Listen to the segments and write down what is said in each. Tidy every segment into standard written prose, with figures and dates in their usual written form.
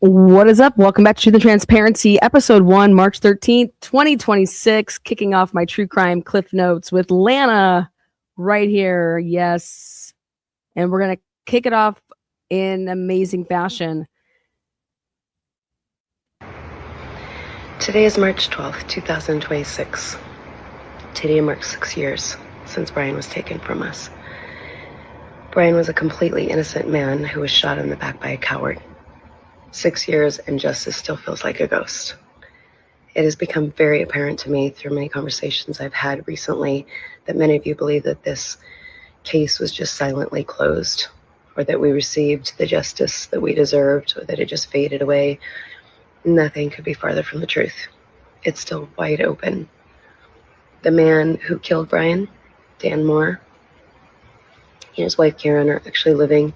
What is up? Welcome back to the Transparency, episode 1, March 13th, 2026. Kicking off my true crime cliff notes with Lana right here. Yes. And we're going to kick it off in amazing fashion. Today is March 12th, 2026. Today marks 6 years since Brian was taken from us. Brian was a completely innocent man who was shot in the back by a coward. 6 years and justice still feels like a ghost. It has become very apparent to me through many conversations I've had recently that many of you believe that this case was just silently closed, or that we received the justice that we deserved, or that it just faded away. Nothing could be farther from the truth. It's still wide open. The man who killed Brian, Dan Moore, and his wife Karen are actually living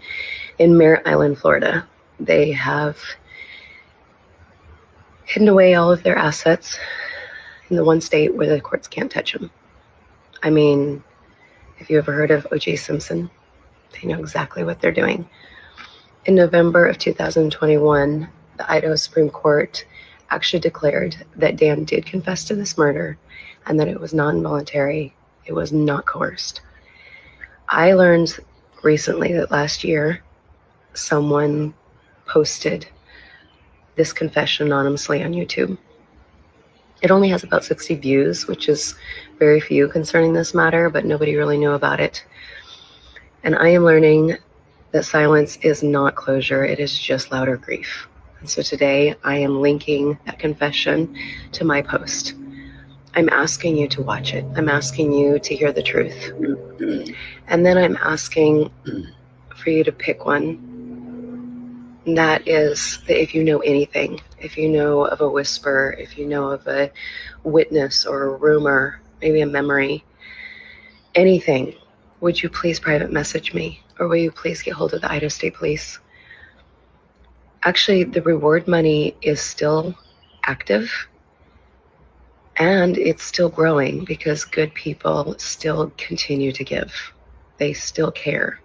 in Merritt Island, Florida. They have hidden away all of their assets in the one state where the courts can't touch them. I mean, if you ever heard of O.J. Simpson, they know exactly what they're doing. In November of 2021, the Idaho Supreme Court actually declared that Dan did confess to this murder and that it was not involuntary, it was not coerced. I learned recently that last year, someone posted this confession anonymously on YouTube. It only has about 60 views, which is very few concerning this matter, but nobody really knew about it. And I am learning that silence is not closure, it is just louder grief. And so today I am linking that confession to my post. I'm asking you to watch it. I'm asking you to hear the truth. And then I'm asking for you to pick one. And that is that if you know anything, if you know of a whisper, if you know of a witness or a rumor, maybe a memory, anything, would you please private message me? Or will you please get hold of the Idaho State Police? Actually, the reward money is still active and it's still growing because good people still continue to give. They still care.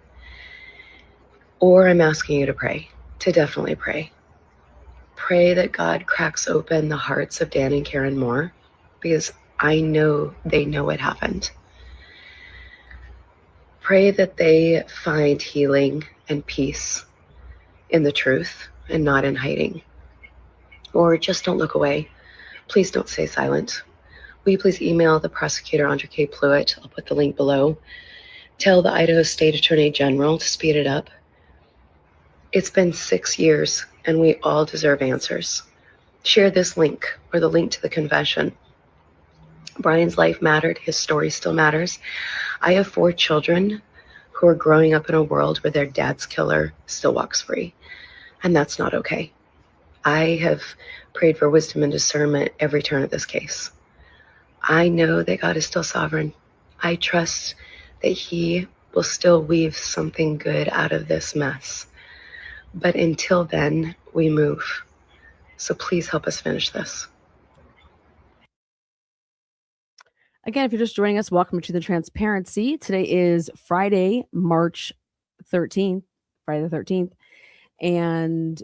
Or I'm asking you to pray, to definitely pray. Pray that God cracks open the hearts of Dan and Karen Moore, because I know they know what happened. Pray that they find healing and peace in the truth and not in hiding. Or just don't look away. Please don't stay silent. Will you please email the prosecutor, Andre K. Pluitt? I'll put the link below. Tell the Idaho State Attorney General to speed it up. It's been 6 years and we all deserve answers. Share this link or the link to the confession. Brian's life mattered. His story still matters. I have 4 children who are growing up in a world where their dad's killer still walks free. And that's not okay. I have prayed for wisdom and discernment every turn of this case. I know that God is still sovereign. I trust that He will still weave something good out of this mess. But until then, we move. So please help us finish this. Again, if you're just joining us, welcome to the Transparency. Today is Friday, March 13th, Friday the 13th. And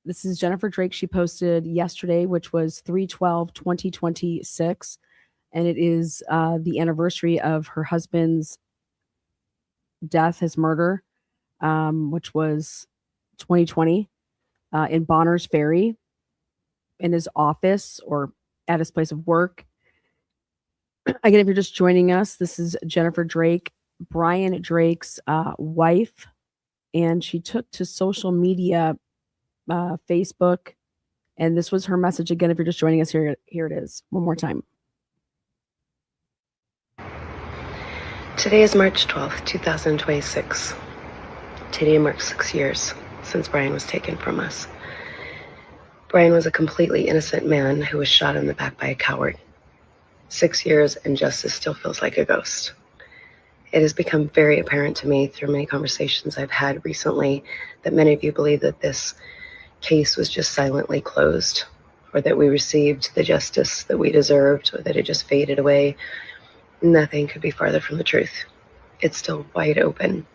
this is Jennifer Drake. She posted yesterday, which was 3/12/2026. And it is the anniversary of her husband's death, his murder, which was 2020 in Bonner's Ferry, in his office or at his place of work. Again, if you're just joining us, this is Jennifer Drake, Brian Drake's wife, and she took to social media, Facebook, and this was her message. Again, if you're just joining us, here it is one more time. Today is March 12th, 2026. Today marks 6 years since Brian was taken from us. Brian was a completely innocent man who was shot in the back by a coward. 6 years and justice still feels like a ghost. It has become very apparent to me through many conversations I've had recently that many of you believe that this case was just silently closed, or that we received the justice that we deserved, or that it just faded away. Nothing could be farther from the truth. It's still wide open.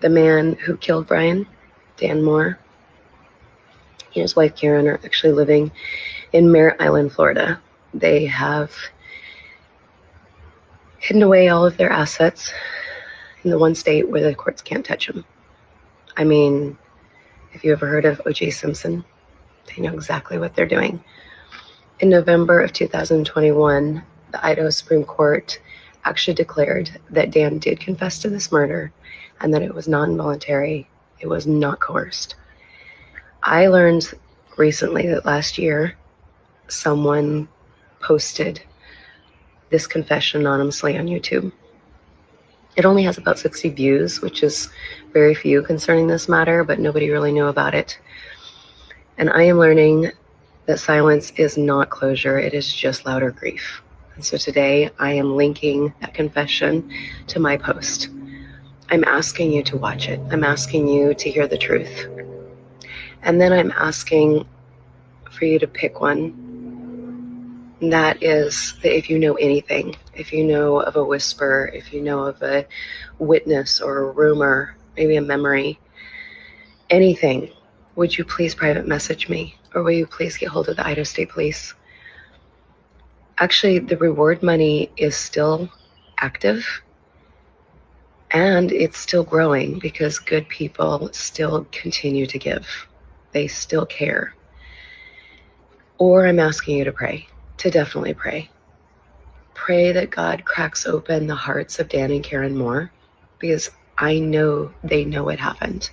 The man who killed Brian, Dan Moore, and his wife Karen are actually living in Merritt Island, Florida. They have hidden away all of their assets in the one state where the courts can't touch them. I mean, if you ever heard of O.J. Simpson, they know exactly what they're doing. In November of 2021, the Idaho Supreme Court actually declared that Dan did confess to this murder and that it was not involuntary, it was not coerced. I learned recently that last year, someone posted this confession anonymously on YouTube. It only has about 60 views, which is very few concerning this matter, but nobody really knew about it. And I am learning that silence is not closure, it is just louder grief. And so today I am linking that confession to my post. I'm asking you to watch it. I'm asking you to hear the truth. And then I'm asking for you to pick one. And that is that if you know anything, if you know of a whisper, if you know of a witness or a rumor, maybe a memory, anything, would you please private message me? Or will you please get hold of the Idaho State Police? Actually, the reward money is still active and it's still growing because good people still continue to give. They still care. Or I'm asking you to pray, to definitely pray. Pray that God cracks open the hearts of Dan and Karen Moore because I know they know what happened.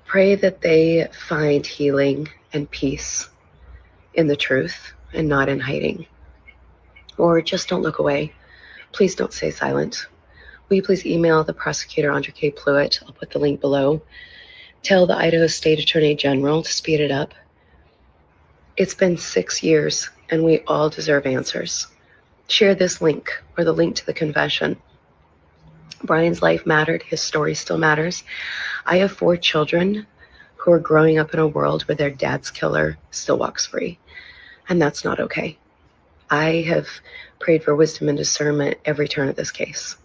Pray that they find healing and peace in the truth and not in hiding. Or just don't look away. Please don't stay silent. Will you please email the prosecutor, Andre K. Pluitt? I'll put the link below. Tell the Idaho State Attorney General to speed it up. It's been 6 years and we all deserve answers. Share this link or the link to the confession. Brian's life mattered. His story still matters. I have 4 children who are growing up in a world where their dad's killer still walks free. And that's not okay. I have prayed for wisdom and discernment every turn of this case.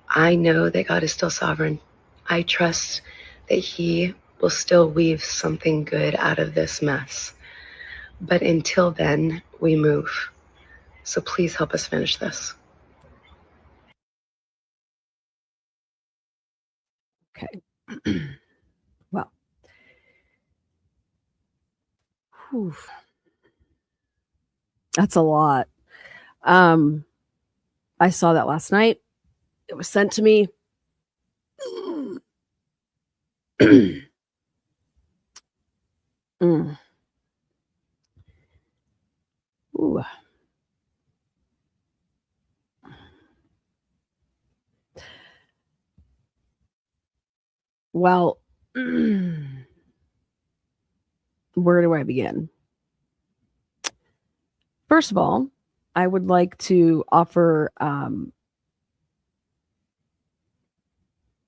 I know that God is still sovereign. I trust that He will still weave something good out of this mess. But until then, we move. So please help us finish this. Okay. Well. Whew. That's a lot. I saw that last night. It was sent to me. Mm. Ooh. Well, where do I begin? First of all, I would like to offer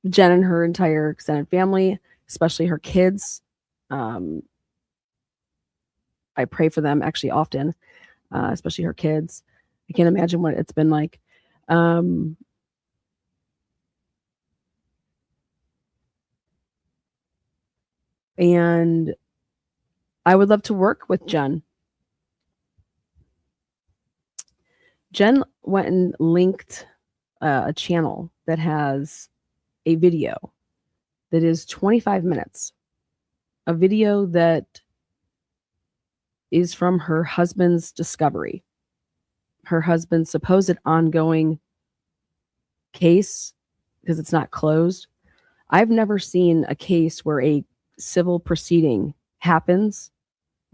Jen and her entire extended family, especially her kids. I pray for them actually often, especially her kids. I can't imagine what it's been like. And I would love to work with Jen. Jen went and linked a channel that has a video that is 25 minutes, a video that is from her husband's discovery, her husband's supposed ongoing case, because it's not closed. I've never seen a case where a civil proceeding happens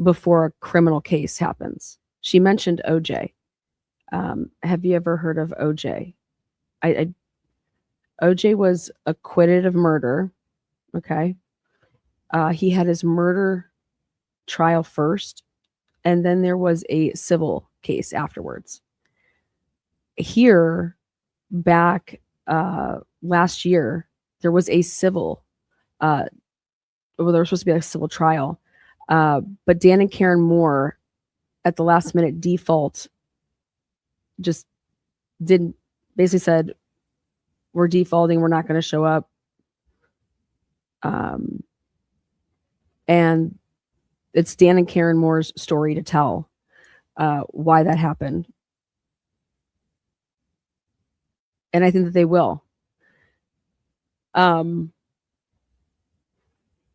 before a criminal case happens. She mentioned OJ. Have you ever heard of OJ? OJ was acquitted of murder. Okay. He had his murder trial first, and then there was a civil case afterwards. Here, back last year, there was a civil, there was supposed to be a civil trial, but Dan and Karen Moore, at the last minute default, just didn't, basically said, we're defaulting, we're not going to show up. And it's Dan and Karen Moore's story to tell why that happened. And I think that they will.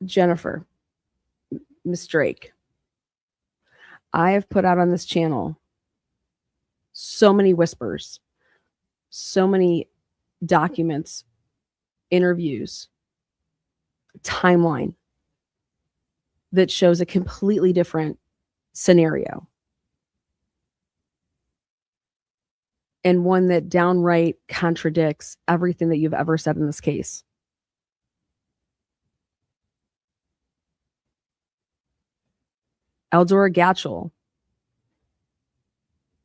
Jennifer, Miss Drake, I have put out on this channel so many whispers, so many documents, interviews, timeline that shows a completely different scenario. And one that downright contradicts everything that you've ever said in this case. Eldora Gatchel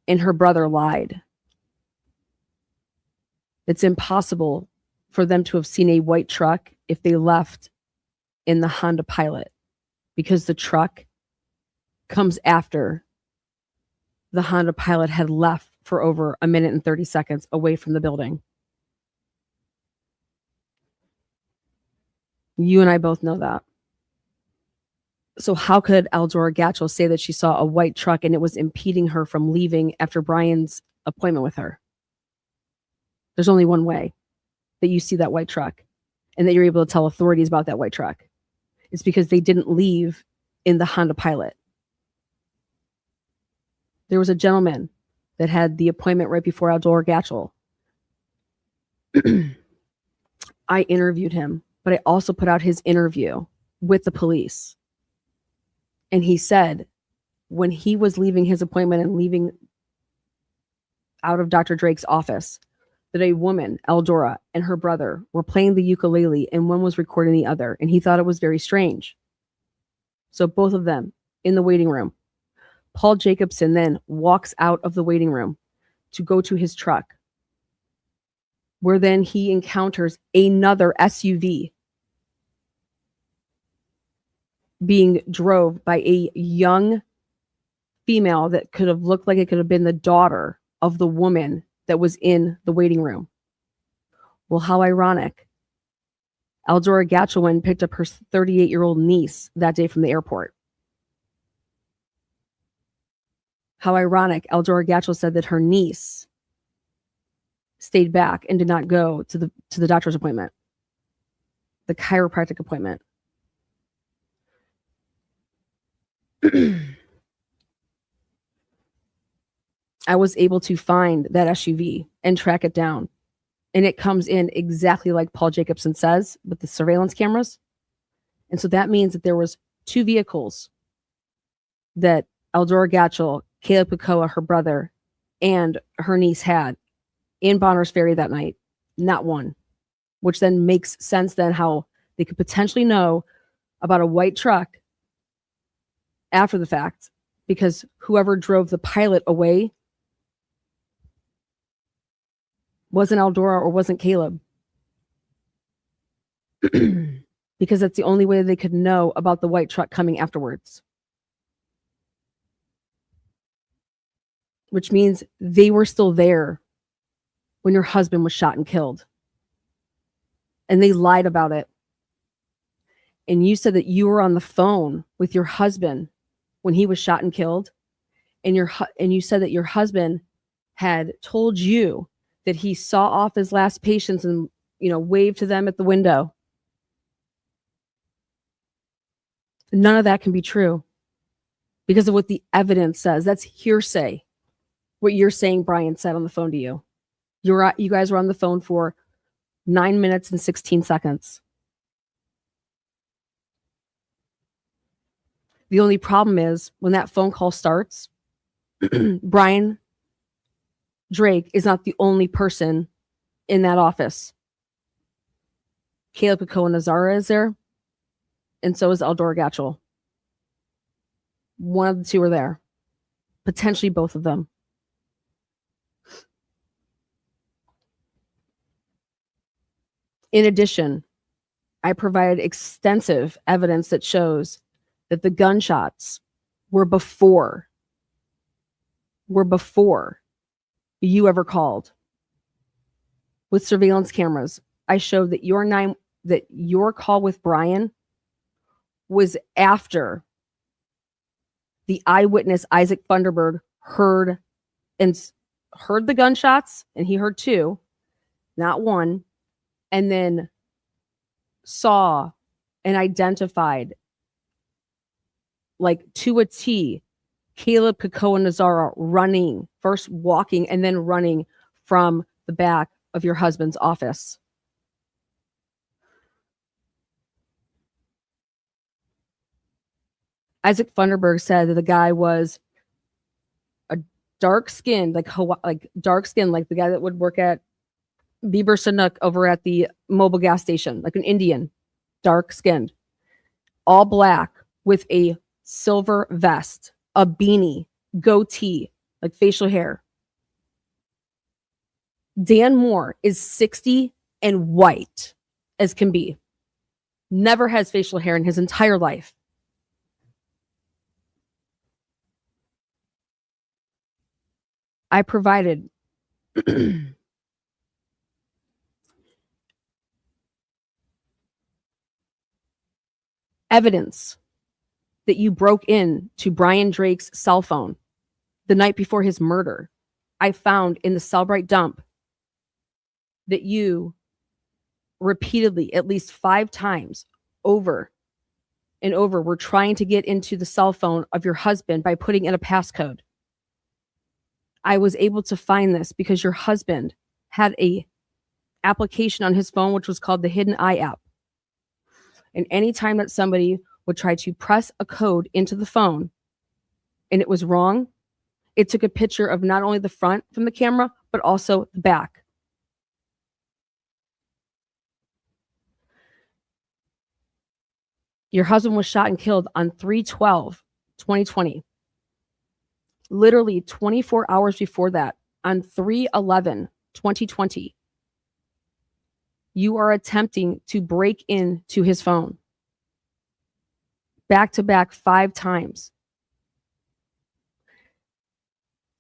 and her brother lied. It's impossible for them to have seen a white truck if they left in the Honda Pilot, because the truck comes after the Honda Pilot had left for over 1 minute and 30 seconds away from the building. You and I both know that. So how could Eldora Gatchel say that she saw a white truck and it was impeding her from leaving after Brian's appointment with her? There's only one way that you see that white truck and that you're able to tell authorities about that white truck. It's because they didn't leave in the Honda Pilot. There was a gentleman that had the appointment right before Eldora Gatchel. I interviewed him, but I also put out his interview with the police. And he said when he was leaving his appointment and leaving out of Dr. Drake's office, that a woman, Eldora, and her brother were playing the ukulele and one was recording the other. And he thought it was very strange. So both of them in the waiting room. Paul Jacobson then walks out of the waiting room to go to his truck, where then he encounters another SUV being drove by a young female that could have looked like it could have been the daughter of the woman that was in the waiting room. Well, how ironic. Eldora Gatchel went and picked up her 38-year-old niece that day from the airport. How ironic. Eldora Gatchel said that her niece stayed back and did not go to the doctor's appointment, the chiropractic appointment. I was able to find that SUV and track it down. And it comes in exactly like Paul Jacobson says with the surveillance cameras. And so that means that there was 2 vehicles that Eldora Gatchel, Caleb Kakoa, her brother, and her niece had in Bonners Ferry that night, not one, which then makes sense then how they could potentially know about a white truck after the fact, because whoever drove the Pilot away wasn't Eldora or wasn't Caleb. Because that's the only way they could know about the white truck coming afterwards. Which means they were still there when your husband was shot and killed. And they lied about it. And you said that you were on the phone with your husband when he was shot and killed. And you said that your husband had told you that he saw off his last patients and, waved to them at the window. None of that can be true because of what the evidence says. That's hearsay. What you're saying Brian said on the phone to you. You guys were on the phone for 9 minutes and 16 seconds. The only problem is when that phone call starts, Brian Drake is not the only person in that office. Caleb Kakoa Nazara is there, and so is Eldora Gatchel. One of the 2 are there. Potentially both of them. In addition, I provided extensive evidence that shows that the gunshots were before you ever called. With surveillance cameras, I showed that your call with Brian was after the eyewitness, Isaac Funderburg, heard the gunshots, and he heard 2, not 1, and then saw and identified, like to a T, Caleb Kakoa Nazara running, first walking and then running from the back of your husband's office. Isaac Funderburg said that the guy was a dark-skinned, like the guy that would work at Bieber Sanuk over at the Mobil gas station, like an Indian, dark-skinned, all black with a silver vest, a beanie, goatee, like facial hair. Dan Moore is 60 and white as can be. Never has facial hair in his entire life. I provided evidence that you broke in to Brian Drake's cell phone the night before his murder. I found in the Cellbrite dump that you repeatedly, at least 5 times over and over, were trying to get into the cell phone of your husband by putting in a passcode. I was able to find this because your husband had a application on his phone, which was called the Hidden Eye app. And anytime that somebody would try to press a code into the phone and it was wrong, it took a picture of not only the front from the camera, but also the back. Your husband was shot and killed on 3/12/2020. Literally 24 hours before that, on 3/11/2020, you are attempting to break into his phone. Back to back 5 times.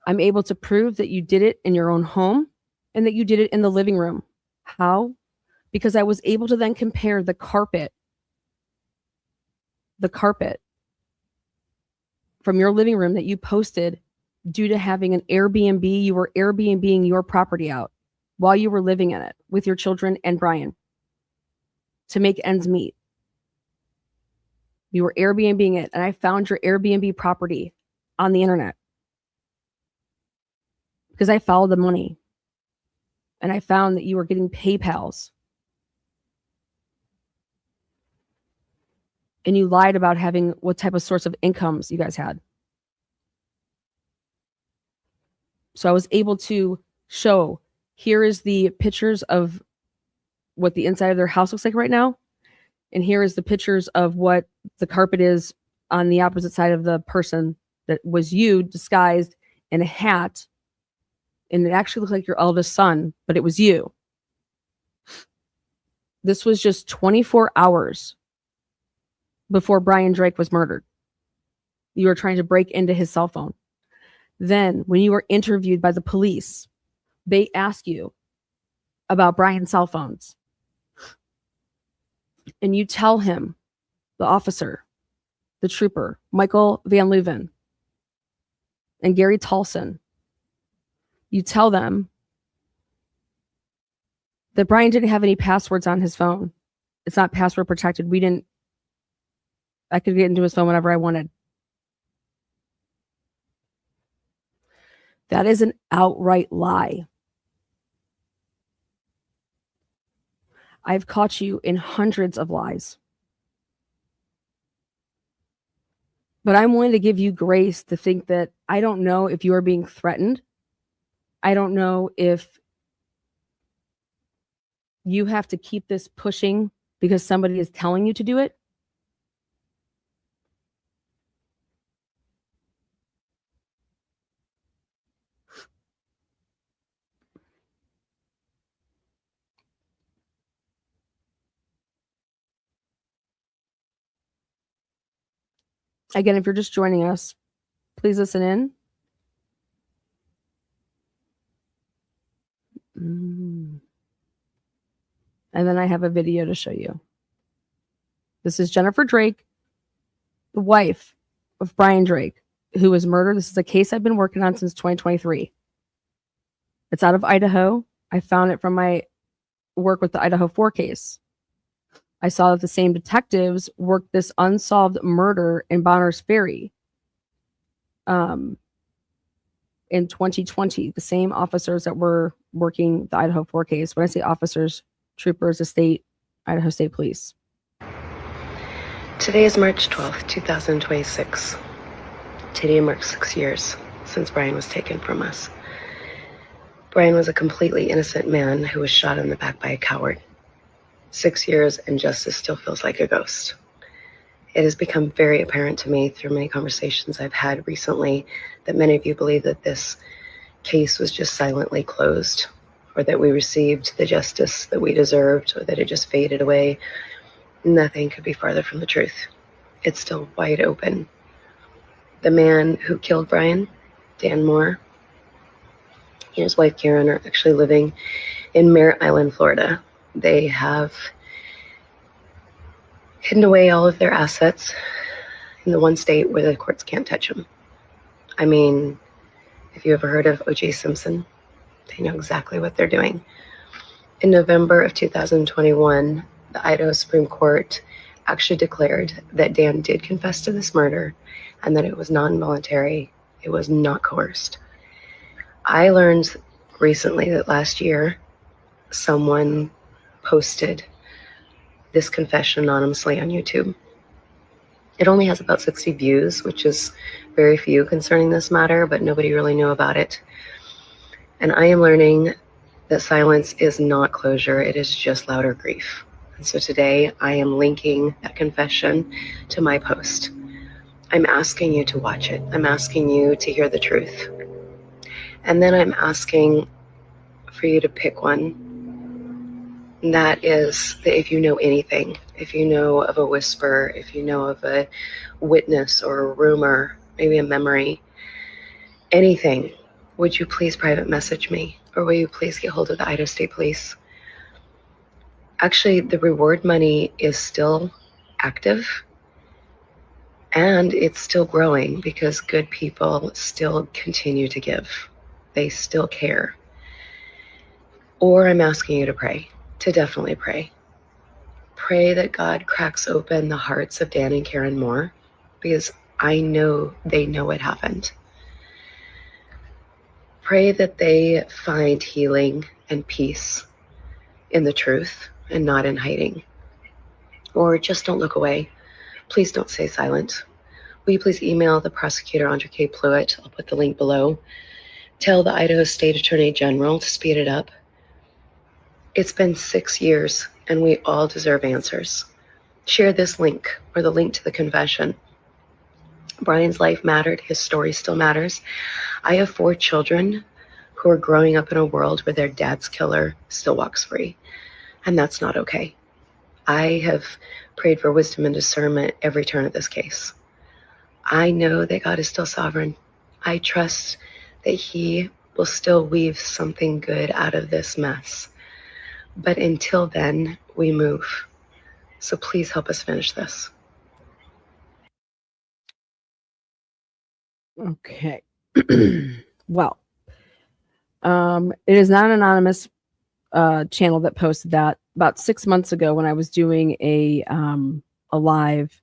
I'm able to prove that you did it in your own home and that you did it in the living room. How? Because I was able to then compare the carpet from your living room that you posted due to having an Airbnb. You were Airbnb-ing your property out while you were living in it with your children and Brian to make ends meet. You were Airbnb-ing it, and I found your Airbnb property on the internet because I followed the money, and I found that you were getting PayPals. And you lied about having what type of source of incomes you guys had. So I was able to show, here is the pictures of what the inside of their house looks like right now. And here is the pictures of what the carpet is on the opposite side of the person that was you disguised in a hat. And it actually looked like your eldest son, but it was you. This was just 24 hours before Brian Drake was murdered. You were trying to break into his cell phone. Then, when you were interviewed by the police, they ask you about Brian's cell phones. And you tell him, the officer, the trooper, Michael Van Leuven, and Gary Tolson, you tell them that Brian didn't have any passwords on his phone. It's not password protected. I could get into his phone whenever I wanted. That is an outright lie. I've caught you in hundreds of lies. But I'm willing to give you grace to think that I don't know if you are being threatened. I don't know if you have to keep this pushing because somebody is telling you to do it. Again, if you're just joining us, please listen in. And then I have a video to show you. This is Jennifer Drake the wife of Brian Drake, who was murdered. This is a case I've been working on since 2023. It's out of Idaho. I found it from my work with the Idaho 4 case. I saw that the same detectives worked this unsolved murder in Bonners Ferry in 2020. The same officers that were working the Idaho 4 case. When I say officers, troopers, the Idaho State Police. Today is March 12th, 2026. Today marks 6 years since Brian was taken from us. Brian was a completely innocent man who was shot in the back by a coward. 6 years and justice still feels like a ghost. It has become very apparent to me through many conversations I've had recently that many of you believe that this case was just silently closed, or that we received the justice that we deserved, or that it just faded away. Nothing could be farther from the truth. It's still wide open. The man who killed Brian, Dan Moore, he and his wife Karen are actually living in Merritt Island, Florida. They have hidden away all of their assets in the one state where the courts can't touch them. I mean, if you ever heard of O.J. Simpson, they know exactly what they're doing. In November of 2021, the Idaho Supreme Court actually declared that Dan did confess to this murder and that it was non-voluntary, it was not coerced. I learned recently that last year, someone posted this confession anonymously on YouTube. It only has about 60 views, which is very few concerning this matter, but nobody really knew about it. And I am learning that silence is not closure, it is just louder grief. And so today I am linking that confession to my post. I'm asking you to watch it. I'm asking you to hear the truth. And then I'm asking for you to pick one. And that is that if you know anything, if you know of a whisper, if you know of a witness or a rumor, maybe a memory, anything, would you please private message me? Or will you please get hold of the Idaho State Police? Actually, the reward money is still active and it's still growing because good people still continue to give. They still care. Or I'm asking you to pray, to definitely pray. Pray that God cracks open the hearts of Dan and Karen Moore, because I know they know what happened. Pray that they find healing and peace in the truth and not in hiding. Or just don't look away. Please don't stay silent. Will you please email the prosecutor, Andre K. Pluitt? I'll put the link below. Tell the Idaho State Attorney General to speed it up. It's been 6 years and we all deserve answers. Share this link or the link to the confession. Brian's life mattered. His story still matters. I have 4 children who are growing up in a world where their dad's killer still walks free. And that's not okay. I have prayed for wisdom and discernment every turn of this case. I know that God is still sovereign. I trust that He will still weave something good out of this mess. But until then, we move. So please help us finish this. Okay. Well, it is not an anonymous channel that posted that. About 6 months ago, when I was doing a live,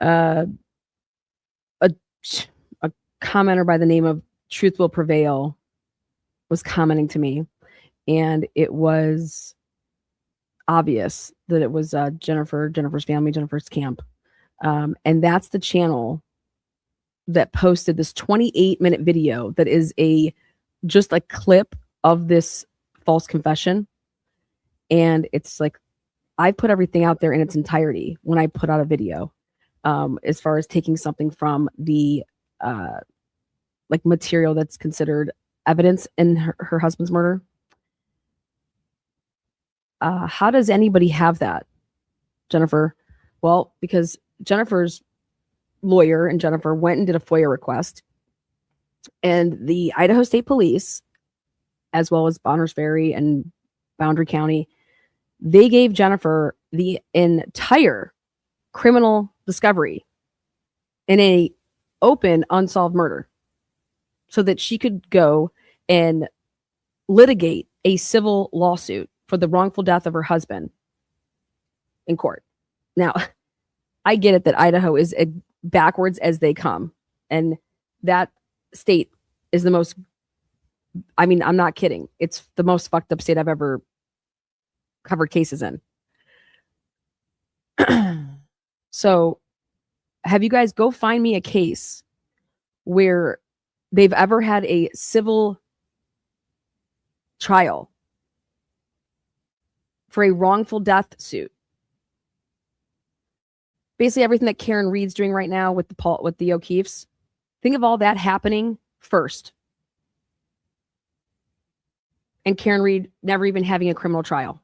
a commenter by the name of Truth Will Prevail was commenting to me, and it was obvious that it was Jennifer's family, Jennifer's camp, and that's the channel that posted this 28-minute video that is just a clip of this false confession. And it's like, I put everything out there in its entirety when I put out a video, as far as taking something from the material that's considered evidence in her husband's murder. How does anybody have that, Jennifer? Well, because Jennifer's lawyer and Jennifer went and did a FOIA request, and the Idaho State Police, as well as Bonners Ferry and Boundary County, they gave Jennifer the entire criminal discovery in a open unsolved murder so that she could go and litigate a civil lawsuit for the wrongful death of her husband in court. Now, I get it that Idaho is backwards as they come, and that state is the most, I mean, I'm not kidding. It's the most fucked up state I've ever covered cases in. So have you guys go find me a case where they've ever had a civil trial for a wrongful death suit. Basically everything that Karen Reed's doing right now with the O'Keefes. Think of all that happening first. And Karen Reed never even having a criminal trial.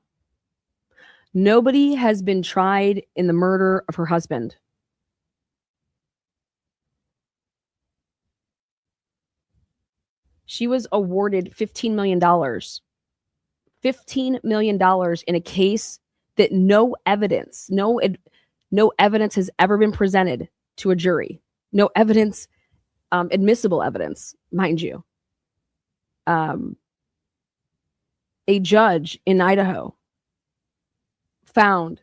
Nobody has been tried in the murder of her husband. She was awarded $15 million. $15 million in a case that no evidence has ever been presented to a jury. No evidence, admissible evidence, mind you. A judge in Idaho found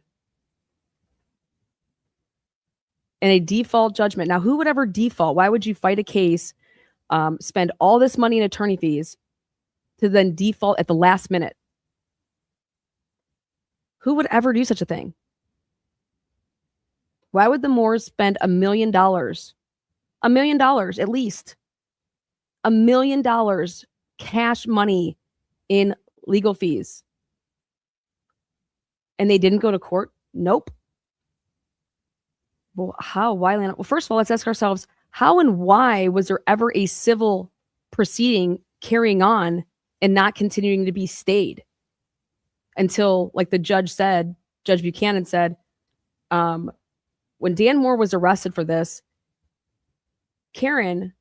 in a default judgment. Now, who would ever default? Why would you fight a case, spend all this money in attorney fees to then default at the last minute? Who would ever do such a thing? Why would the Moores spend $1 million? $1 million, at least. $1 million cash money in legal fees. And they didn't go to court? Nope. Well, how? Why, Lana? Well, first of all, let's ask ourselves, how and why was there ever a civil proceeding carrying on and not continuing to be stayed until, like the judge said, Judge Buchanan said, when Dan Moore was arrested for this, Jennifer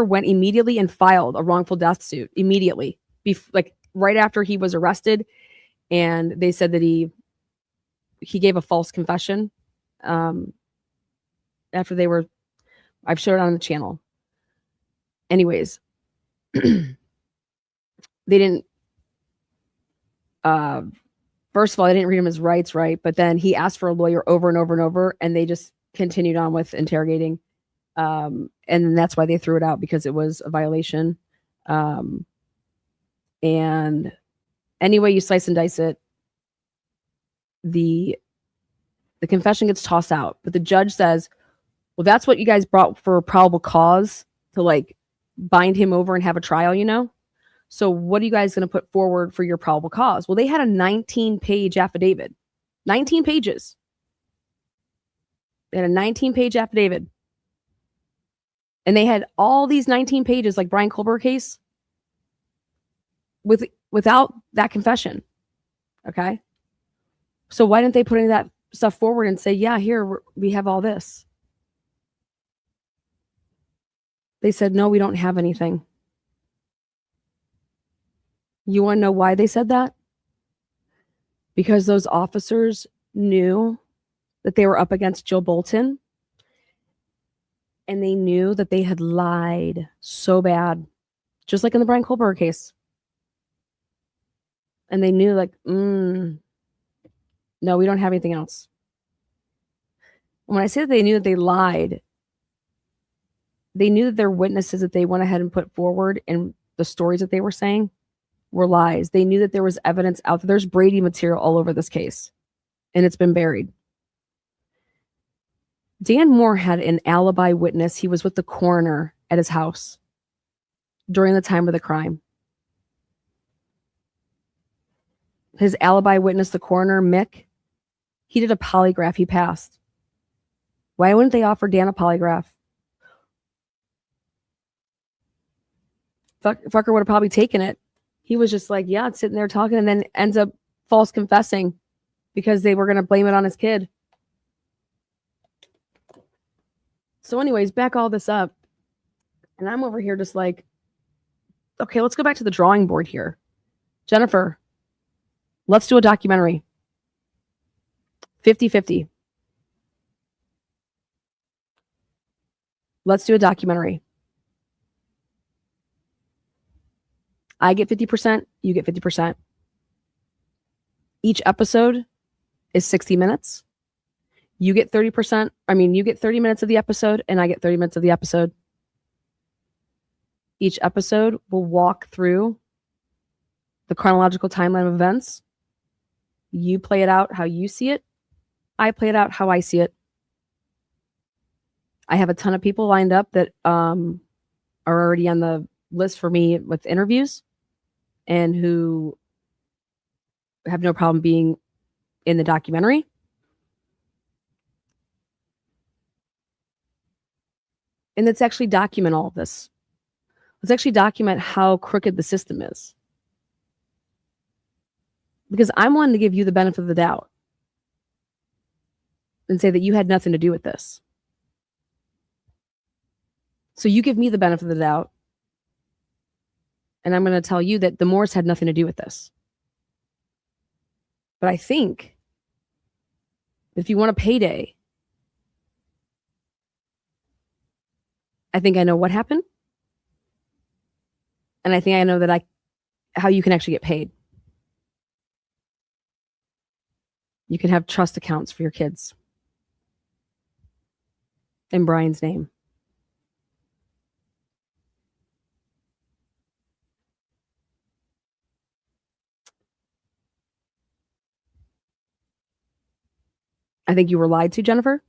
went immediately and filed a wrongful death suit immediately, like right after he was arrested. And they said that he gave a false confession after I've showed it on the channel. Anyways, they didn't, first of all, they didn't read him his rights right, but then he asked for a lawyer over and over and over, and they just continued on with interrogating. And that's why they threw it out, because it was a violation. And any way you slice and dice it, the confession gets tossed out. But the judge says, well, that's what you guys brought for probable cause to like bind him over and have a trial, you know? So what are you guys going to put forward for your probable cause? Well, they had a 19-page affidavit. 19 pages. They had a 19-page affidavit. And they had all these 19 pages, like Brian Colbert case, without that confession. Okay? So why didn't they put any of that stuff forward and say, yeah, here, we have all this? They said, no, we don't have anything. You want to know why they said that? Because those officers knew that they were up against Jill Bolton, and they knew that they had lied so bad, just like in the Brian Colbert case. And they knew, like, no, we don't have anything else. When I say that they knew that they lied, they knew that their witnesses that they went ahead and put forward and the stories that they were saying were lies. They knew that there was evidence out there. There's Brady material all over this case, and it's been buried. Dan Moore had an alibi witness. He was with the coroner at his house during the time of the crime. His alibi witness, the coroner, Mick, he did a polygraph. He passed. Why wouldn't they offer Dan a polygraph? Fucker would have probably taken it. He was just like, yeah, sitting there talking, and then ends up false confessing because they were going to blame it on his kid. So anyways, back all this up. And I'm over here just like, okay, let's go back to the drawing board here. Jennifer, let's do a documentary. 50-50. Let's do a documentary. I get 50%, you get 50%. Each episode is 60 minutes. You get 30%. You get 30 minutes of the episode, and I get 30 minutes of the episode. Each episode will walk through the chronological timeline of events. You play it out how you see it. I play it out how I see it. I have a ton of people lined up that are already on the list for me with interviews and who have no problem being in the documentary. And let's actually document all of this. Let's actually document how crooked the system is. Because I'm wanting to give you the benefit of the doubt and say that you had nothing to do with this. So you give me the benefit of the doubt, and I'm going to tell you that the Moores had nothing to do with this. But I think if you want a payday, I think I know what happened. And I think I know that how you can actually get paid. You can have trust accounts for your kids in Brian's name. I think you were lied to, Jennifer.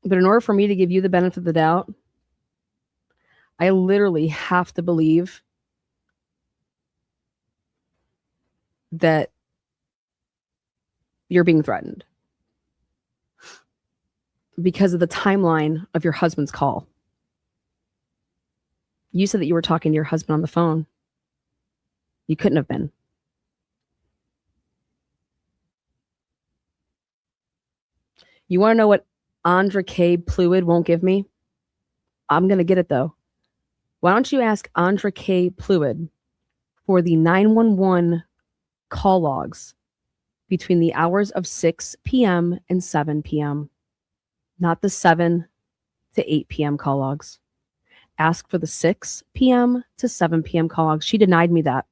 But in order for me to give you the benefit of the doubt, I literally have to believe that you're being threatened because of the timeline of your husband's call. You said that you were talking to your husband on the phone. You couldn't have been. You want to know what Andra K. Pluid won't give me? I'm going to get it, though. Why don't you ask Andra K. Pluid for the 911 call logs between the hours of 6 p.m. and 7 p.m., not the 7 to 8 p.m. call logs. Ask for the 6 p.m. to 7 p.m. call logs. She denied me that.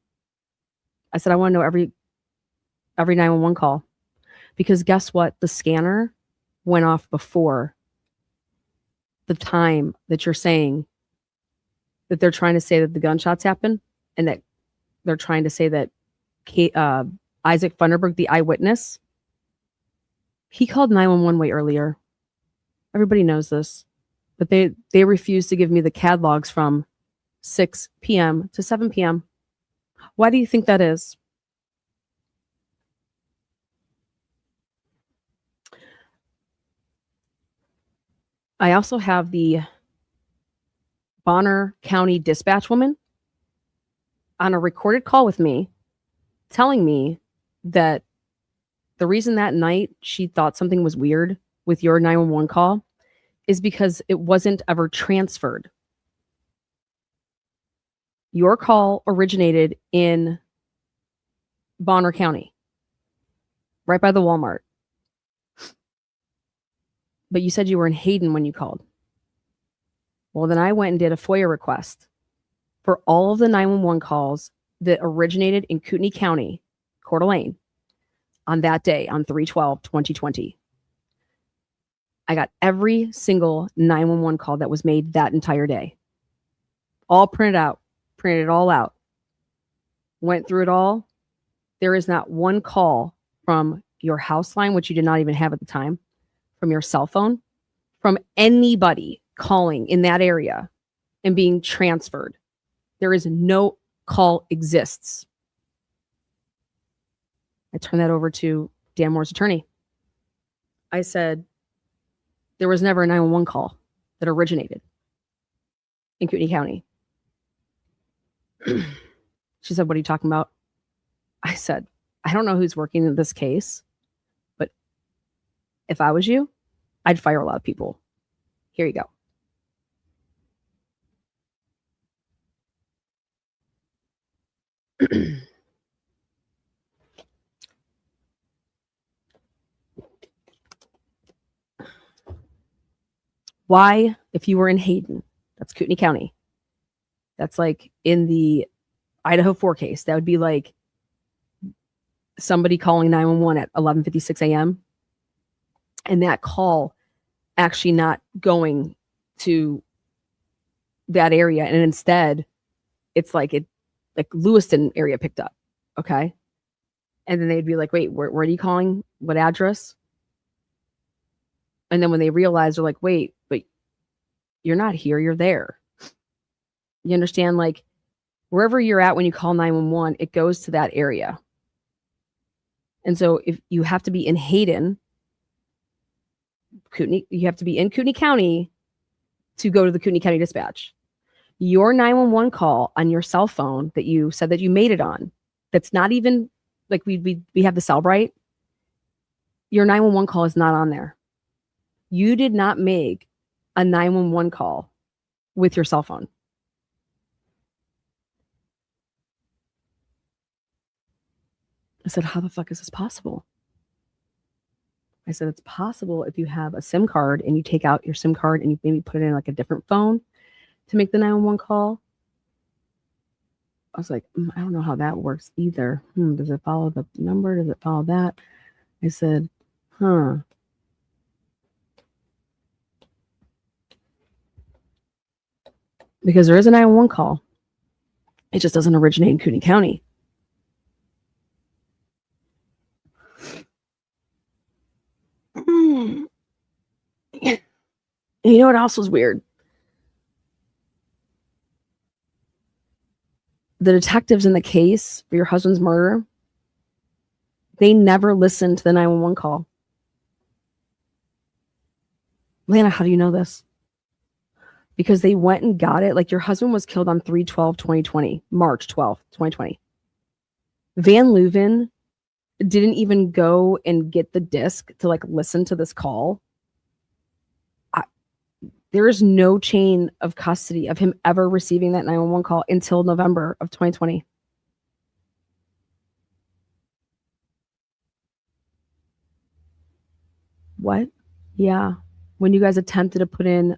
I said, I want to know every 911 call. Because guess what? The scanner went off before the time that you're saying that they're trying to say that the gunshots happened and that they're trying to say that Isaac Funderburg, the eyewitness, he called 911 way earlier. Everybody knows this. But they refused to give me the CAD logs from 6 p.m. to 7 p.m. Why do you think that is? I also have the Bonner County dispatch woman on a recorded call with me telling me that the reason that night she thought something was weird with your 911 call is because it wasn't ever transferred. Your call originated in Bonner County, right by the Walmart. But you said you were in Hayden when you called. Well, then I went and did a FOIA request for all of the 911 calls that originated in Kootenai County, Coeur d'Alene, on that day, on 3/12/2020. I got every single 911 call that was made that entire day. All printed out, printed it all out. Went through it all. There is not one call from your house line, which you did not even have at the time, from your cell phone, from anybody calling in that area and being transferred. There is no call exists. I turned that over to Dan Moore's attorney. I said, there was never a 911 call that originated in Kootenai County. She said, what are you talking about? I said, I don't know who's working in this case, but if I was you, I'd fire a lot of people. Here you go. Why, if you were in Hayden, that's Kootenai County, that's like in the Idaho 4 case, that would be like somebody calling 911 at 11:56 a.m. and that call actually not going to that area, and instead it's like Lewiston area picked up. Okay. And then they'd be like, wait, where are you calling? What address? And then when they realize, they're like, wait, but you're not here, you're there. You understand? Like, wherever you're at when you call 911, it goes to that area. And so if you have to be in Hayden, Kootenai, you have to be in Kootenai County to go to the Kootenai County Dispatch. Your 911 call on your cell phone that you said that you made it on, that's not even like we have the cell right. Your 911 call is not on there. You did not make a 911 call with your cell phone. I said, how the fuck is this possible? I said, it's possible if you have a SIM card and you take out your SIM card and you maybe put it in like a different phone to make the 911 call. I was like, I don't know how that works either. Does it follow the number? Does it follow that? I said, because there is a 911 call. It just doesn't originate in Kootenai County. And you know what else was weird? The detectives in the case for your husband's murder, they never listened to the 911 call. Lana, how do you know this? Because they went and got it. Like, your husband was killed on 3/12/2020, March 12th, 2020. Van Leuven didn't even go and get the disc to like listen to this call. There is no chain of custody of him ever receiving that 911 call until November of 2020. What? Yeah. When you guys attempted to put in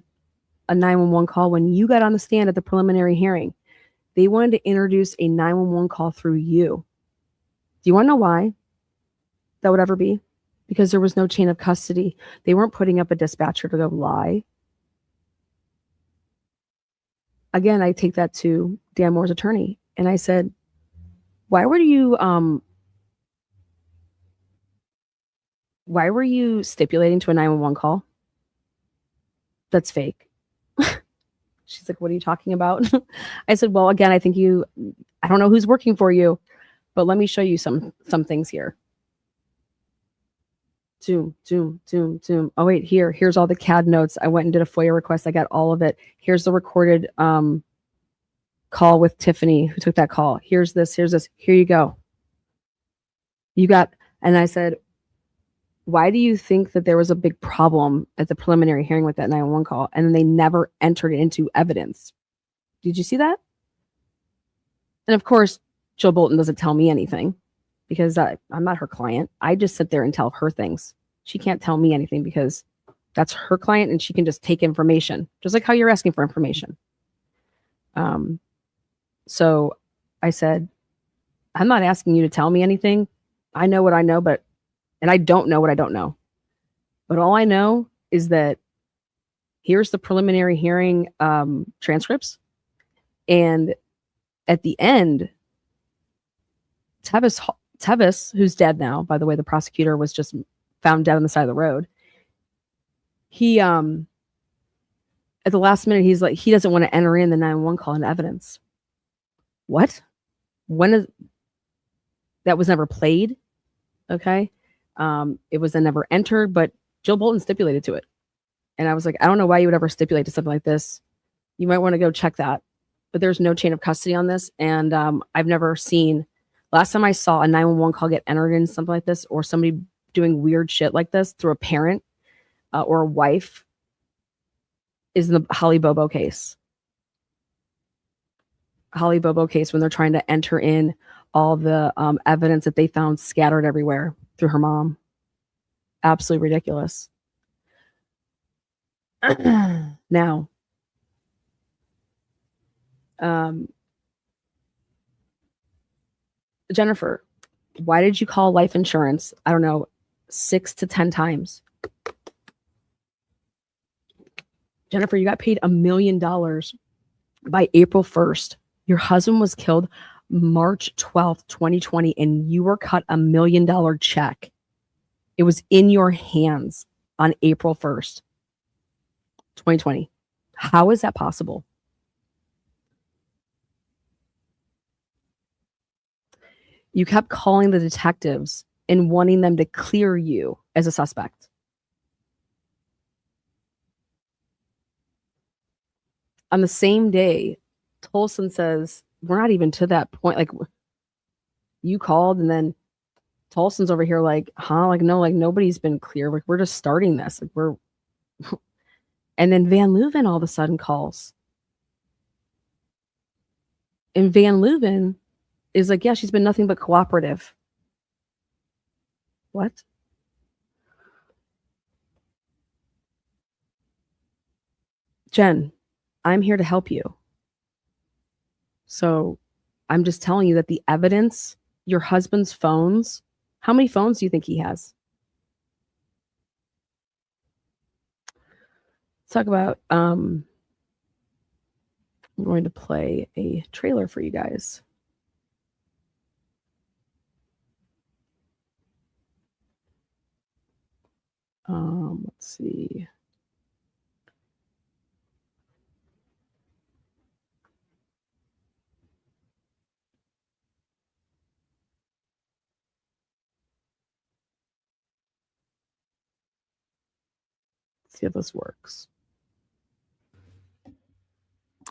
a 911 call, when you got on the stand at the preliminary hearing, they wanted to introduce a 911 call through you. Do you want to know why that would ever be? Because there was no chain of custody. They weren't putting up a dispatcher to go lie. Again, I take that to Dan Moore's attorney. And I said, why were you stipulating to a 911 call? That's fake. She's like, what are you talking about? I said, well, again, I don't know who's working for you, but let me show you some things here. Zoom. Oh, wait, here's all the CAD notes. I went and did a FOIA request. I got all of it. Here's the recorded call with Tiffany, who took that call. Here's this. Here you go. And I said, why do you think that there was a big problem at the preliminary hearing with that 911 call? And then they never entered it into evidence. Did you see that? And of course, Jill Bolton doesn't tell me anything because I'm not her client. I just sit there and tell her things. She can't tell me anything because that's her client and she can just take information, just like how you're asking for information. So I said, I'm not asking you to tell me anything. I know what I know, and I don't know what I don't know. But all I know is that here's the preliminary hearing transcripts. And at the end, Tevis, who's dead now, by the way, the prosecutor was just found dead on the side of the road. He, at the last minute, he's like, he doesn't want to enter in the 911 call into evidence. What? That was never played. Okay. It was then never entered, but Jill Bolton stipulated to it. And I was like, I don't know why you would ever stipulate to something like this. You might want to go check that. But there's no chain of custody on this. And I've never seen, last time I saw a 911 call get entered in something like this, or somebody doing weird shit like this through a parent, or a wife is in the Holly Bobo case. Holly Bobo case, when they're trying to enter in all the evidence that they found scattered everywhere through her mom. Absolutely ridiculous. Now, Jennifer, why did you call life insurance? I don't know, 6 to 10 times. Jennifer, you got paid $1 million by April 1st. Your husband was killed March 12th, 2020, and you were cut $1 million check. It was in your hands on April 1st, 2020. How is that possible? You kept calling the detectives and wanting them to clear you as a suspect. On the same day, Tolson says, we're not even to that point. Like, you called, and then Tolson's over here like, huh? Like, no, like, nobody's been clear. Like, we're just starting this. Like, we're... And then Van Leuven all of a sudden calls. And Van Leuven is like, yeah, she's been nothing but cooperative. What? Jen, I'm here to help you. So I'm just telling you that the evidence, your husband's phones, how many phones do you think he has? Let's talk about, I'm going to play a trailer for you guys. Let's see. See if this works.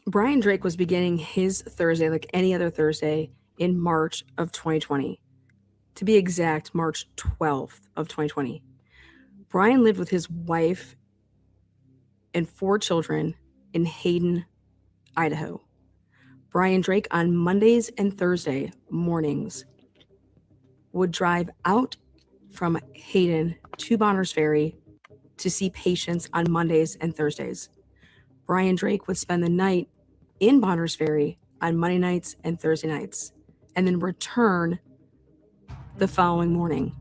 Brian Drake was beginning his Thursday like any other Thursday in March of 2020. To be exact, March 12th of 2020. Brian lived with his wife and 4 children in Hayden, Idaho. Brian Drake on Mondays and Thursday mornings would drive out from Hayden to Bonners Ferry to see patients on Mondays and Thursdays. Brian Drake would spend the night in Bonners Ferry on Monday nights and Thursday nights, and then return the following morning.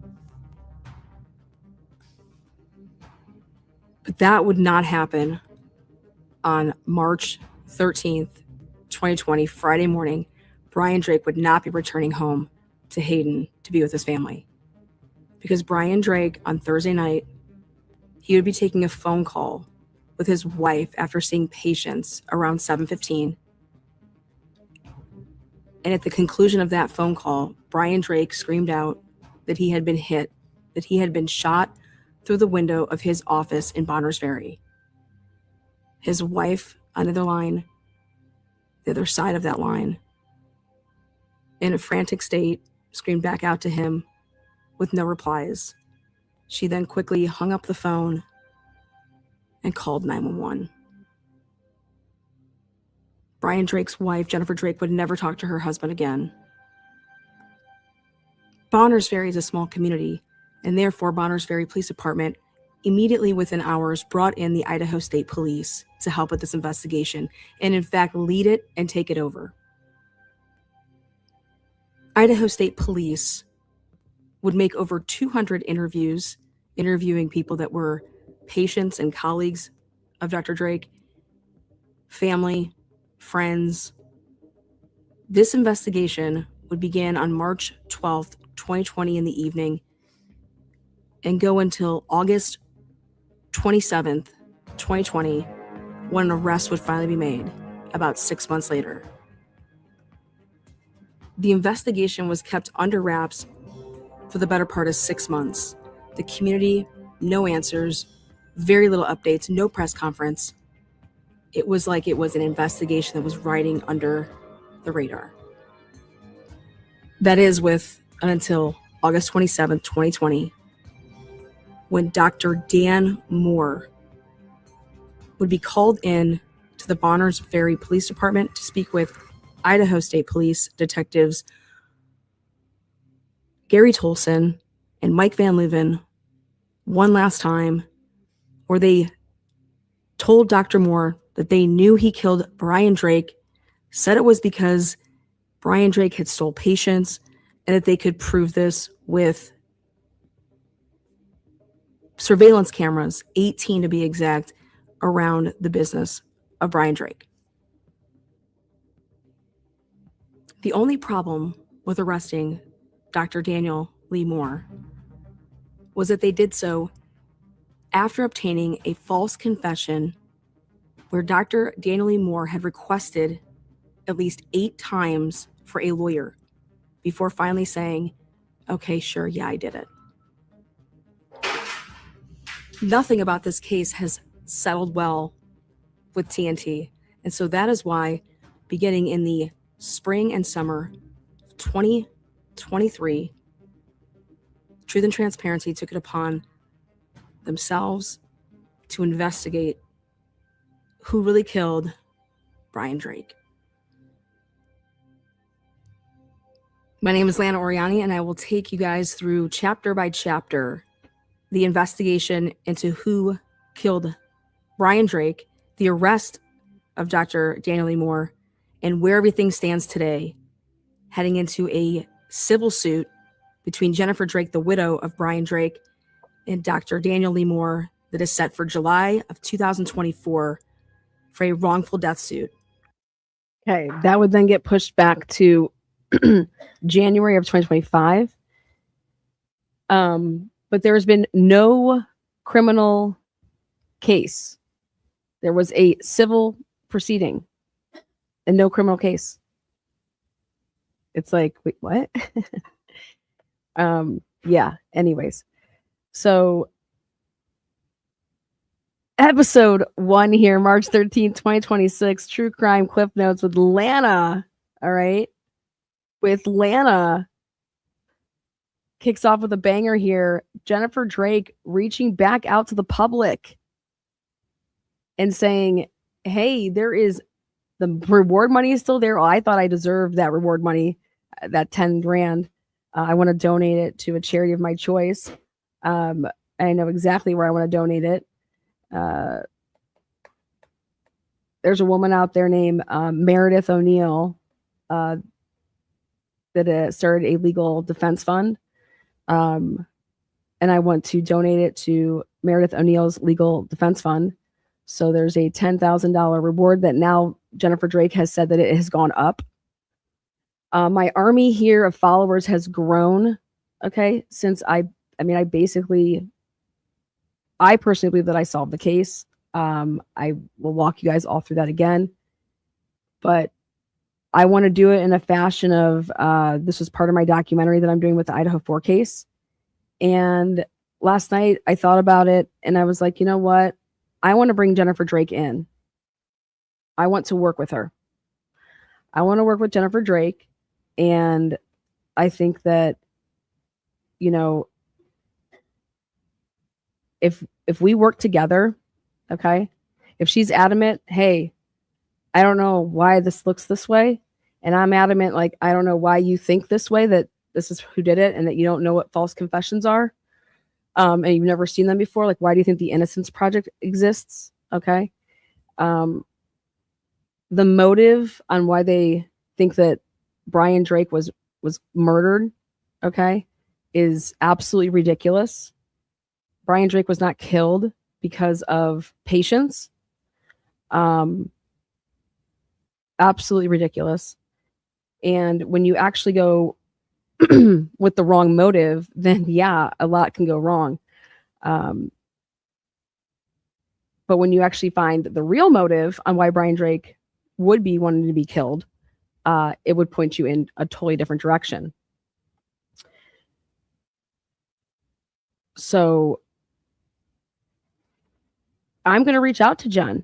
But that would not happen on March 13th, 2020, Friday morning. Brian Drake would not be returning home to Hayden to be with his family. Because Brian Drake on Thursday night, he would be taking a phone call with his wife after seeing patients around 7:15. And at the conclusion of that phone call, Brian Drake screamed out that he had been hit, that he had been shot through the window of his office in Bonners Ferry. His wife on the other line, the other side of that line, in a frantic state, screamed back out to him with no replies. She then quickly hung up the phone and called 911. Brian Drake's wife, Jennifer Drake, would never talk to her husband again. Bonners Ferry is a small community, and therefore Bonners Ferry Police Department immediately within hours brought in the Idaho State Police to help with this investigation, and in fact lead it and take it over. Idaho State Police would make over 200 interviews, interviewing people that were patients and colleagues of Dr. Drake, family, friends. This investigation would begin on March 12th, 2020 in the evening and go until August 27th, 2020, when an arrest would finally be made about 6 months later. The investigation was kept under wraps for the better part of 6 months. The community, no answers, very little updates, no press conference. It was like it was an investigation that was riding under the radar. That is with until August 27th, 2020, when Dr. Dan Moore would be called in to the Bonners Ferry Police Department to speak with Idaho State Police detectives Gary Tolson and Mike Van Leuven one last time, where they told Dr. Moore that they knew he killed Brian Drake, said it was because Brian Drake had stole patients, and that they could prove this with surveillance cameras, 18 to be exact, around the business of Brian Drake. The only problem with arresting Dr. Daniel Lee Moore was that they did so after obtaining a false confession where Dr. Daniel Lee Moore had requested at least 8 times for a lawyer before finally saying, okay, sure, yeah, I did it. Nothing about this case has settled well with TNT. And so that is why, beginning in the spring and summer of 2023, Truth and Transparency took it upon themselves to investigate who really killed Brian Drake. My name is Lana Oriani, and I will take you guys through chapter by chapter the investigation into who killed Brian Drake, the arrest of Dr. Daniel Lee Moore, and where everything stands today, heading into a civil suit between Jennifer Drake, the widow of Brian Drake, and Dr. Daniel Lee Moore that is set for July of 2024 for a wrongful death suit. Okay, that would then get pushed back to January of 2025. But there has been no criminal case. There was a civil proceeding and no criminal case. It's like, wait, what? Yeah, anyways. So episode 1 here, March 13th, 2026, True Crime Cliff Notes with Lana. All right. With Lana. Kicks off with a banger here. Jennifer Drake reaching back out to the public and saying, hey, there is the reward money is still there. Oh, I thought I deserved that reward money, that 10 grand. I want to donate it to a charity of my choice. I know exactly where I want to donate it. There's a woman out there named Meredith O'Neill that started a legal defense fund. And I want to donate it to Meredith O'Neill's legal defense fund. So there's a $10,000 reward that now Jennifer Drake has said that it has gone up. My army here of followers has grown. Okay. Since I personally believe that I solved the case. I will walk you guys all through that again, but I want to do it in a fashion of, this was part of my documentary that I'm doing with the Idaho 4 case. And last night I thought about it and I was like, you know what? I want to bring Jennifer Drake in. I want to work with her. I want to work with Jennifer Drake. And I think that, you know, if we work together, okay, if she's adamant, hey, I don't know why this looks this way, and I'm adamant, like, I don't know why you think this way, that this is who did it, and that you don't know what false confessions are, and you've never seen them before, like, why do you think the Innocence Project exists? Okay. The motive on why they think that Brian Drake was murdered, okay, is absolutely ridiculous. Brian Drake was not killed because of patience. Absolutely ridiculous. And when you actually go with the wrong motive, then yeah, a lot can go wrong. But when you actually find the real motive on why Brian Drake would be wanting to be killed, it would point you in a totally different direction. So I'm going to reach out to Jen.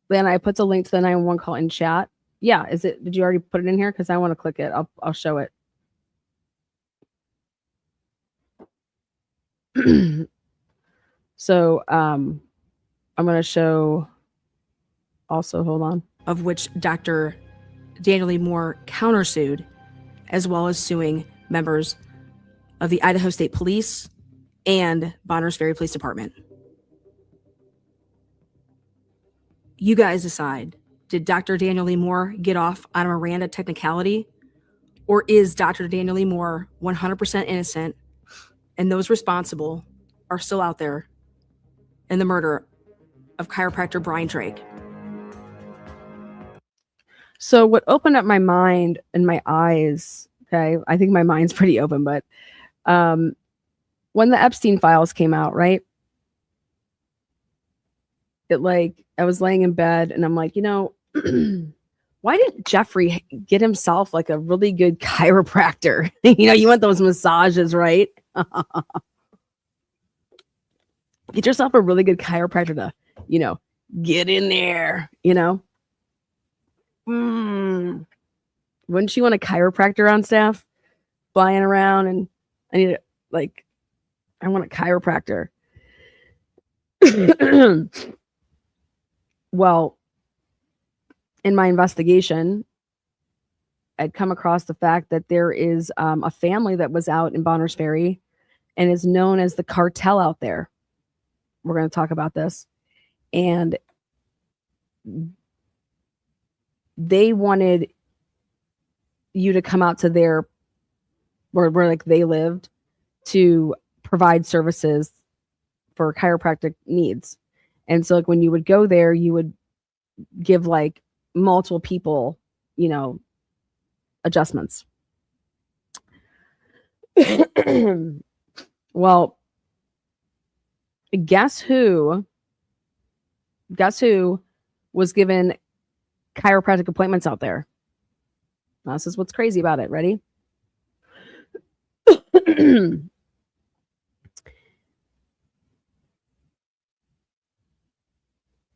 Then I put the link to the 911 call in chat. Yeah, did you already put it in here? Because I want to click it. I'll show it. So I'm going to show also, hold on, of which Dr. Daniel Lee Moore countersued, as well as suing members of the Idaho State Police and Bonners Ferry Police Department. You guys decide. Did Dr. Daniel Lee Moore get off on a Miranda technicality? Or is Dr. Daniel Lee Moore 100% innocent and those responsible are still out there in the murder of chiropractor Brian Drake? So what opened up my mind and my eyes, okay, I think my mind's pretty open, but when the Epstein files came out, right? It like, I was laying in bed and I'm like, why didn't Jeffrey get himself like a really good chiropractor? You want those massages, right? Get yourself a really good chiropractor to, get in there, Wouldn't you want a chiropractor on staff flying around? And I want a chiropractor. Well, in my investigation, I'd come across the fact that there is a family that was out in Bonners Ferry and is known as the cartel out there. We're going to talk about this. And they wanted you to come out to their, where like they lived, to provide services for chiropractic needs. And so like when you would go there, you would give like multiple people, adjustments. Well, guess who was given chiropractic appointments out there? Now, this is what's crazy about it. Ready?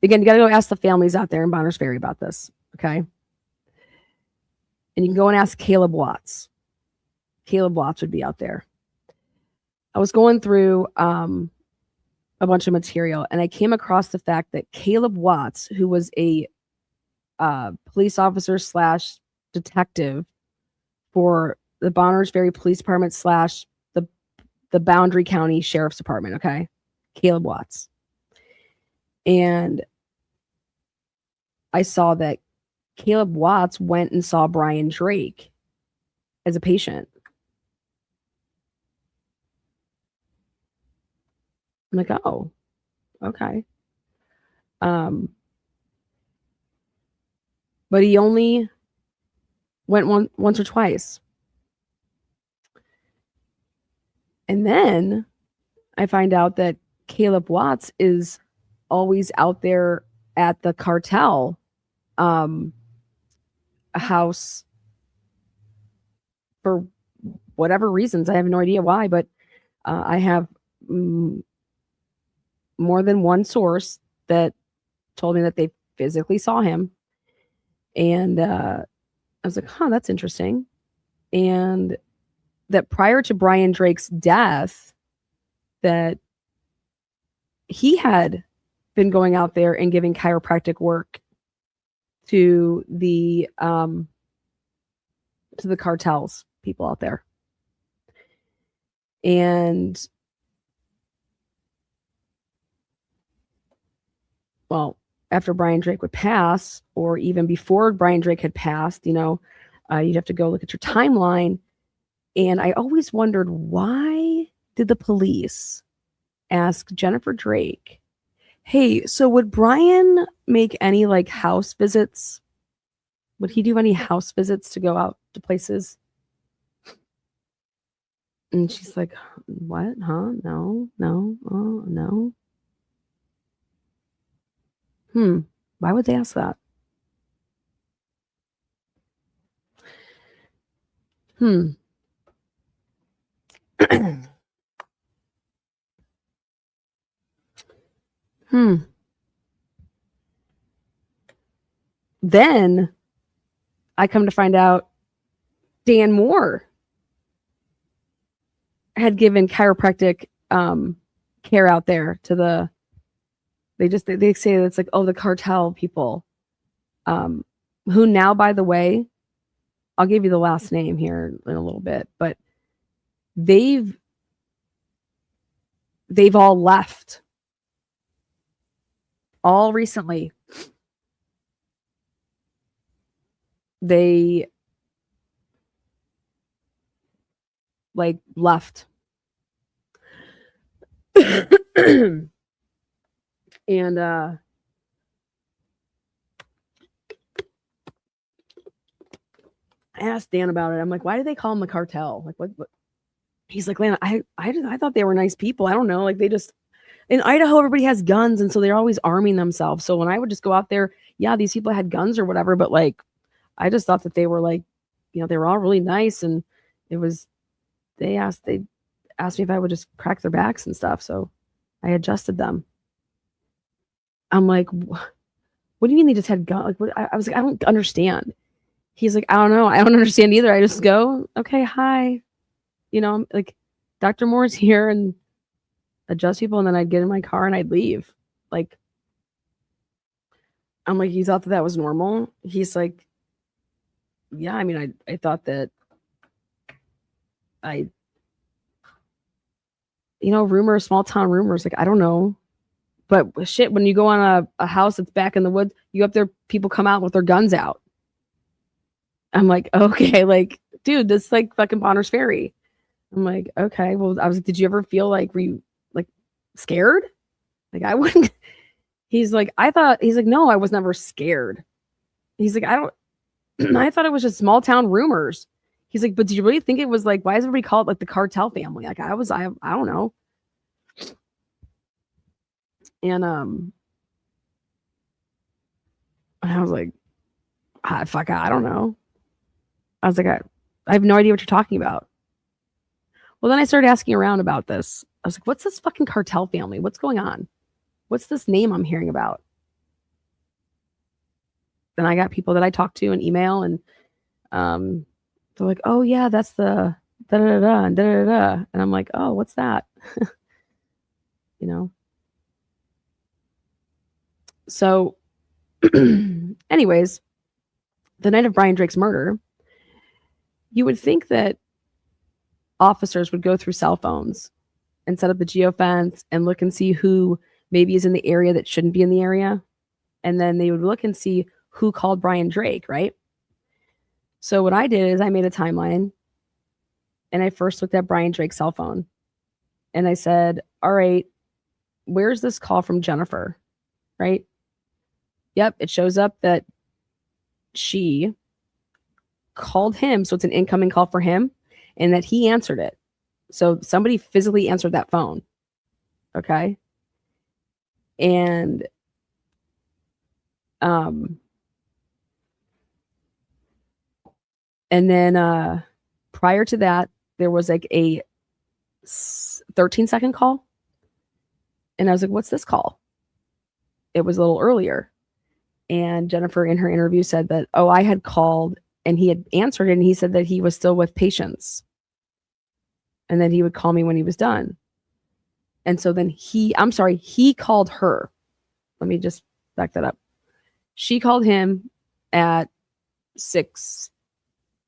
Again, you got to go ask the families out there in Bonners Ferry about this, okay? And you can go and ask Caleb Watts. Caleb Watts would be out there. I was going through a bunch of material, and I came across the fact that Caleb Watts, who was a police officer / detective for the Bonners Ferry Police Department / the Boundary County Sheriff's Department, okay? Caleb Watts. And I saw that Caleb Watts went and saw Brian Drake as a patient. I'm like, oh, okay. But he only went once or twice. And then I find out that Caleb Watts is always out there at the cartel house for whatever reasons. I have no idea why, but I have more than one source that told me that they physically saw him. And I was like, that's interesting. And that prior to Brian Drake's death, that he had been going out there and giving chiropractic work to the cartels, people out there. And well, after Brian Drake would pass, or even before Brian Drake had passed, you'd have to go look at your timeline. And I always wondered, why did the police ask Jennifer Drake, hey, so would Brian make any like house visits? Would he do any house visits to go out to places? And she's like, what? Huh? No. Oh, no. Why would they ask that? Then I come to find out Dan Moore had given chiropractic care out there to the, they say it's like, oh, the cartel people, who now, by the way, I'll give you the last name here in a little bit, but they've all left all recently. They like left. And I asked Dan about it. I'm like, why do they call them the cartel? Like, what? He's like, Lana, I thought they were nice people. I don't know. Like, they just, in Idaho, everybody has guns, and so they're always arming themselves. So when I would just go out there, yeah, these people had guns or whatever, but like, I just thought that they were like, they were all really nice, and it was, they asked me if I would just crack their backs and stuff. So I adjusted them. I'm like, what do you mean they just had guns? Like, what? I was like, I don't understand. He's like, I don't know. I don't understand either. I just go, okay, hi. I'm like, Dr. Moore's here, and adjust people, and then I'd get in my car and I'd leave. Like, I'm like, you thought that was normal? He's like, yeah, I mean, I thought that rumors, small town rumors, like, I don't know. But shit, when you go on a house that's back in the woods, you go up there, people come out with their guns out. I'm like, okay, like, dude, this is like fucking Bonner's Ferry. I'm like, okay, well, did you ever feel like, were you like scared? Like, I wouldn't. He's like, no, I was never scared. He's like, I thought it was just small town rumors. He's like, but do you really think it was like, why does everybody call it like the cartel family? Like, I don't know. And I was like, fuck, I don't know. I was like, I have no idea what you're talking about. Well, then I started asking around about this. I was like, what's this fucking cartel family? What's going on? What's this name I'm hearing about? Then I got people that I talked to in email, and they're like, oh yeah, that's the da da da da da da. And I'm like, oh, what's that? So anyways, the night of Brian Drake's murder, you would think that officers would go through cell phones and set up the geofence and look and see who maybe is in the area that shouldn't be in the area. And then they would look and see who called Brian Drake, right? So what I did is I made a timeline, and I first looked at Brian Drake's cell phone, and I said, all right, where's this call from Jennifer, right? Yep, it shows up that she called him, so it's an incoming call for him, and that he answered it. So somebody physically answered that phone. Okay. And then prior to that, there was like a 13-second call. And I was like, what's this call? It was a little earlier. And Jennifer, in her interview, said that, oh, I had called and he had answered it, and he said that he was still with patients and that he would call me when he was done. And so then he called her. Let me just back that up. She called him at 6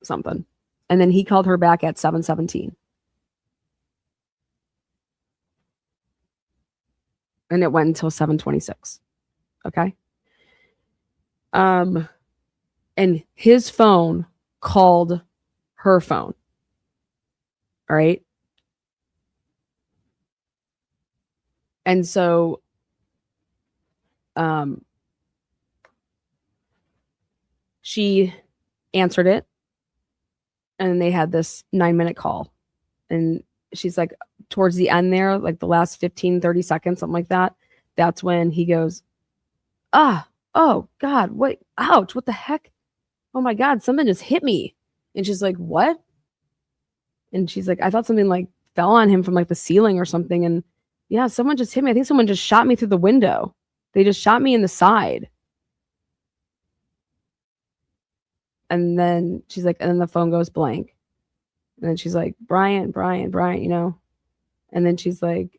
something. And then he called her back at 7:17. And it went until 7:26. Okay. And his phone called her phone. All right. And so she answered it, and they had this 9-minute call. And she's like, towards the end there, like the last 15, 30 seconds, something like that. That's when he goes, oh God, what, ouch, what the heck? Oh my God, something just hit me. And she's like, what? And she's like, I thought something like fell on him from like the ceiling or something. And yeah, someone just hit me. I think someone just shot me through the window. They just shot me in the side. And then she's like, and then the phone goes blank. And then she's like, Brian, And then she's like,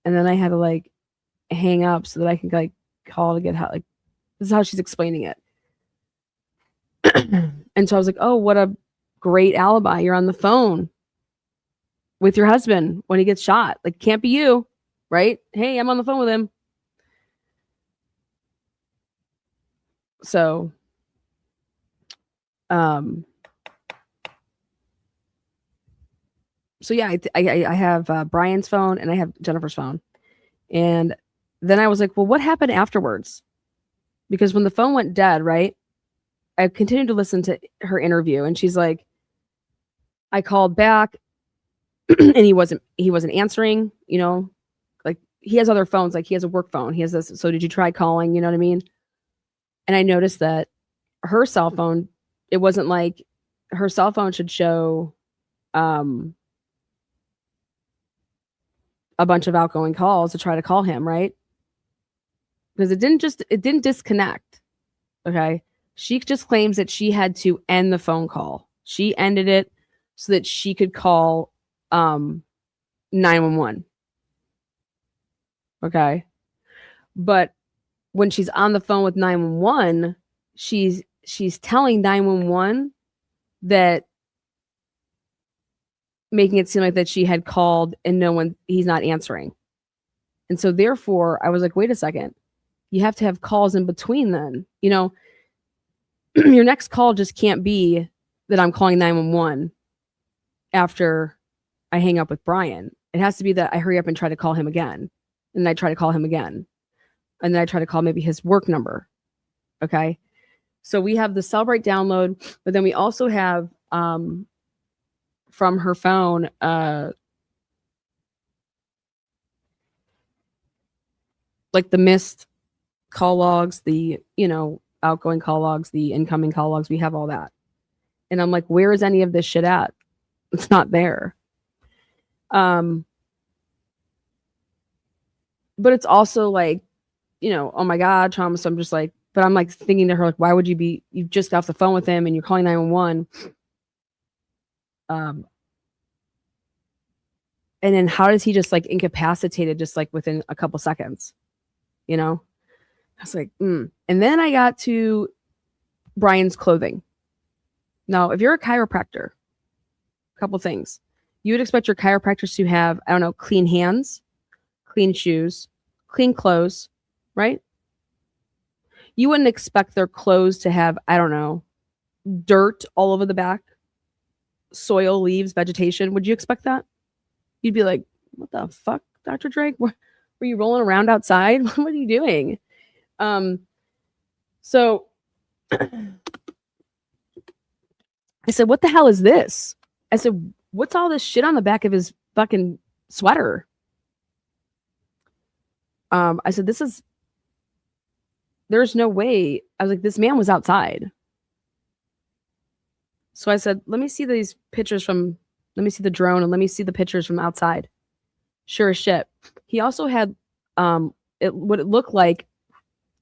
and then I had to like hang up so that I can like call to get help. Like, this is how she's explaining it. And so I was like, oh, what a great alibi. You're on the phone with your husband when he gets shot. Like, can't be you, right? Hey, I'm on the phone with him. So, so yeah, I have Brian's phone and I have Jennifer's phone. And then I was like, well, what happened afterwards? Because when the phone went dead, right? I continued to listen to her interview, and she's like, I called back and he wasn't answering, you know, like he has other phones, like he has a work phone. He has this. So did you try calling? You know what I mean? And I noticed that her cell phone, it wasn't like her cell phone should show a bunch of outgoing calls to try to call him, right? Because it didn't disconnect. Okay. She just claims that she had to end the phone call. She ended it so that she could call 911. Okay. But when she's on the phone with 911, she's telling 911 that, making it seem like that she had called and he's not answering. And so therefore I was like, wait a second, you have to have calls in between then, you know. Your next call just can't be that I'm calling 911 after I hang up with Brian. It has to be that I hurry up and try to call him again. And then I try to call him again. And then I try to call maybe his work number. Okay. So we have the Cellbrite download, but then we also have from her phone like the missed call logs, the, you know, outgoing call logs, the incoming call logs. We have all that. And I'm like, where is any of this shit at? It's not there. But it's also like, you know, oh my God, trauma. So I'm just like, but I'm like thinking to her, like, why would you just got off the phone with him and you're calling 911? And then how does he just like incapacitated just like within a couple seconds, you know? I was like, And then I got to Brian's clothing. Now, if you're a chiropractor, a couple things. You would expect your chiropractors to have, I don't know, clean hands, clean shoes, clean clothes, right? You wouldn't expect their clothes to have, I don't know, dirt all over the back, soil, leaves, vegetation. Would you expect that? You'd be like, what the fuck, Dr. Drake? Were you rolling around outside? What are you doing? So I said, what the hell is this? I said, what's all this shit on the back of his fucking sweater? I said, there's no way. I was like, this man was outside. So I said, let me see the drone and let me see the pictures from outside. Sure as shit. He also had what it looked like,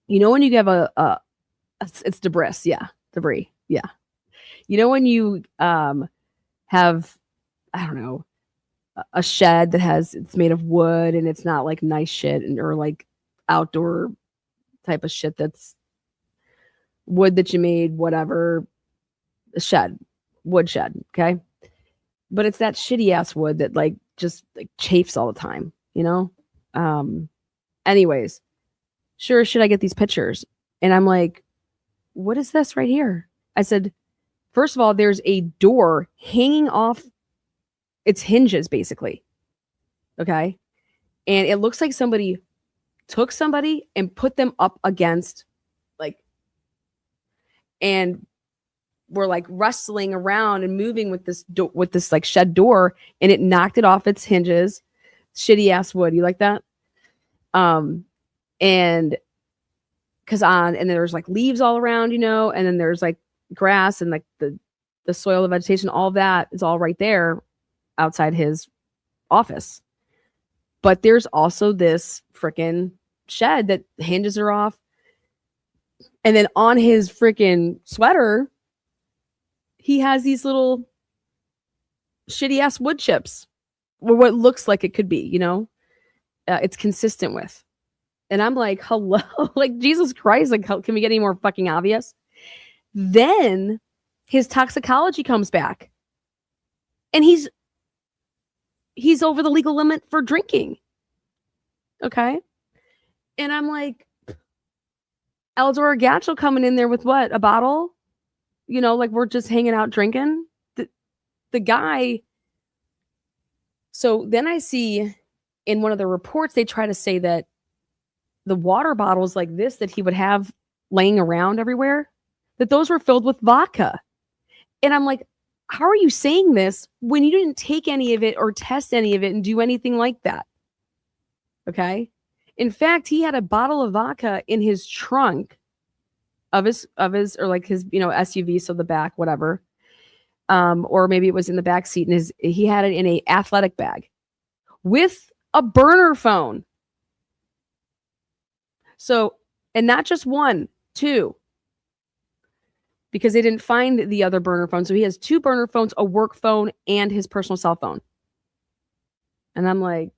you know, when you have it's debris. Yeah. Debris. Yeah. You know, when you have, I don't know, a shed that it's made of wood and it's not like nice shit or like outdoor type of shit that's wood that you made, whatever, wood shed. Okay. But it's that shitty ass wood that like just like chafes all the time, you know? Anyways, sure as shit, I get these pictures and I'm like, what is this right here? I said, first of all, there's a door hanging off its hinges, basically. Okay. And it looks like somebody took somebody and put them up against and were like wrestling around and moving with this like shed door, and it knocked it off its hinges. Shitty ass wood. You like that? And and then there's like leaves all around, you know, and then there's like grass and like the soil, the vegetation, all that is all right there outside his office. But there's also this freaking shed that hinges are off. And then on his freaking sweater, he has these little shitty ass wood chips what looks like it could be, it's consistent with. And I'm like, hello, like Jesus Christ, like how, can we get any more fucking obvious? Then his toxicology comes back and he's over the legal limit for drinking. Okay. And I'm like, Eldora Gatchel coming in there with what? A bottle? Like we're just hanging out drinking. The guy. So then I see in one of the reports, they try to say that the water bottles like this that he would have laying around everywhere, that those were filled with vodka. And I'm like, how are you saying this when you didn't take any of it or test any of it and do anything like that? Okay. In fact, he had a bottle of vodka in his trunk of his or like his, SUV. So the back, whatever. Or maybe it was in the back seat and he had it in a athletic bag with a burner phone. So, and not just one, two, because they didn't find the other burner phone. So he has two burner phones, a work phone and his personal cell phone. And I'm like,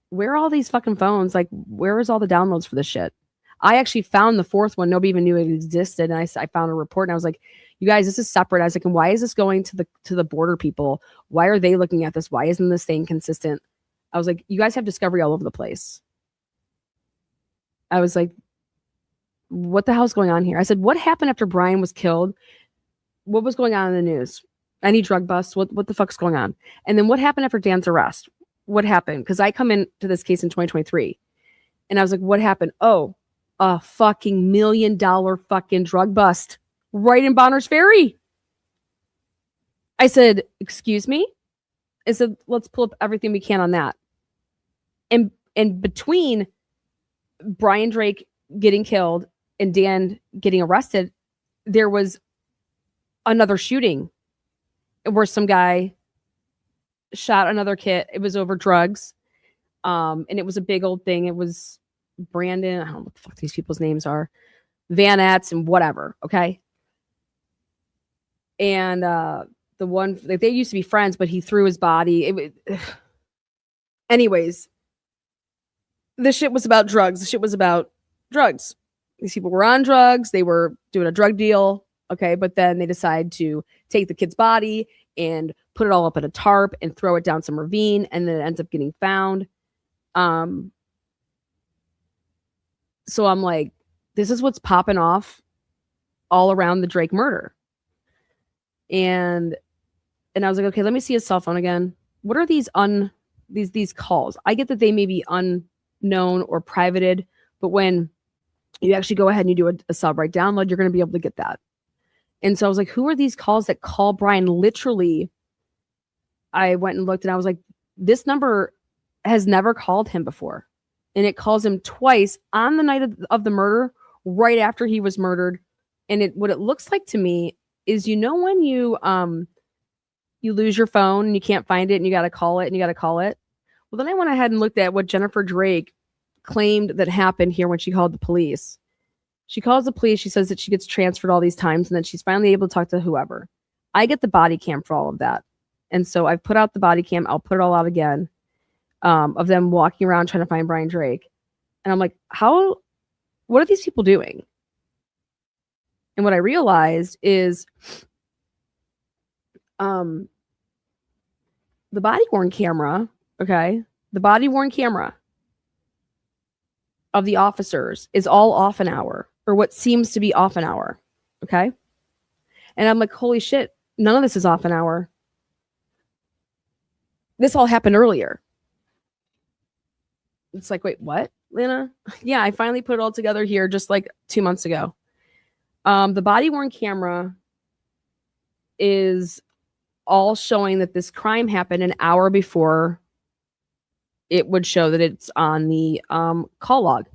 where are all these fucking phones? Like, where is all the downloads for this shit? I actually found the fourth one. Nobody even knew it existed. And I found a report and I was like, you guys, this is separate. I was like, and why is this going to the border people? Why are they looking at this? Why isn't this staying consistent? I was like, you guys have discovery all over the place. I was like, what the hell's going on here? I said, what happened after Brian was killed? What was going on in the news? Any drug busts? What the fuck's going on? And then what happened after Dan's arrest? What happened? Because I come into this case in 2023 and I was like, what happened? Oh, a fucking $1 million fucking drug bust right in Bonners Ferry. I said, excuse me? I said, let's pull up everything we can on that. And between Brian Drake getting killed and Dan getting arrested, there was another shooting where some guy shot another kid. It was over drugs. And it was a big old thing. It was Brandon. I don't know what the fuck these people's names are. Van Etz and whatever. Okay. And the one, like, they used to be friends, but he threw his body. Anyways, this shit was about drugs. The shit was about drugs. These people were on drugs. They were doing a drug deal. Okay. But then they decide to take the kid's body and put it all up in a tarp and throw it down some ravine. And then it ends up getting found. So I'm like, this is what's popping off all around the Drake murder. And I was like, okay, let me see his cell phone again. What are these calls? I get that they may be unknown or privated, but when you actually go ahead and you do a sub right download, you're going to be able to get that. And so I was like, who are these calls that call Brian? Literally, I went and looked and I was like, this number has never called him before. And it calls him twice on the night of the murder, right after he was murdered. And what it looks like to me is, when you lose your phone and you can't find it and you got to call it and you got to call it. Well, then I went ahead and looked at what Jennifer Drake claimed that happened here when she called the police. She calls the police. She says that she gets transferred all these times and then she's finally able to talk to whoever. I get the body cam for all of that. And so I've put out the body cam. I'll put it all out again of them walking around trying to find Brian Drake. And I'm like, what are these people doing? And what I realized is the body-worn camera, okay? The body-worn camera of the officers is all off an hour, or what seems to be off an hour, okay? And I'm like, holy shit, none of this is off an hour. This all happened earlier. It's like, wait, what, Lana? Yeah, I finally put it all together here just like 2 months ago. The body-worn camera is all showing that this crime happened an hour before it would show that it's on the call log.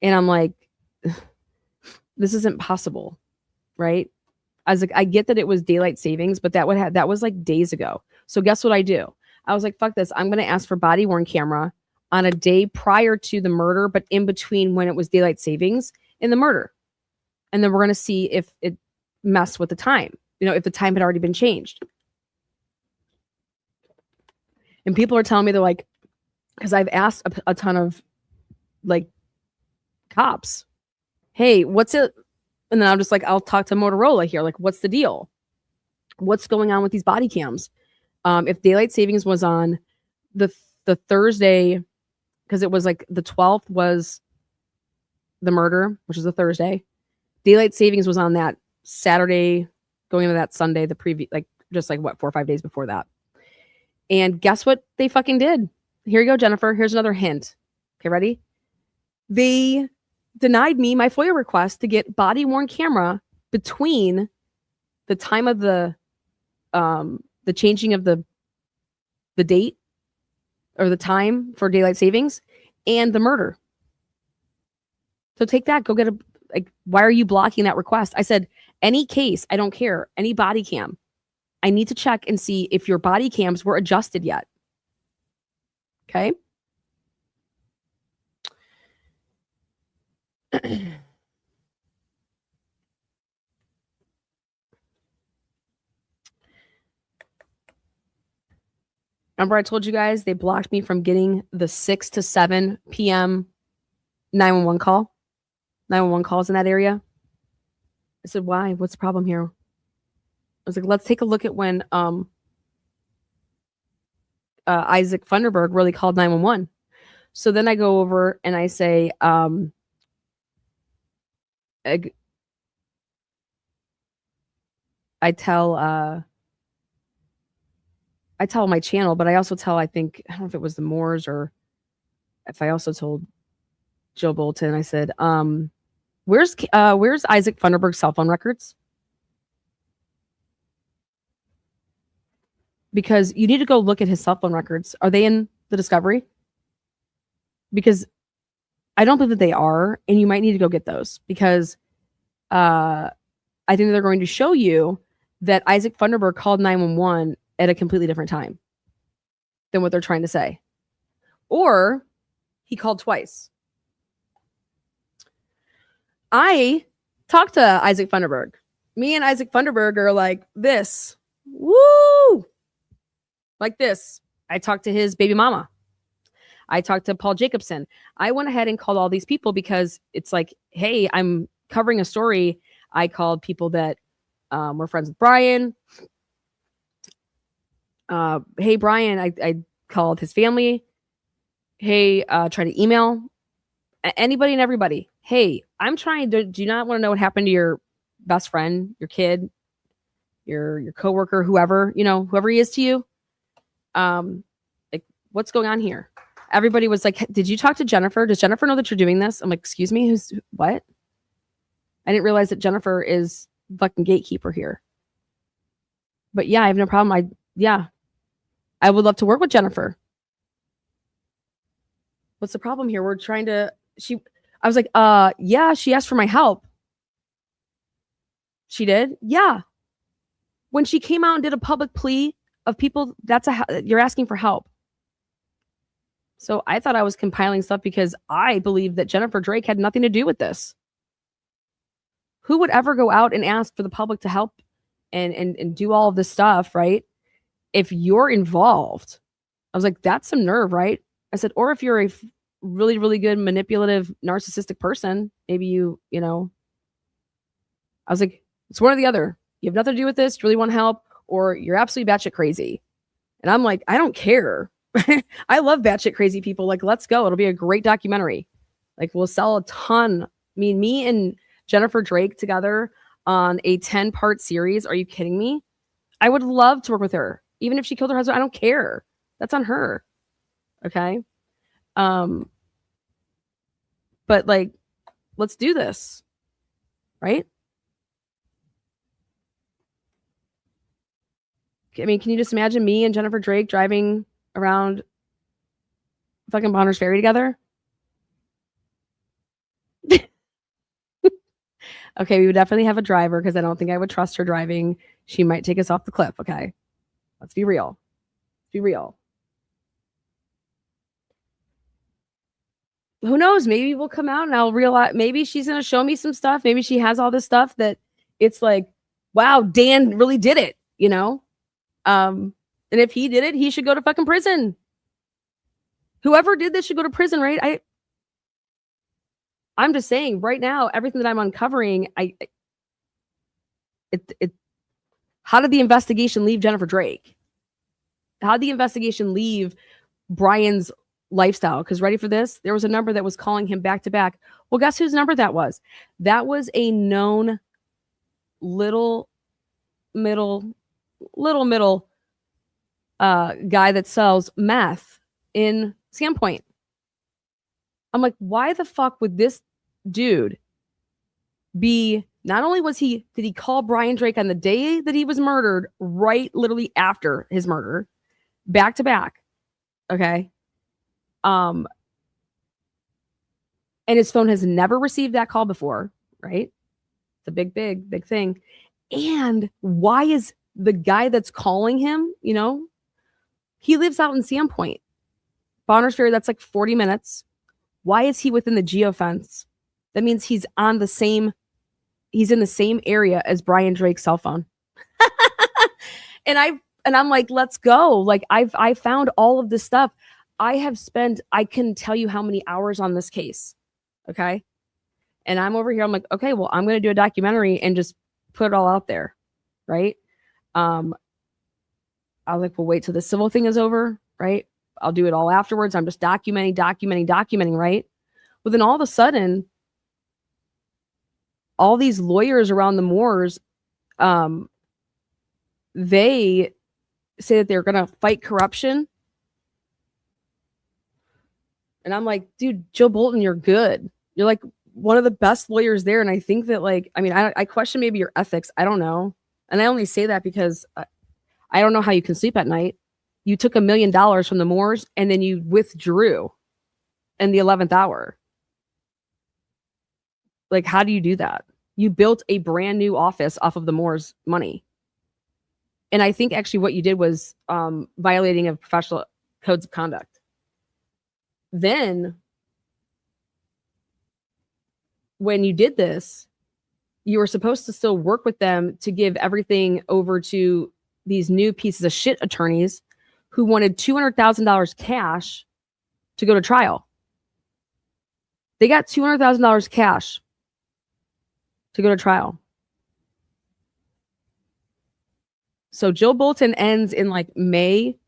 And I'm like, this isn't possible, right? I was like, I get that it was daylight savings, but that was like days ago. So guess what I do? I was like, fuck this. I'm going to ask for body-worn camera on a day prior to the murder, but in between when it was daylight savings and the murder. And then we're going to see if it messed with the time, if the time had already been changed. And people are telling me, they're like, because I've asked a ton of like cops, hey, what's it? And then I'm just like, I'll talk to Motorola here. Like, what's the deal? What's going on with these body cams? If daylight savings was on the Thursday, because it was like the 12th was the murder, which is a Thursday. Daylight savings was on that Saturday, going into that Sunday, the previous, like just like what, 4 or 5 days before that. And guess what they fucking did? Here you go, Jennifer. Here's another hint. Okay, ready? They denied me my FOIA request to get body-worn camera between the time of the changing of the date or the time for daylight savings and the murder. So take that, go get why are you blocking that request? I said, any case, I don't care, any body cam. I need to check and see if your body cams were adjusted yet. Okay. Remember I told you guys they blocked me from getting the 6 to 7 p.m. 911 call? 911 calls in that area. I said, why? What's the problem here? I was like, let's take a look at when Isaac Funderburg really called 911. So then I go over and I say, I tell my channel, but I also tell, I think, I don't know if it was the Moors or if I also told Joe Bolton, I said, where's Isaac Funderburg's cell phone records? Because you need to go look at his cell phone records. Are they in the discovery? Because I don't believe that they are, and you might need to go get those because I think they're going to show you that Isaac Funderburg called 911 at a completely different time than what they're trying to say. Or he called twice. I talked to Isaac Funderburg. Me and Isaac Funderburg are like this. Woo! Like this. I talked to his baby mama. I talked to Paul Jacobson. I went ahead and called all these people because it's like, hey, I'm covering a story. I called people that were friends with Brian. Hey, Brian, I called his family. Hey, try to email anybody and everybody. Hey, I'm trying to, do you not want to know what happened to your best friend, your kid, your coworker, whoever, whoever he is to you? Like, what's going on here? Everybody was like, did you talk to Jennifer? Does Jennifer know that you're doing this? I'm like, excuse me, what? I didn't realize that Jennifer is fucking gatekeeper here. But yeah, I have no problem. I would love to work with Jennifer. What's the problem here? We're trying to, I was like, yeah, she asked for my help. She did? Yeah. When she came out and did a public plea of people, you're asking for help. So I thought I was compiling stuff because I believe that Jennifer Drake had nothing to do with this. Who would ever go out and ask for the public to help and do all of this stuff, right? If you're involved. I was like, that's some nerve, right? I said, or if you're a really, really good manipulative, narcissistic person, maybe you know. I was like, it's one or the other. You have nothing to do with this. You really want help, or you're absolutely batshit crazy. And I'm like, I don't care. I love batshit crazy people. Like, let's go. It'll be a great documentary. Like, we'll sell a ton. I mean, me and Jennifer Drake together on a 10-part series. Are you kidding me? I would love to work with her. Even if she killed her husband, I don't care. That's on her. Okay. But like, let's do this. Right? I mean, can you just imagine me and Jennifer Drake driving around fucking Bonner's Ferry together? Okay, we would definitely have a driver because I don't think I would trust her driving. She might take us off the cliff. Okay. Let's be real. Be real. Who knows? Maybe we'll come out and I'll realize maybe she's going to show me some stuff. Maybe she has all this stuff that it's like, wow, Dan really did it, And if he did it, he should go to fucking prison. Whoever did this should go to prison, right? I'm just saying right now, everything that I'm uncovering, how did the investigation leave Jennifer Drake? How did the investigation leave Brian's lifestyle? Because ready for this? There was a number that was calling him back to back. Well, guess whose number that was? That was a known little middle guy that sells meth in Sandpoint. I'm like, why the fuck would this dude be? Not only did he call Brian Drake on the day that he was murdered, right literally after his murder, back to back. Okay. And his phone has never received that call before, right? It's a big thing. And why is the guy that's calling him, he lives out in Sandpoint. Bonners Ferry, that's like 40 minutes. Why is he within the geofence? That means he's in the same area as Brian Drake's cell phone. And I'm like, let's go. Like I found all of this stuff. I can tell you how many hours on this case. Okay. And I'm over here. I'm like, okay, well, I'm going to do a documentary and just put it all out there. Right. I was like, well, wait till the civil thing is over. Right. I'll do it all afterwards. I'm just documenting. Right. Well, then all of a sudden, all these lawyers around the Moors, they say that they're going to fight corruption. And I'm like, dude, Joe Bolton, you're good. You're like one of the best lawyers there. And I think that I question maybe your ethics. I don't know. And I only say that because I don't know how you can sleep at night. You took $1 million from the Moors and then you withdrew in the 11th hour. Like, how do you do that? You built a brand new office off of the Moors' money. And I think actually what you did was violating of professional codes of conduct. Then when you did this, you were supposed to still work with them to give everything over to these new pieces of shit attorneys who wanted $200,000 cash to go to trial. They got $200,000 cash to go to trial. So Jill Bolton ends in like May,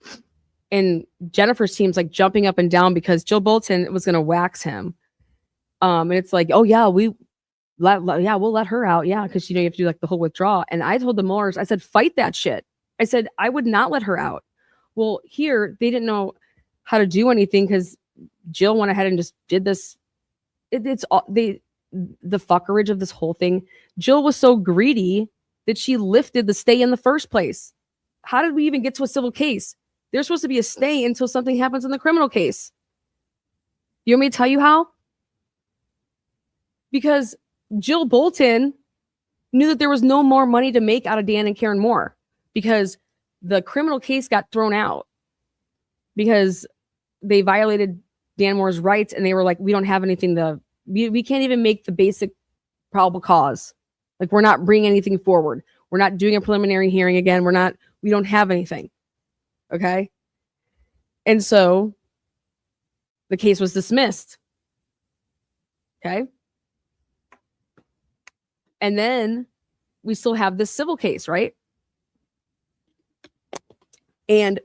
and Jennifer's team's like jumping up and down because Jill Bolton was going to wax him. And it's like, oh yeah, we'll let her out. Yeah. Cause you have to do like the whole withdrawal. And I told the Moors, I said, fight that shit. I said, I would not let her out. Well, here they didn't know how to do anything because Jill went ahead and just did this. It's all the fuckerage of this whole thing. Jill was so greedy that she lifted the stay in the first place. How did we even get to a civil case? There's supposed to be a stay until something happens in the criminal case. You want me to tell you how? Because Jill Bolton knew that there was no more money to make out of Dan and Karen Moore because the criminal case got thrown out because they violated Dan Moore's rights and they were like, we don't have anything we can't even make the basic probable cause. Like, we're not bringing anything forward. We're not doing a preliminary hearing again. We don't have anything. Okay. And so the case was dismissed. Okay. And then we still have this civil case, right? And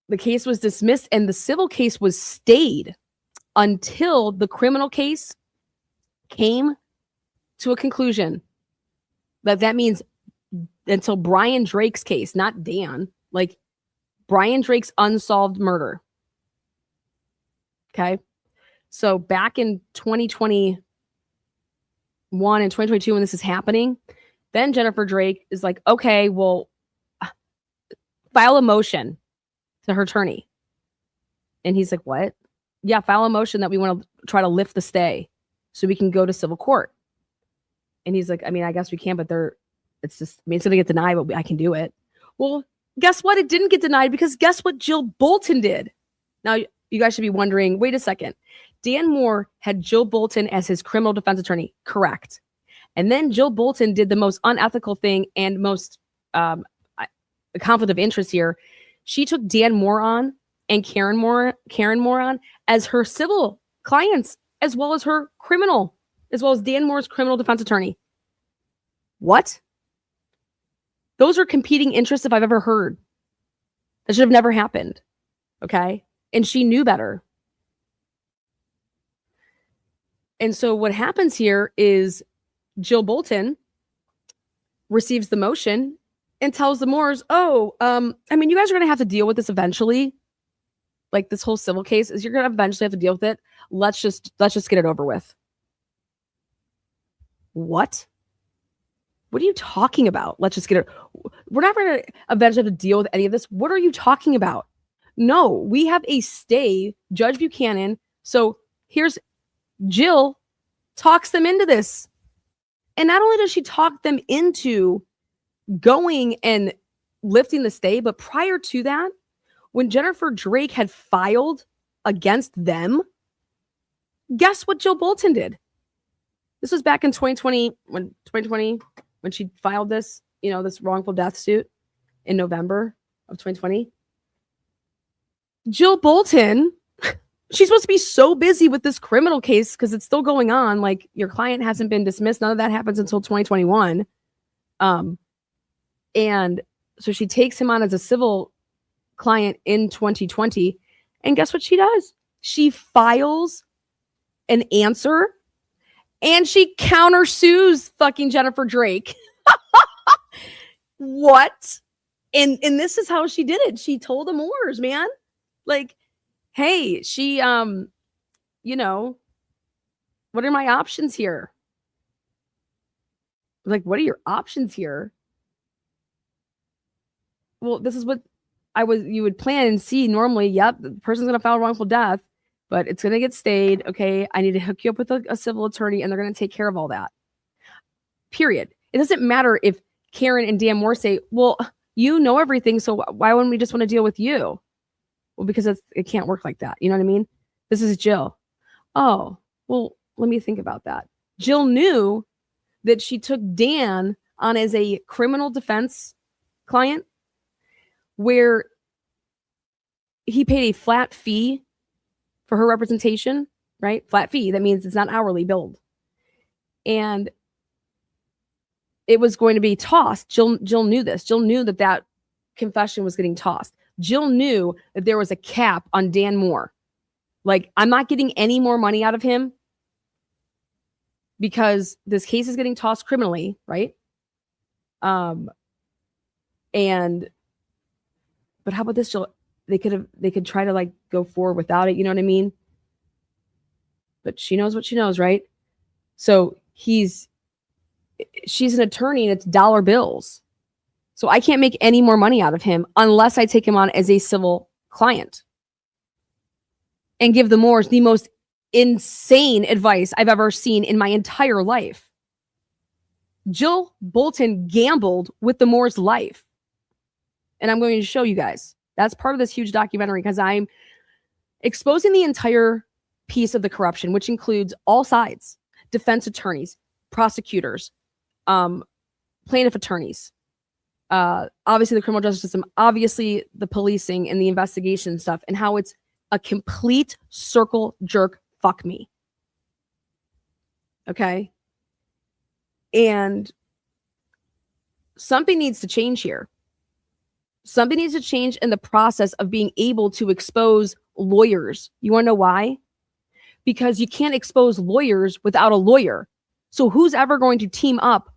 the case was dismissed and the civil case was stayed until the criminal case came to a conclusion. That means until Brian Drake's case, not Dan, like Brian Drake's unsolved murder. Okay. So back in 2021 and 2022, when this is happening, then Jennifer Drake is like, okay, well, file a motion to her attorney. And he's like, what? Yeah, file a motion that we want to try to lift the stay so we can go to civil court. And he's like, I mean, I guess we can, but it's just, I mean, it's going to get denied, but I can do it. Well, guess what? It didn't get denied because guess what Jill Bolton did? Now, you guys should be wondering, wait a second. Dan Moore had Jill Bolton as his criminal defense attorney. Correct. And then Jill Bolton did the most unethical thing and most conflict of interest here. She took Dan Moron and Karen Moron as her civil clients, as well as Dan Moore's criminal defense attorney. What? Those are competing interests if I've ever heard. That should have never happened. Okay? And she knew better. And so what happens here is Jill Bolton receives the motion and tells the Moores, you guys are going to have to deal with this eventually. Like this whole civil case is you're going to eventually have to deal with it. Let's just get it over with. What? What are you talking about? Let's just get it. We're not going to eventually have to deal with any of this. What are you talking about? No, we have a stay, Judge Buchanan. So here's Jill talks them into this. And not only does she talk them into going and lifting the stay, but prior to that, when Jennifer Drake had filed against them, guess what Jill Bolton did? This was back in 2020, when she filed this, this wrongful death suit in November of 2020. Jill Bolton, she's supposed to be so busy with this criminal case because it's still going on. Like your client hasn't been dismissed. None of that happens until 2021. And so she takes him on as a civil client in 2020. And guess what she does? She files an answer and she countersues fucking Jennifer Drake. What? And this is how she did it. She told the Moores, man. Like, hey, she, what are my options here? Like, what are your options here? Well, this is what you would plan and see normally. Yep, the person's going to file wrongful death, but it's going to get stayed. Okay, I need to hook you up with a civil attorney and they're going to take care of all that. Period. It doesn't matter if Karen and Dan Moore say, well, you know everything, so why wouldn't we just want to deal with you? Well, because it can't work like that. You know what I mean? This is Jill. Oh, well, let me think about that. Jill knew that she took Dan on as a criminal defense client where he paid a flat fee for her representation, right? Flat fee. That means it's not hourly billed. And it was going to be tossed. Jill knew this. Jill knew that confession was getting tossed. Jill knew that there was a cap on Dan Moore. Like, I'm not getting any more money out of him because this case is getting tossed criminally, right? But how about this, Jill? They could try to like go forward without it, you know what I mean? But she knows what she knows, right? So she's an attorney and it's dollar bills. So I can't make any more money out of him unless I take him on as a civil client and give the Moores the most insane advice I've ever seen in my entire life. Jill Bolton gambled with the Moores' life. And I'm going to show you guys. That's part of this huge documentary because I'm exposing the entire piece of the corruption, which includes all sides, defense attorneys, prosecutors, plaintiff attorneys, obviously the criminal justice system, obviously the policing and the investigation stuff, and how it's a complete circle jerk fuck me. Okay? And something needs to change here. Something needs to change in the process of being able to expose lawyers. You want to know why? Because you can't expose lawyers without a lawyer. So who's ever going to team up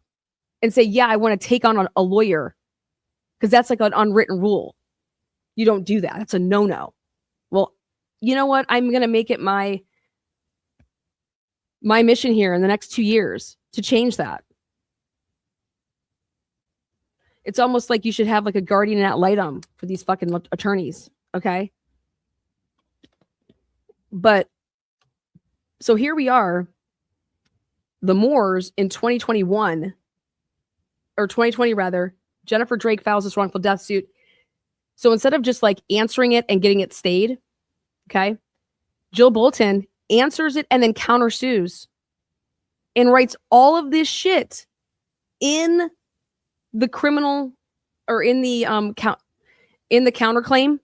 and say, yeah, I want to take on a lawyer? Because that's like an unwritten rule. You don't do that. That's a no-no. Well, you know what? I'm going to make it my mission here in the next 2 years to change that. It's almost like you should have like a guardian ad litem for these fucking attorneys. Okay. But so here we are, the Moores in 2021 or 2020 rather, Jennifer Drake files this wrongful death suit. So instead of just like answering it and getting it stayed, okay, Jill Bolton answers it and then countersues and writes all of this shit in the criminal or in the in the counterclaim,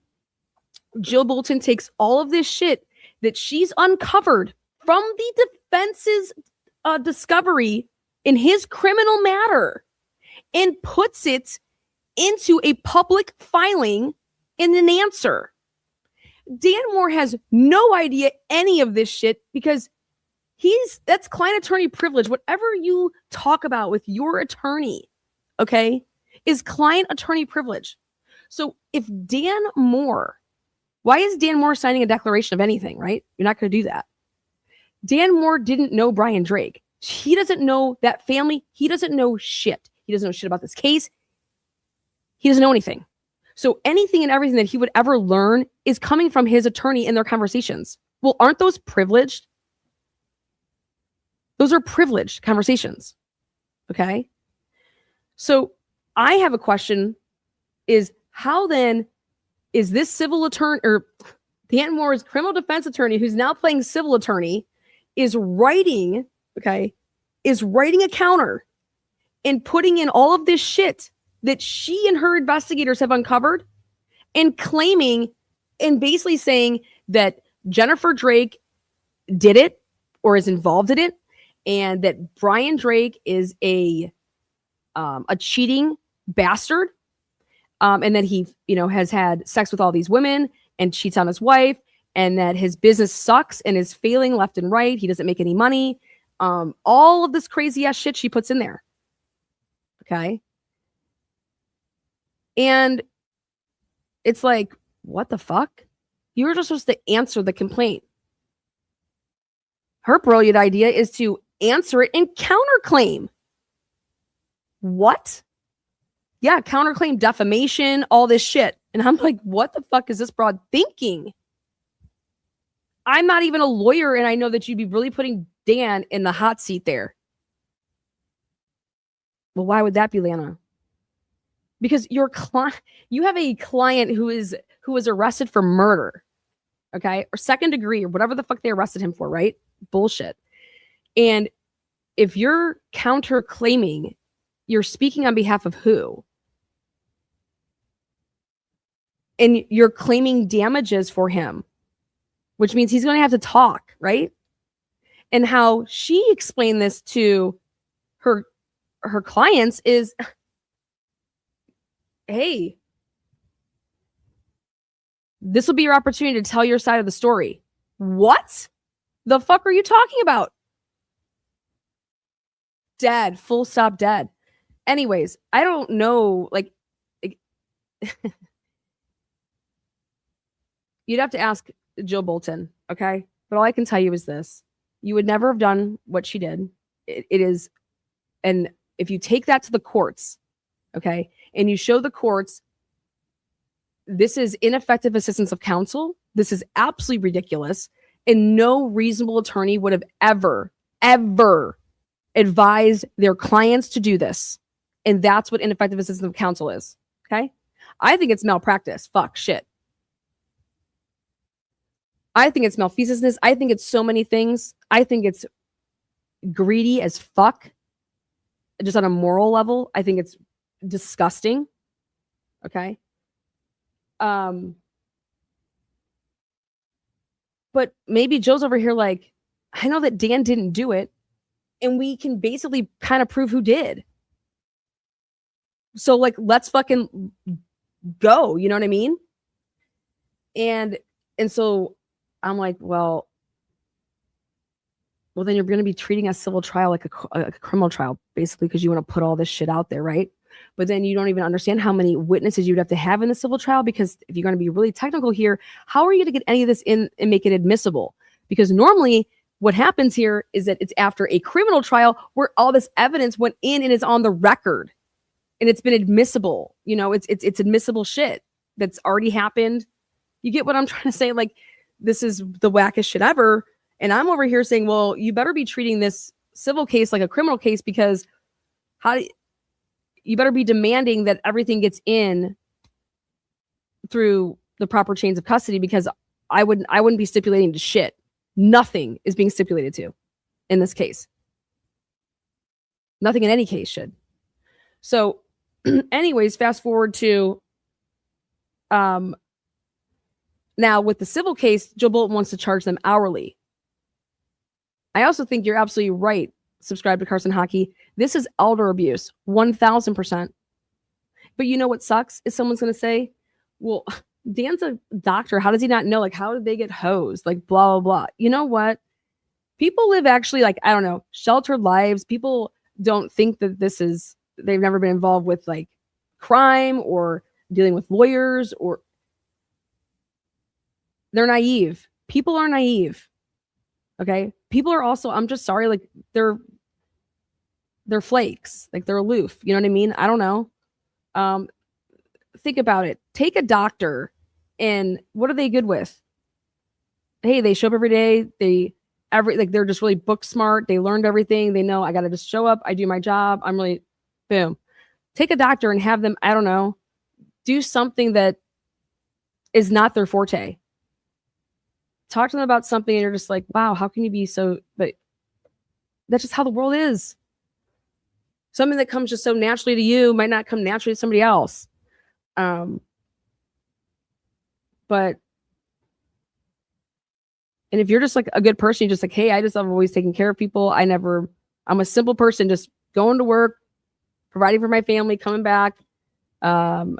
Jill Bolton takes all of this shit that she's uncovered from the defense's discovery in his criminal matter and puts it into a public filing in an answer. Dan Moore has no idea any of this shit because that's client attorney privilege. Whatever you talk about with your attorney, okay, is client attorney privilege. So if Dan Moore, why is Dan Moore signing a declaration of anything, right? You're not going to do that. Dan Moore didn't know Brian Drake. He doesn't know that family. He doesn't know shit. He doesn't know shit about this case. He doesn't know anything. So anything and everything that he would ever learn is coming from his attorney in their conversations. Well, aren't those privileged? Those are privileged conversations. Okay? So I have a question is how then is this civil attorney or Dan Moore's criminal defense attorney who's now playing civil attorney is writing a counter and putting in all of this shit that she and her investigators have uncovered and claiming and basically saying that Jennifer Drake did it or is involved in it and that Brian Drake is a cheating bastard and that he, has had sex with all these women and cheats on his wife and that his business sucks and is failing left and right. He doesn't make any money. All of this crazy ass shit she puts in there. Okay. And it's like, what the fuck? You were just supposed to answer the complaint. Her brilliant idea is to answer it and counterclaim. What? Yeah, counterclaim, defamation, all this shit. And I'm like, what the fuck is this broad thinking? I'm not even a lawyer, and I know that you'd be really putting Dan in the hot seat there. Well, why would that be, Lana? Because you have a client who was arrested for murder, okay, or second degree, or whatever the fuck they arrested him for, right? Bullshit. And if you're counterclaiming, you're speaking on behalf of who? And you're claiming damages for him, which means he's going to have to talk, right? And how she explained this to her clients is, hey, this will be your opportunity to tell your side of the story. What the fuck are you talking about? Dead, full stop, dead. Anyways, I don't know, like, you'd have to ask Jill Bolton, okay? But all I can tell you is this. You would never have done what she did. It is, and if you take that to the courts, okay, and you show the courts, this is ineffective assistance of counsel. This is absolutely ridiculous. And no reasonable attorney would have ever advised their clients to do this. And that's what ineffective assistance of counsel is. Okay. I think it's malpractice. Fuck shit. I think it's malfeasance. I think it's so many things. I think it's greedy as fuck. Just on a moral level, I think it's disgusting. Okay. But maybe Joe's over here like, I know that Dan didn't do it, and we can basically kind of prove who did. So like, let's fucking go. You know what I mean? And so I'm like, well, then you're going to be treating a civil trial like a criminal trial, basically, because you want to put all this shit out there, right? But then you don't even understand how many witnesses you'd have to have in the civil trial, because if you're going to be really technical here, how are you going to get any of this in and make it admissible? Because normally what happens here is that it's after a criminal trial where all this evidence went in and is on the record and it's been admissible. It's admissible shit that's already happened. You get what I'm trying to say? Like, this is the wackest shit ever. And I'm over here saying, well, you better be treating this civil case like a criminal case, because you better be demanding that everything gets in through the proper chains of custody, because I wouldn't be stipulating to shit. Nothing is being stipulated to in this case. Nothing in any case should. So anyways, fast forward to Now, with the civil case, Joe Bolton wants to charge them hourly. I also think you're absolutely right. Subscribe to Carson Hockey. This is elder abuse, 1,000%. But you know what sucks is someone's going to say, well, Dan's a doctor. How does he not know? Like, how did they get hosed? Like, blah, blah, blah. You know what? People live actually, like, I don't know, sheltered lives. People don't think that they've never been involved with like crime or dealing with lawyers, or they're naive. People are naive. Okay. People are also, I'm just sorry, like they're flakes, like they're aloof. You know what I mean? I don't know. Think about it. Take a doctor, and what are they good with? Hey, they show up every day. They're just really book smart. They learned everything. They know I got to just show up. I do my job. I'm really, boom. Take a doctor and have them, I don't know, do something that is not their forte. Talk to them about something and you're just like, wow, how can you be so, but that's just how the world is. Something that comes just so naturally to you might not come naturally to somebody else. But, and if you're just like a good person, you're just like, hey, I've always taken care of people. I'm a simple person, just going to work, providing for my family, coming back, going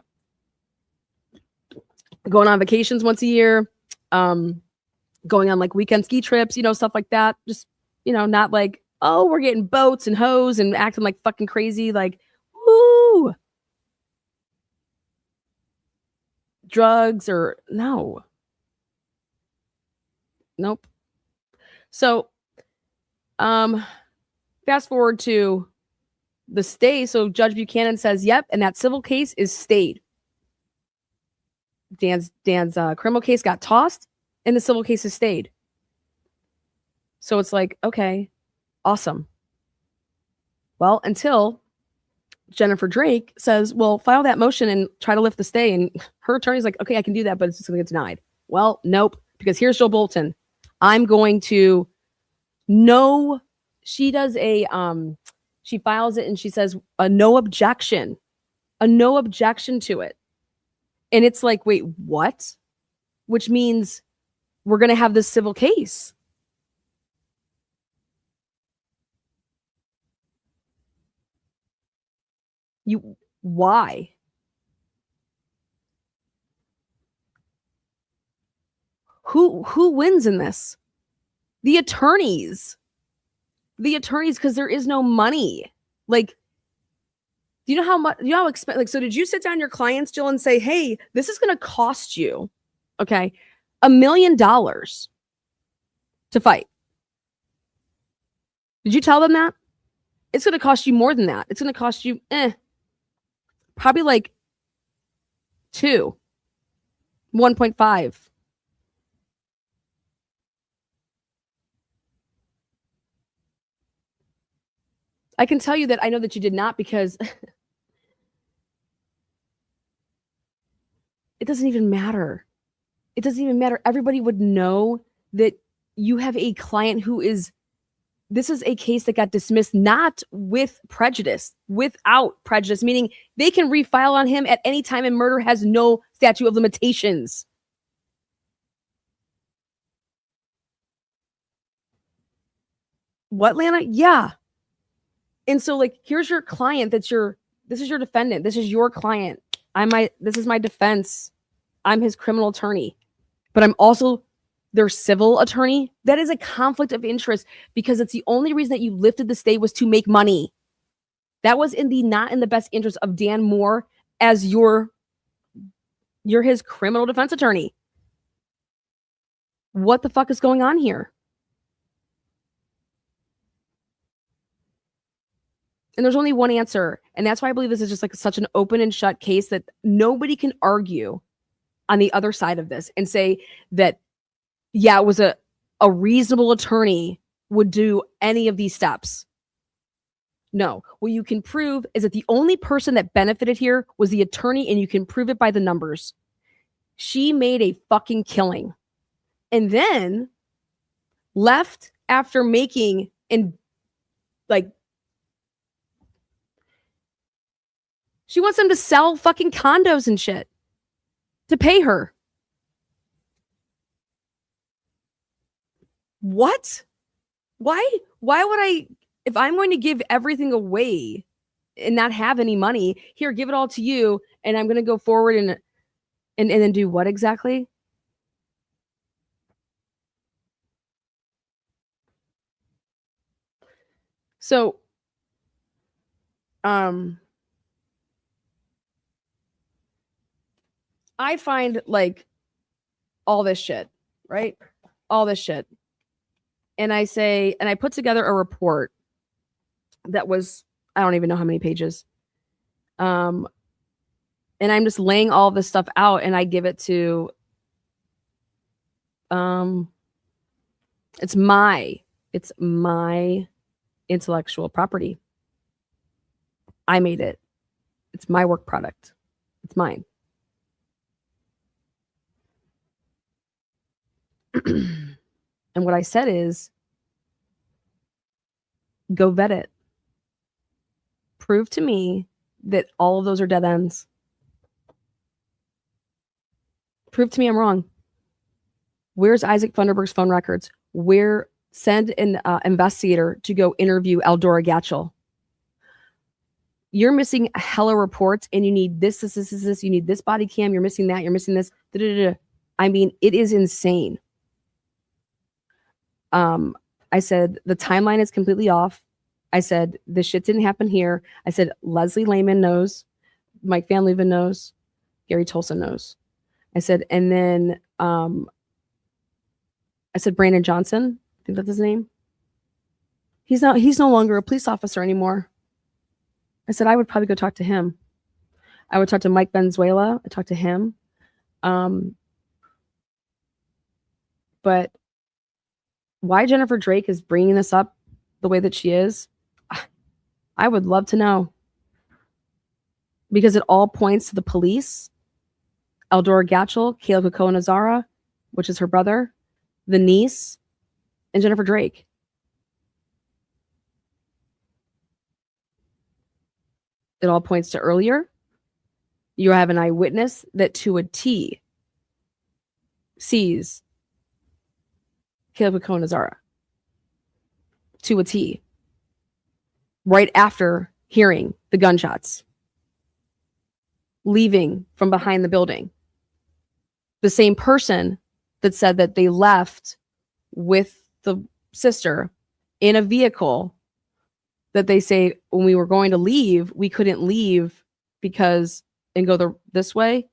on vacations once a year, going on like weekend ski trips, stuff like that. Just, not like, oh, we're getting boats and hoes and acting like fucking crazy. Like, woo, drugs or no. Nope. So, fast forward to the stay. So Judge Buchanan says, yep. And that civil case is stayed. Dan's criminal case got tossed and the civil case is stayed. So it's like, okay, awesome. Well, until Jennifer Drake says, well, file that motion and try to lift the stay. And her attorney's like, okay, I can do that, but it's just going to get denied. Well, nope. Because here's Joe Bolton. I'm going to she does she files it and she says a no objection to it. And it's like, wait, what? Which means we're going to have this civil case. Why? Who wins in this? The attorneys, because there is no money. Like, do you know how much, expensive, like, so did you sit down your clients, Jill, and say, hey, this is going to cost you, okay, $1 million to fight? Did you tell them that? It's going to cost you more than that. It's going to cost you, probably like 1.5. I can tell you that I know that you did not, because it doesn't even matter. It doesn't even matter. Everybody would know that you have a client this is a case that got dismissed not with prejudice, without prejudice, meaning they can refile on him at any time and murder has no statute of limitations. What, Lana? Yeah. And so, like, here's your client. This is your defendant. This is your client. This is my defense. I'm his criminal attorney, but I'm also their civil attorney. That is a conflict of interest, because it's the only reason that you lifted the stay was to make money. That was not in the best interest of Dan Moore, as you're his criminal defense attorney. What the fuck is going on here? And there's only one answer. And that's why I believe this is just like such an open and shut case that nobody can argue on the other side of this and say that, yeah, it was a reasonable attorney would do any of these steps. No, what you can prove is that the only person that benefited here was the attorney, and you can prove it by the numbers. She made a fucking killing and then left after making, and like, she wants them to sell fucking condos and shit. to pay her. What? Why would I, if I'm going to give everything away and not have any money, here, give it all to you, and I'm going to go forward and then do what exactly? So, I find like all this shit, right? All this shit. And I say, and I put together a report that was, I don't even know how many pages. And I'm just laying all this stuff out, and I give it to, it's my intellectual property. I made it. It's my work product. It's mine. And what I said is, go vet it. Prove to me that all of those are dead ends. Prove to me I'm wrong. Where's Isaac Funderburg's phone records? Send an investigator to go interview Eldora Gatchel. You're missing hella reports, and you need this. You need this body cam. You're missing that. You're missing this. I mean, it is insane. I said the timeline is completely off. I said this shit didn't happen here. I said Leslie Lehman knows, Mike Van Leeuwen knows, Gary Tolson knows. I said, and then I said Brandon Johnson, I think that's his name. He's no longer a police officer anymore. I said I would probably go talk to him. I would talk to Mike Benzuela. I talked to him. But why Jennifer Drake is bringing this up the way that she is, I would love to know. Because it all points to the police, Eldora Gatchel, Caleb Coco-Nazara, which is her brother, the niece, and Jennifer Drake. It all points to earlier. You have an eyewitness that to a T sees Caleb Coco-Nazara. To a T. Right after hearing the gunshots. Leaving from behind the building. The same person that said that they left with the sister in a vehicle that they say when we were going to leave, we couldn't leave because and go this way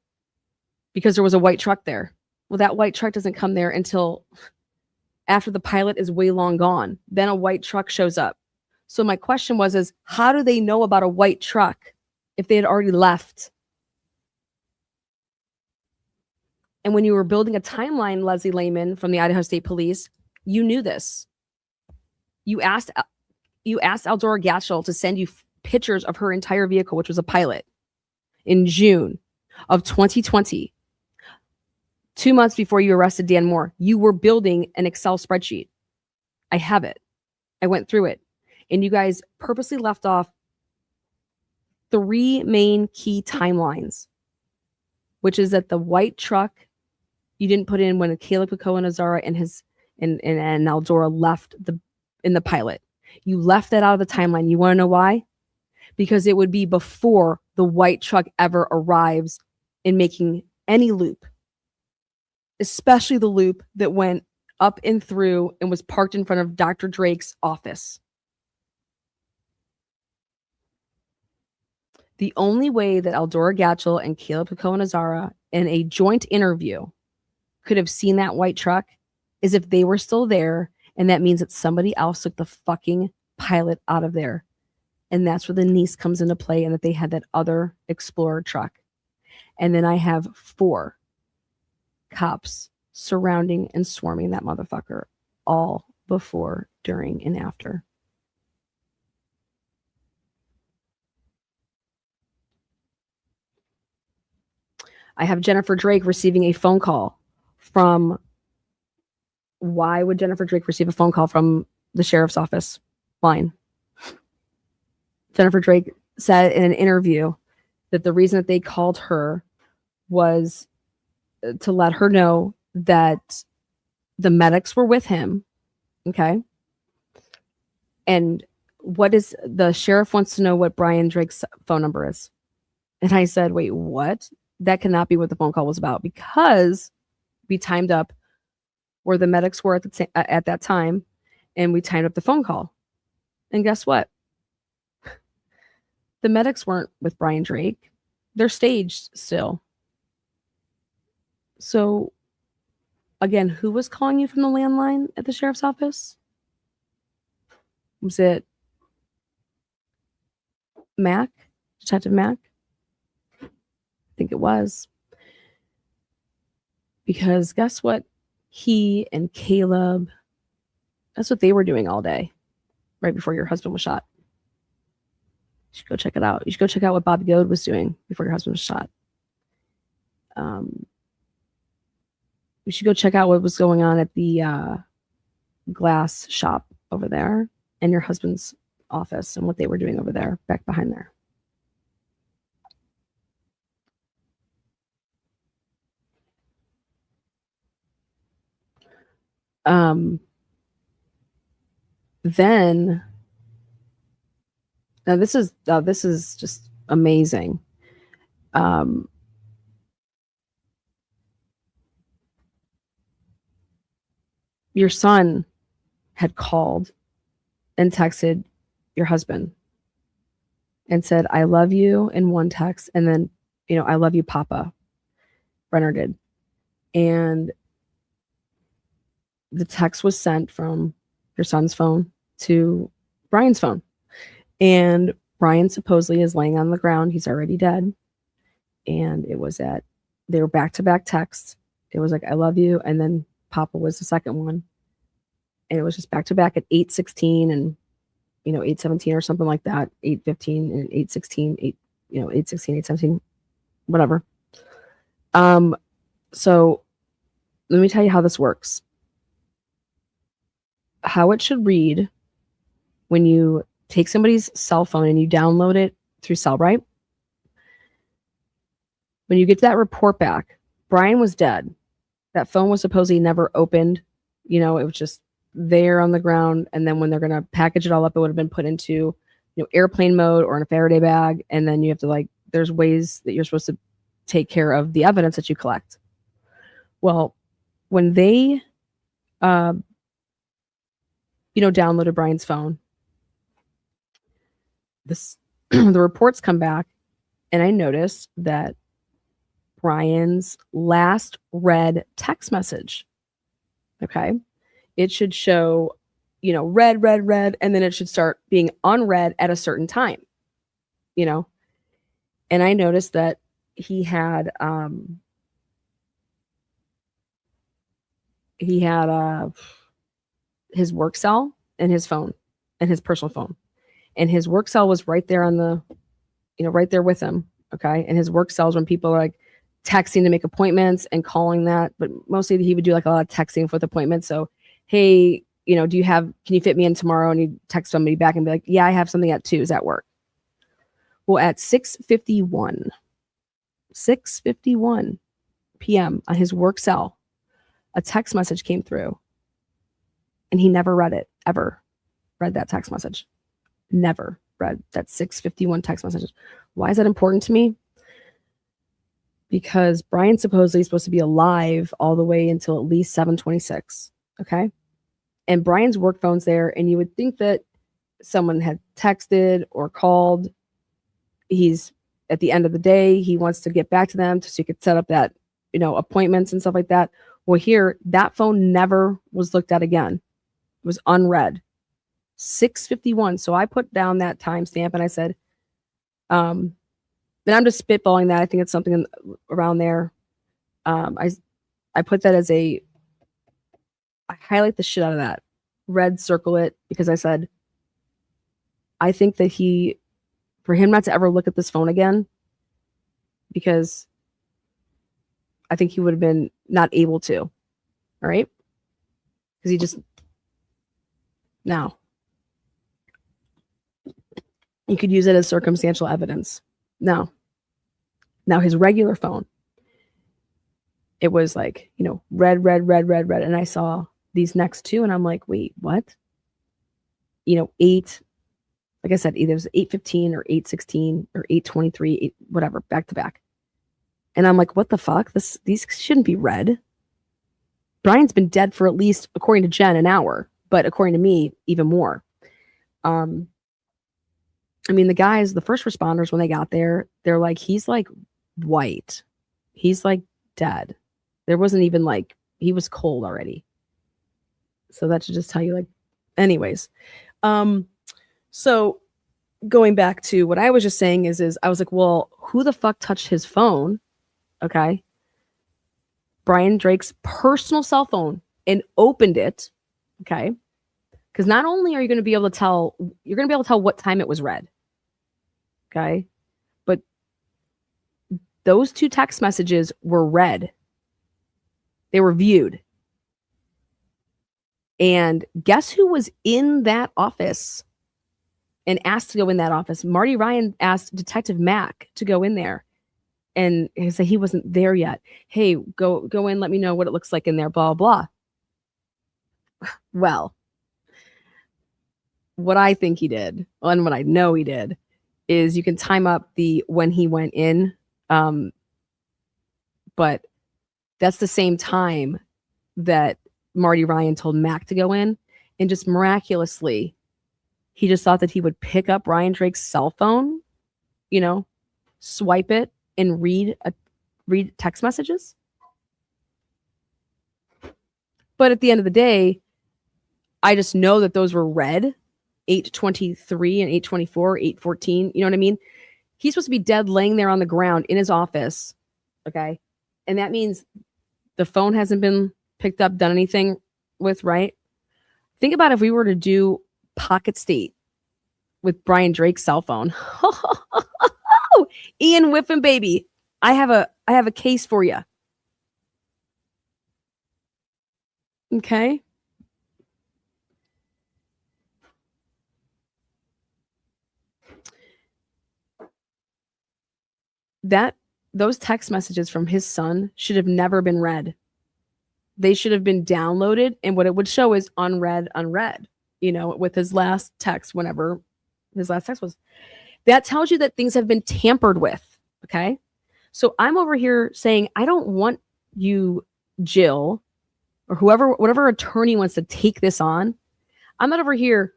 because there was a white truck there. Well, that white truck doesn't come there until after the pilot is way long gone. Then a white truck shows up. So my question is how do they know about a white truck if they had already left? And when you were building a timeline, Leslie Lehman from the Idaho State Police, you knew this. You asked Eldora Gatchel to send you pictures of her entire vehicle, which was a pilot, in June of 2020. 2 months before you arrested Dan Moore, you were building an Excel spreadsheet. I have it. I went through it. And you guys purposely left off 3 main key timelines, which is that the white truck you didn't put in when Caleb Coco-Nazara and Eldora left in the pilot. You left that out of the timeline. You want to know why? Because it would be before the white truck ever arrives in making any loop, especially the loop that went up and through and was parked in front of Dr. Drake's office. The only way that Eldora Gatchel and Caleb Coco-Nazara in a joint interview could have seen that white truck is if they were still there, and that means that somebody else took the fucking pilot out of there. And that's where the niece comes into play, and that they had that other Explorer truck. And then I have 4 cops surrounding and swarming that motherfucker, all before, during, and after. I have Jennifer Drake receiving a phone call from, why would Jennifer Drake receive a phone call from the sheriff's office line? Jennifer Drake said in an interview that the reason that they called her was to let her know that the medics were with him. Okay. And the sheriff wants to know what Brian Drake's phone number is. And I said, wait, what? That cannot be what the phone call was about, because we timed up where the medics were at that time, and we timed up the phone call. And guess what? The medics weren't with Brian Drake. They're staged still. So, again, who was calling you from the landline at the sheriff's office? Was it Mac? Detective Mac? I think it was. Because guess what? He and Caleb, that's what they were doing all day, right before your husband was shot. You should go check it out. You should go check out what Bobby Goad was doing before your husband was shot. You should go check out what was going on at the glass shop over there and your husband's office and what they were doing over there, back behind there. Then now this is just amazing. Your son had called and texted your husband and said, I love you in one text. And then, I love you, Papa. Brenner did. And the text was sent from your son's phone to Brian's phone. And Brian supposedly is laying on the ground. He's already dead. And they were back-to-back texts. It was like, I love you. And then Papa was the second one. And it was just back-to-back at 8:16 and, 8:17 or something like that. 8:15 and 8:16, 8:16, 8:17, whatever. So let me tell you how this works. How it should read when you take somebody's cell phone and you download it through Cellbrite. When you get to that report back, Brian was dead. That phone was supposedly never opened. It was just there on the ground. And then when they're going to package it all up, it would have been put into, airplane mode or in a Faraday bag. And then you have to there's ways that you're supposed to take care of the evidence that you collect. Well, when they, downloaded Brian's phone, the reports come back, and I noticed that Brian's last read text message, okay, it should show, read, and then it should start being unread at a certain time, and I noticed that he had his work cell and his phone and his personal phone. And his work cell was right there on the, right there with him. Okay. And his work cell is when people are texting to make appointments and calling that. But mostly he would do a lot of texting with appointments. So, hey, can you fit me in tomorrow? And you text somebody back and be like, yeah, I have something at 2. Is that work? Well, at 6:51 p.m. on his work cell, a text message came through. And he never read it, ever read that text message. Never read that 6:51 text message. Why is that important to me? Because Brian supposedly is supposed to be alive all the way until at least 7:26. Okay. And Brian's work phone's there. And you would think that someone had texted or called. He's at the end of the day, he wants to get back to them so he could set up that, appointments and stuff like that. Well, here, that phone never was looked at again. It was unread. 6:51. So I put down that timestamp and I said, and I'm just spitballing that. I think it's something around there. I put that as I highlight the shit out of that. Red circle it because I said, I think that for him not to ever look at this phone again, because I think he would have been not able to. All right. Because he just, now, you could use it as circumstantial evidence. Now his regular phone, it was like, red, red, red, red, red. And I saw these next two and I'm like, wait, what? 8, like I said, either it was 8:15 or 8:16 or 8:23, whatever, back to back. And I'm like, what the fuck? These shouldn't be red. Brian's been dead for at least, according to Jen, an hour, but according to me, even more. The guys, the first responders, when they got there, they're like, he's like white. He's like dead. There wasn't even like, he was cold already. So that should just tell you, like, anyways. So going back to what I was just saying is I was like, well, who the fuck touched his phone? Okay. Brian Drake's personal cell phone and opened it. Okay. Because not only are you going to be able to tell, you're going to be able to tell what time it was read. Okay. But those 2 text messages were read. They were viewed. And guess who was in that office and asked to go in that office? Marty Ryan asked Detective Mack to go in there. And he said he wasn't there yet. Hey, go in, let me know what it looks like in there, blah, blah. Well, what I think he did, and what I know he did, is you can time up the when he went in, but that's the same time that Marty Ryan told Mac to go in, and just miraculously, he just thought that he would pick up Brian Drake's cell phone, swipe it, and read text messages. But at the end of the day, I just know that those were read, 8:23 and 8:24, 8:14. You know what I mean? He's supposed to be dead laying there on the ground in his office. Okay. And that means the phone hasn't been picked up, done anything with, right? Think about if we were to do Pocket State with Brian Drake's cell phone. Ian Whiffen, baby. I have a case for you. Okay. Those text messages from his son should have never been read. They should have been downloaded, and what it would show is unread, with his last text, whenever his last text was. That tells you that things have been tampered with, okay? So I'm over here saying, I don't want you, Jill, or whatever attorney wants to take this on. I'm not over here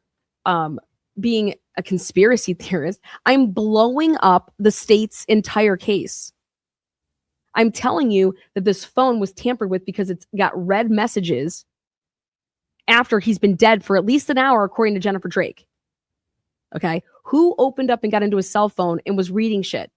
being a conspiracy theorist. I'm blowing up the state's entire case. I'm telling you that this phone was tampered with because it's got read messages after he's been dead for at least an hour, according to Jennifer Drake. Okay. Who opened up and got into his cell phone and was reading shit?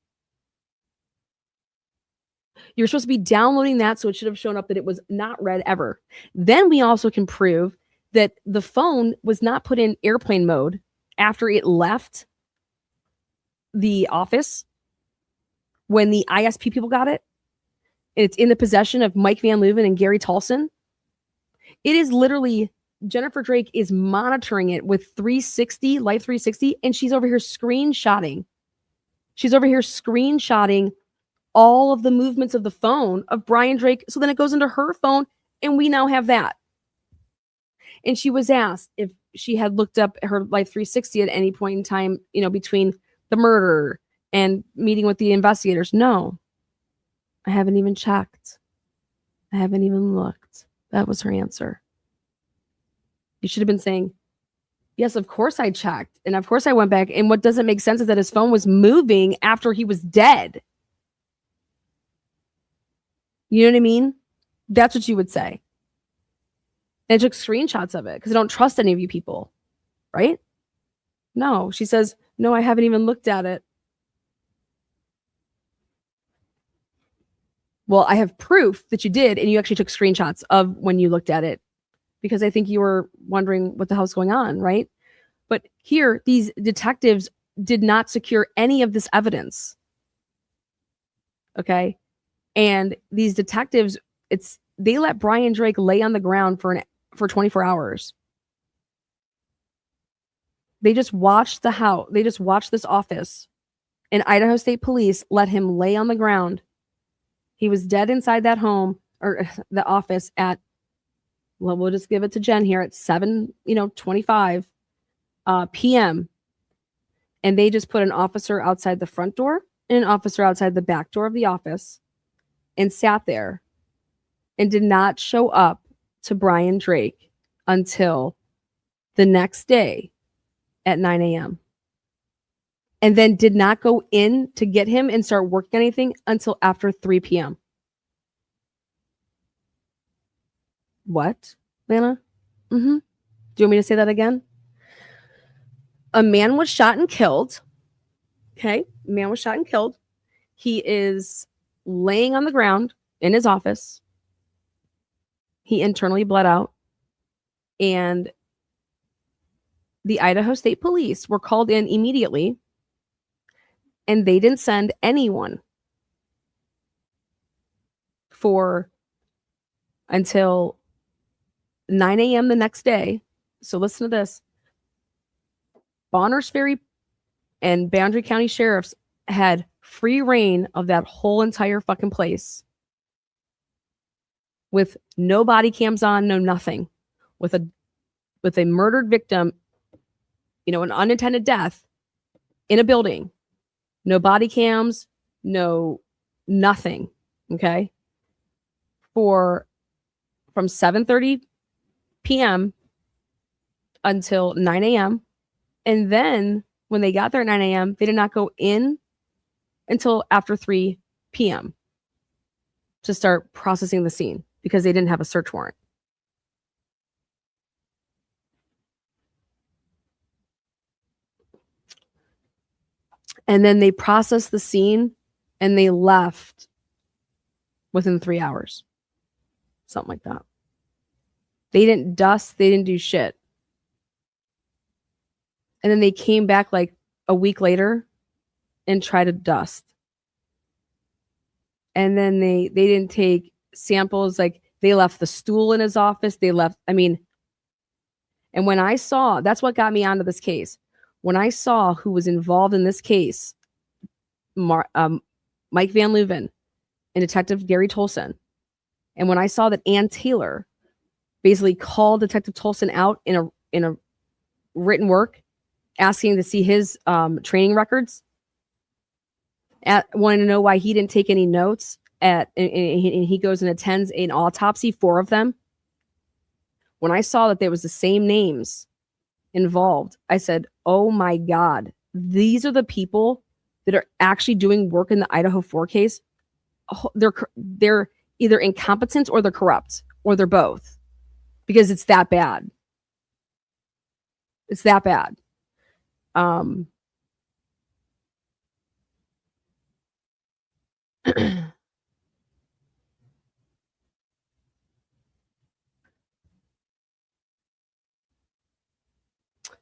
You're supposed to be downloading that, so it should have shown up that it was not read ever. Then we also can prove that the phone was not put in airplane mode after it left the office when the ISP people got it. It's in the possession of Mike Van Leuven and Gary Tolson. It is literally, Jennifer Drake is monitoring it with Life 360, and she's over here screenshotting. She's over here screenshotting all of the movements of the phone of Brian Drake. So then it goes into her phone, and we now have that. And she was asked if she had looked up her Life 360 at any point in time, between the murder and meeting with the investigators. No, I haven't even checked. I haven't even looked. That was her answer. You should have been saying, yes, of course I checked. And of course I went back. And what doesn't make sense is that his phone was moving after he was dead. You know what I mean? That's what you would say. And I took screenshots of it because I don't trust any of you people. Right? No, she says, no, I haven't even looked at it. Well, I have proof that you did, and you actually took screenshots of when you looked at it, because I think you were wondering what the hell's going on, right? But here, these detectives did not secure any of this evidence. Okay? And these detectives, they let Brian Drake lay on the ground for 24 hours. They just watched the house. They just watched this office, and Idaho State Police let him lay on the ground. He was dead inside that home or the office at, well, we'll just give it to Jen here at 7:25 p.m. And they just put an officer outside the front door and an officer outside the back door of the office and sat there and did not show up to Brian Drake until the next day at 9 a.m. And then did not go in to get him and start working anything until after 3 p.m. What, Lana? Mm-hmm. Do you want me to say that again? A man was shot and killed. Okay. A man was shot and killed. He is laying on the ground in his office. He internally bled out. And the Idaho State Police were called in immediately. And they didn't send anyone until 9 a.m. the next day. So listen to this. Bonners Ferry and Boundary County sheriffs had free reign of that whole entire fucking place with no body cams on, no nothing, with a murdered victim, an unintended death in a building, no body cams, no nothing. Okay. From 7:30 p.m. until 9 a.m. And then when they got there at 9 a.m., they did not go in until after 3 p.m. to start processing the scene because they didn't have a search warrant. And then they processed the scene and they left within 3 hours. Something like that. They didn't dust. They didn't do shit. And then they came back like a week later and tried to dust. And then they didn't take samples. Like they left the stool in his office. And when I saw, that's what got me onto this case. When I saw who was involved in this case, Mike Van Leuven and Detective Gary Tolson. And when I saw that Ann Taylor basically called Detective Tolson out in a written work, asking to see his training records, wanting to know why he didn't take any notes and he goes and attends an autopsy, 4 of them. When I saw that there was the same names involved, I said, oh my God, these are the people that are actually doing work in the Idaho 4 case. They're either incompetent or they're corrupt or they're both, because it's that bad. It's that bad.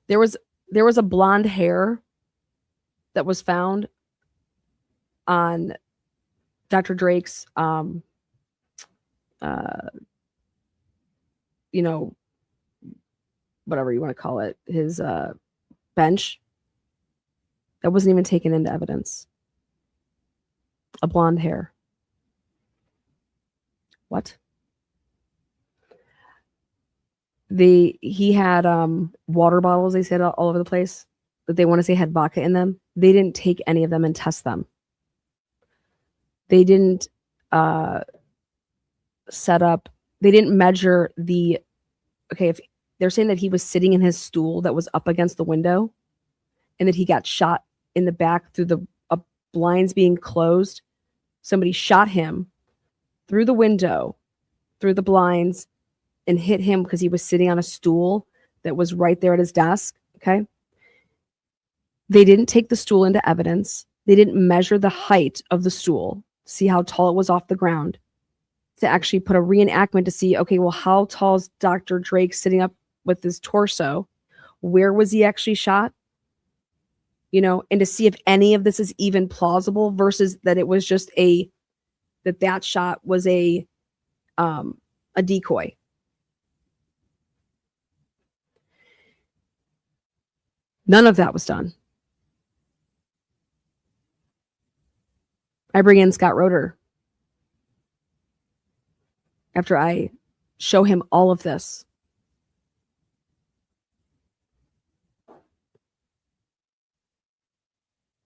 There was a blonde hair that was found on Dr. Drake's whatever you want to call it, his bench, that wasn't even taken into evidence. A blonde hair. What? He had water bottles, they said, all over the place that they want to say had vodka in them. They didn't take any of them and test them. They didn't they didn't measure if they're saying that he was sitting in his stool that was up against the window and that he got shot in the back through the blinds being closed. Somebody shot him through the window, through the blinds, and hit him because he was sitting on a stool that was right there at his desk. Okay. They didn't take the stool into evidence. They didn't measure the height of the stool, see how tall it was off the ground, to actually put a reenactment to see, okay, well, how tall is Dr. Drake sitting up with his torso? Where was he actually shot? And to see if any of this is even plausible versus that it was just that shot was a decoy. None of that was done. I bring in Scott Roeder. after I show him all of this.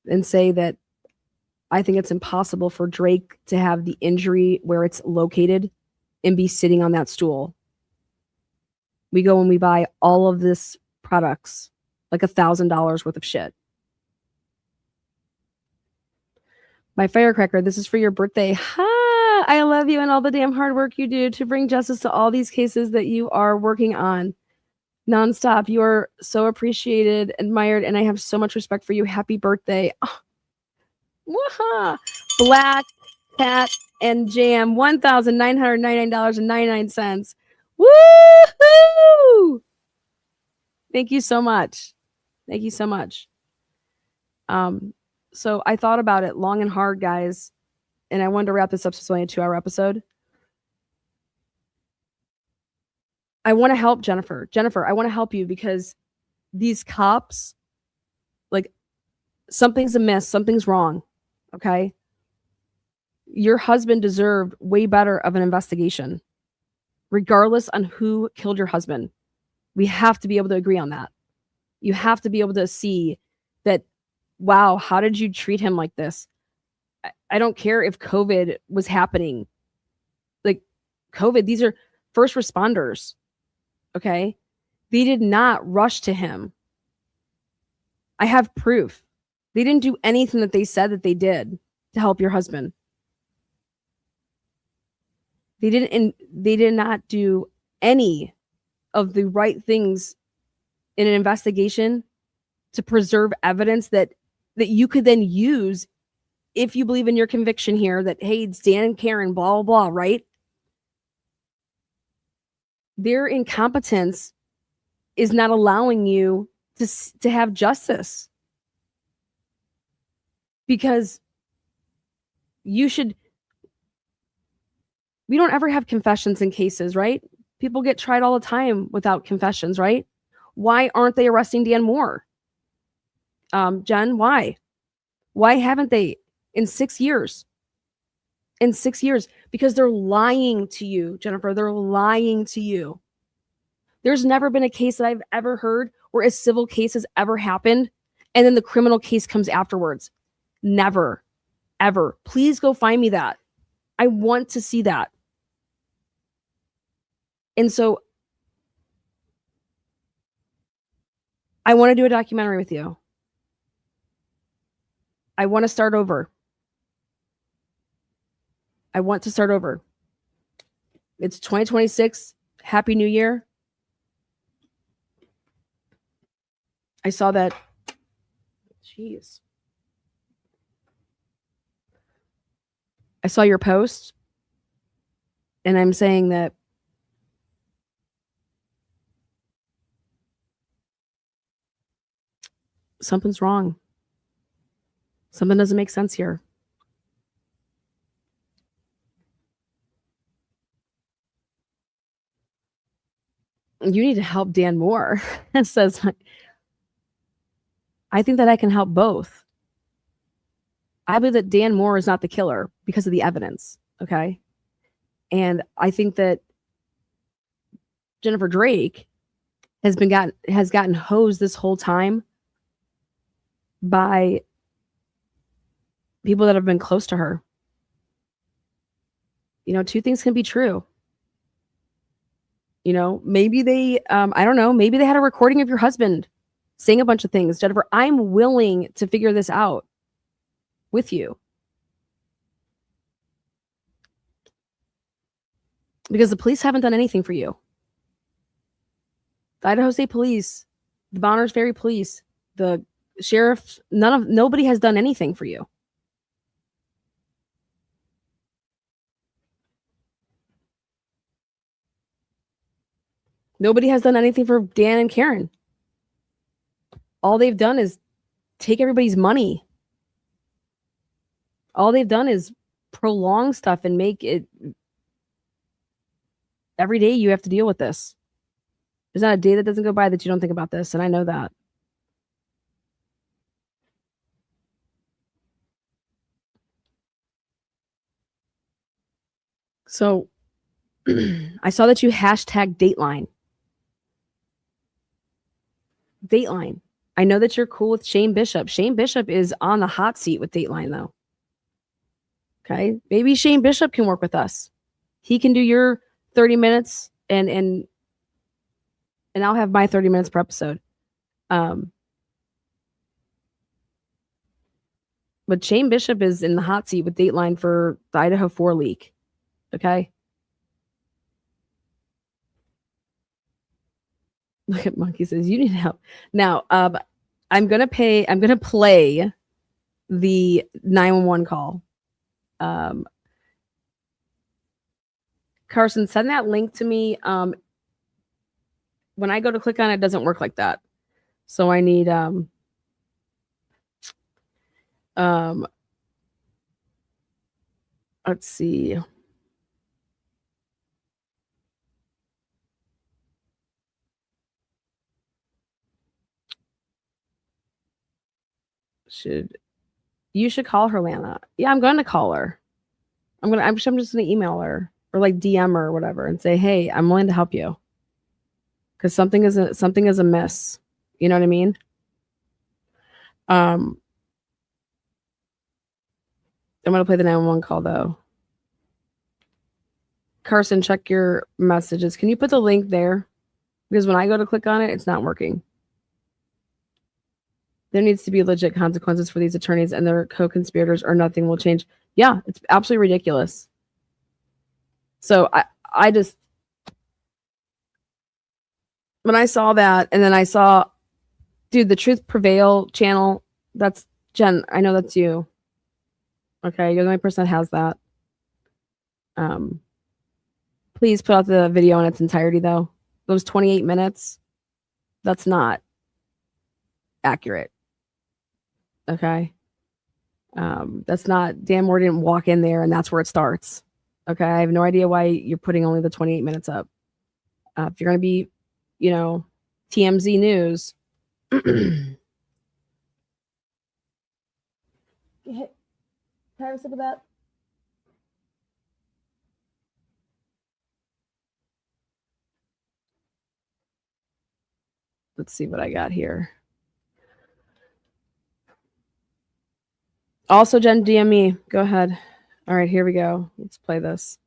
And say that I think it's impossible for Drake to have the injury where it's located and be sitting on that stool. We go and we buy all of this products, like $1,000 worth of shit. My firecracker, this is for your birthday. Ha! I love you and all the damn hard work you do to bring justice to all these cases that you are working on nonstop. You are so appreciated, admired, and I have so much respect for you. Happy birthday. Oh, wah-ha. Black Cat and Jam, $1,999.99. Woohoo! Thank you so much. Thank you so much. So I thought about it long and hard, guys, and I wanted to wrap this up so it's only a 2-hour episode. I want to help Jennifer. Jennifer, I want to help you because these cops, like, something's amiss, something's wrong, okay? Your husband deserved way better of an investigation, regardless on who killed your husband. We have to be able to agree on that. You have to be able to see that, wow, how did you treat him like this? I don't care if COVID was happening. Like, COVID, these are first responders, okay? They did not rush to him. I have proof. They didn't do anything that they said that they did to help your husband. They did not do any of the right things in an investigation to preserve evidence that you could then use if you believe in your conviction here that, hey, it's Dan and Karen, blah, blah, blah, right? Their incompetence is not allowing you to have justice. Because we don't ever have confessions in cases, right? People get tried all the time without confessions, right? Why aren't they arresting Dan Moore? Jen, why? Why haven't they in 6 years? In 6 years, because they're lying to you, Jennifer. They're lying to you. There's never been a case that I've ever heard where a civil case has ever happened and then the criminal case comes afterwards. Never, ever. Please go find me that. I want to see that. And so I want to do a documentary with you. I want to start over. I want to start over. It's 2026. Happy New Year. I saw that. Jeez. I saw your post, and I'm saying that something's wrong. Something doesn't make sense here. You need to help Dan Moore. It says, I think that I can help both. I believe that Dan Moore is not the killer because of the evidence. Okay. And I think that Jennifer Drake has gotten hosed this whole time by people that have been close to her. You know, two things can be true. You know, maybe they, I don't know, maybe they had a recording of your husband saying a bunch of things. Jennifer, I'm willing to figure this out with you. Because the police haven't done anything for you. The Idaho State Police, the Bonners Ferry Police, the sheriff, nobody has done anything for you. Nobody has done anything for Dan and Karen. All they've done is take everybody's money. All they've done is prolong stuff and make it every day you have to deal with this. There's not a day that doesn't go by that you don't think about this, and I know that. So I saw that you hashtag Dateline. Dateline. I know that you're cool with Shane Bishop. Shane Bishop is on the hot seat with Dateline, though. Okay, maybe Shane Bishop can work with us. He can do your 30 minutes, and I'll have my 30 minutes per episode. But Shane Bishop is in the hot seat with Dateline for the Idaho 4 leak. Okay. Look at Monkey says you need help. Now, I'm gonna play the 911 call. Carson, send that link to me. When I go to click on it, it doesn't work like that. So I need let's see. You should call her, Lana. Yeah, I'm going to call her. I'm just going to email her or like DM her or whatever and say, hey, I'm willing to help you. Because something is amiss. You know what I mean? I'm going to play the 911 call though. Carson, check your messages. Can you put the link there? Because when I go to click on it, it's not working. There needs to be legit consequences for these attorneys and their co-conspirators or nothing will change. Yeah, it's absolutely ridiculous. So I just, when I saw that, and then I saw, dude, the Truth Prevail channel, that's Jen. I know that's you. Okay, you're the only person that has that. Please put out the video in its entirety, though. Those 28 minutes, that's not accurate. Okay. That's not, Dan Moore didn't walk in there and that's where it starts. Okay. I have no idea why you're putting only the 28 minutes up. If you're going to be, TMZ news. Can I have a sip of that? Let's see what I got here. Also, Jen, DM me. Go ahead. All right, here we go. Let's play this.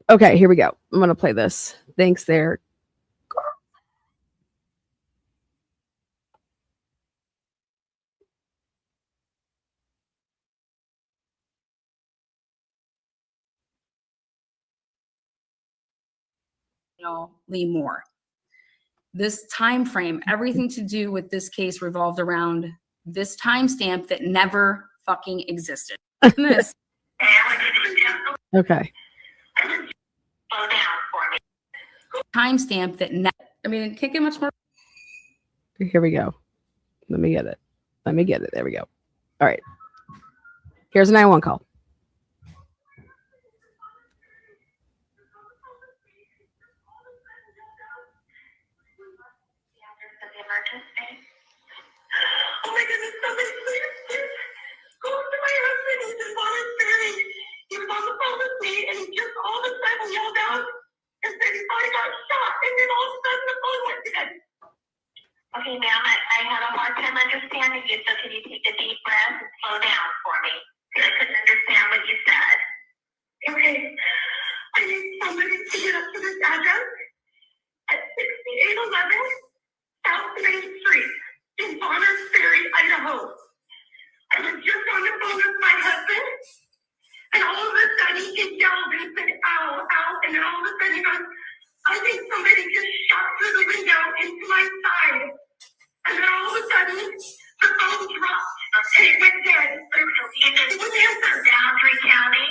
Okay, here we go. I'm going to play this. Thanks there. Lee Moore. This time frame, everything to do with this case revolved around this timestamp that never fucking existed. This. Okay. Timestamp that it can't get much more. Here we go. Let me get it. There we go. All right. Here's a 911 call. Oh my goodness, somebody please go to my husband. He's in Bonner's Ferry. He was on the phone with me and he just all of a sudden yelled out and said he thought he got shot, and then all of a sudden the phone went dead. Okay, ma'am, I had a hard time understanding you, so can you take a deep breath and slow down for me? I couldn't understand what you said. Okay, I need somebody to get up to this address at 68 11 South Main Street in Bonners Ferry, Idaho. I was just on the phone with my husband, and all of a sudden he yelled and said, ow, ow, and then all of a sudden he goes, I think somebody just shot through the window into my side. And then all of a sudden, the phone dropped, and it went dead. It was answered. Boundary County?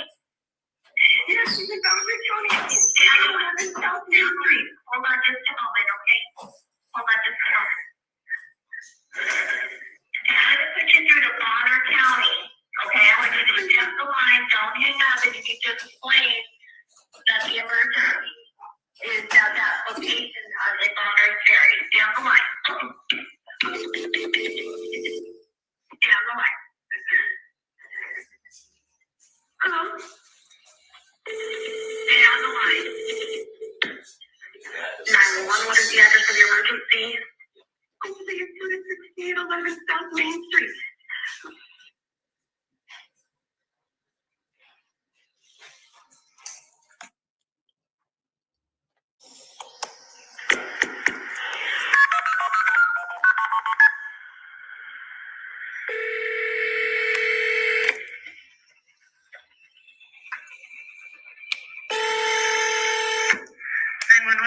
Yes, it's in Boundary County. It's down 11 South Main Street. Hold on just a moment, okay? Hold on just a moment. And I'm going to put you through to Bonner County, okay? I want you to step the line, don't hang up, and you can just explain that the emergency is at that location in Bonner Ferry. Down the line. Down the line. Hello? Down the line. 911, what is the address of the emergency? Oh, it's 6811 South Main Street.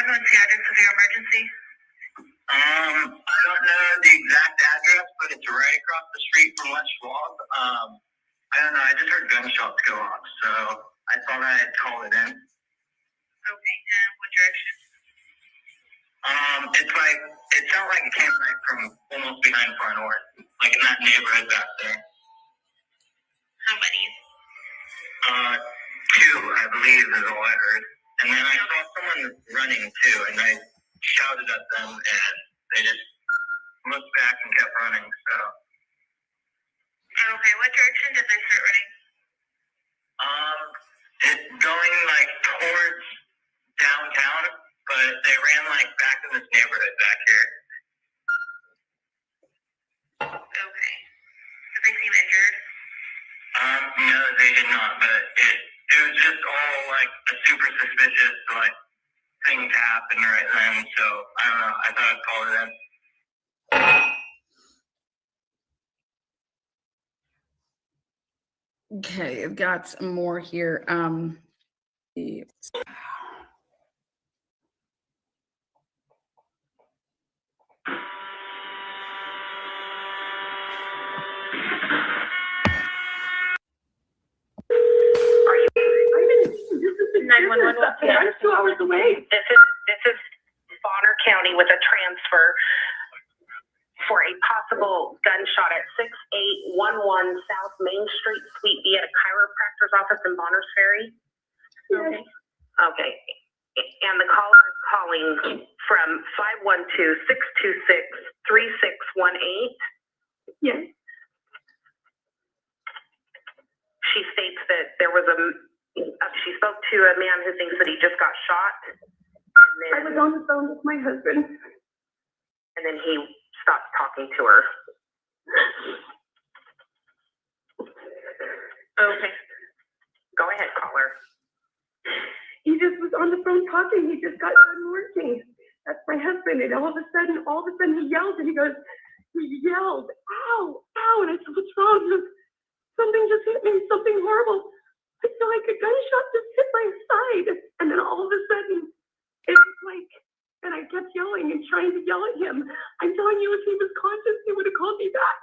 What's the address of your emergency? I don't know the exact address, but it's right across the street from West Schwab. I don't know. I just heard gunshots go off, so I thought I'd call it in. Okay, and what direction? It sounded like it came right from almost behind Far North, like in that neighborhood back there. How many? Two, I believe, is all I heard. And then I saw someone running too, and I shouted at them, and they just looked back and kept running. So. Okay, what direction did they start running? It's going like towards downtown, but they ran like back in this neighborhood back here. Okay. Did they seem injured? No, they did not, but it was just all like a super suspicious like thing to happen right then. So I don't know. I thought I'd call it in. Okay, I've got some more here. I'm 2 hours away. This is Bonner County with a transfer for a possible gunshot at 6811 South Main Street, Suite B at a chiropractor's office in Bonners Ferry. Okay. Okay. And the caller is calling from 512-626-3618. Yes. She states that there was she spoke to a man who thinks that he just got shot. I was on the phone with my husband. And then he stopped talking to her. Okay. Go ahead, caller. He just was on the phone talking. He just got done working. That's my husband. And all of a sudden he yelled and he yelled, ow, ow. And I said, what's wrong? He goes, something just hit me, something horrible. I feel like a gunshot just hit my side. And then all of a sudden, it was like, and I kept yelling and trying to yell at him. I'm telling you, if he was conscious, he would have called me back.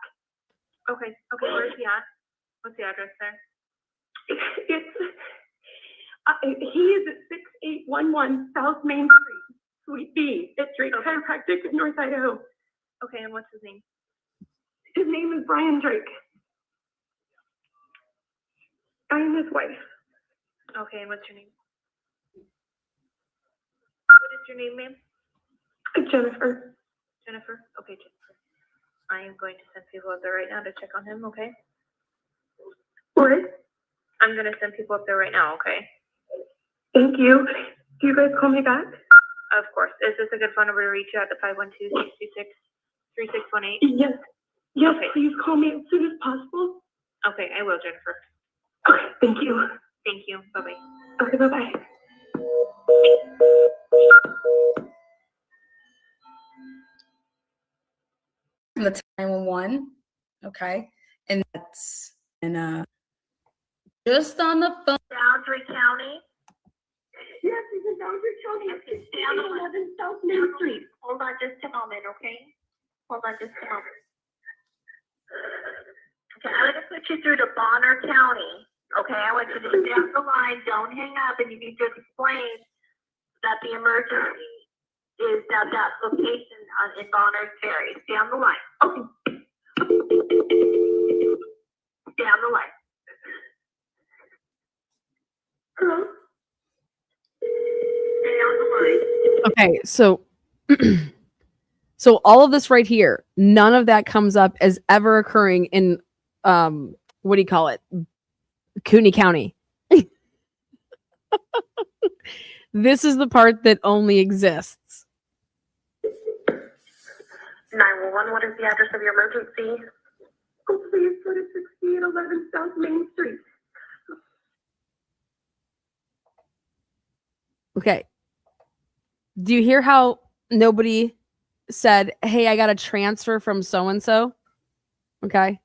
Okay, where is he at? What's the address there? He is at 6811 South Main Street, Suite B. It's Drake Chiropractic in North Idaho. Okay, and what's his name? His name is Brian Drake. I am his wife. Okay, and what's your name? What is your name, ma'am? Jennifer. Jennifer? Okay, Jennifer. I am going to send people up there right now to check on him, okay? What? I'm going to send people up there right now, okay? Thank you. Do you guys call me back? Of course. Is this a good phone number to reach you at the 512-626-3618? Yes. Yes, Okay. Please call me as soon as possible. Okay, I will, Jennifer. Okay, thank you. Thank you. Bye-bye. Okay, bye-bye. from the 911. Okay. And that's just on the phone. Boundary County. Yes, it's in Boundary County. It's down 11 South Main Street. Hold on just a moment, okay? Hold on just a moment. Okay, I'm gonna put you through to Bonner County. Okay, I want you to stay on the line, don't hang up, and you need to explain that the emergency is at that location in Bonner's Ferry. Stay on the line. Okay. Stay on the line. Hello? Stay on the line. Okay, so so all of this right here, none of that comes up as ever occurring in what do you call it? Cooney County. This is the part that only exists. 911, what is the address of your emergency? Oh, please go to 6811 South Main Street. Okay. Do you hear how nobody said, hey, I got a transfer from so-and-so? Okay.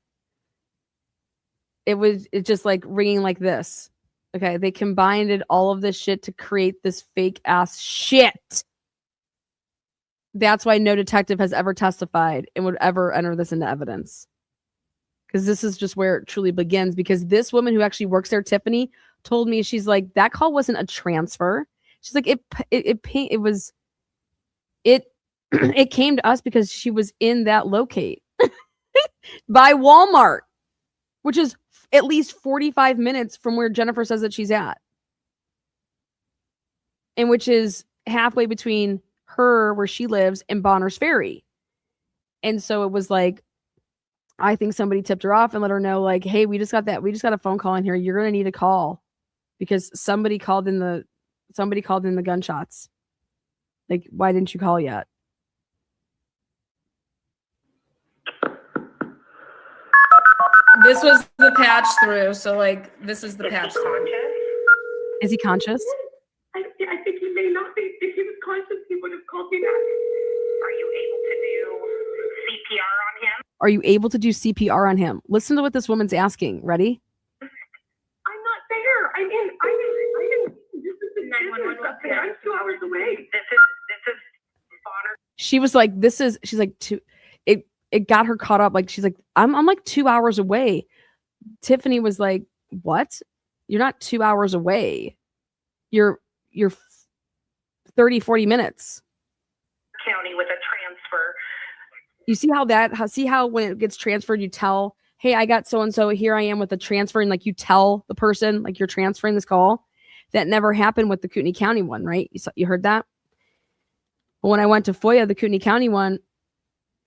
It's just like ringing like this. Okay. They combined all of this shit to create this fake ass shit. That's why no detective has ever testified and would ever enter this into evidence. Because this is just where it truly begins. Because this woman who actually works there, Tiffany, told me, she's like, that call wasn't a transfer. She's like, it came to us because she was in that locate by Walmart, which is at least 45 minutes from where Jennifer says that she's at. And which is halfway between her, where she lives, and Bonner's Ferry. And so it was like, I think somebody tipped her off and let her know, like, hey, we just got a phone call in here. You're going to need a call because somebody called in the gunshots. Like, why didn't you call yet? This was the patch through. So like, this is the patch through. Is he conscious? I think he may not be. If he was conscious, he would have called me back. Are you able to do CPR on him? Are you able to do CPR on him? Listen to what this woman's asking. Ready? I'm not there. I mean, this is the 911 up there. I'm 2 hours away. This is Bonner. She was like, she's like, it got her caught up. Like, she's like, I'm like 2 hours away. Tiffany was like, what? You're not 2 hours away. You're 30, 40 minutes. County with a transfer. You see how when it gets transferred, you tell, hey, I got so-and-so, here I am with the transfer. And like, you tell the person, like, you're transferring this call. That never happened with the Kootenai County one, right? You heard that? Well, when I went to FOIA, the Kootenai County one,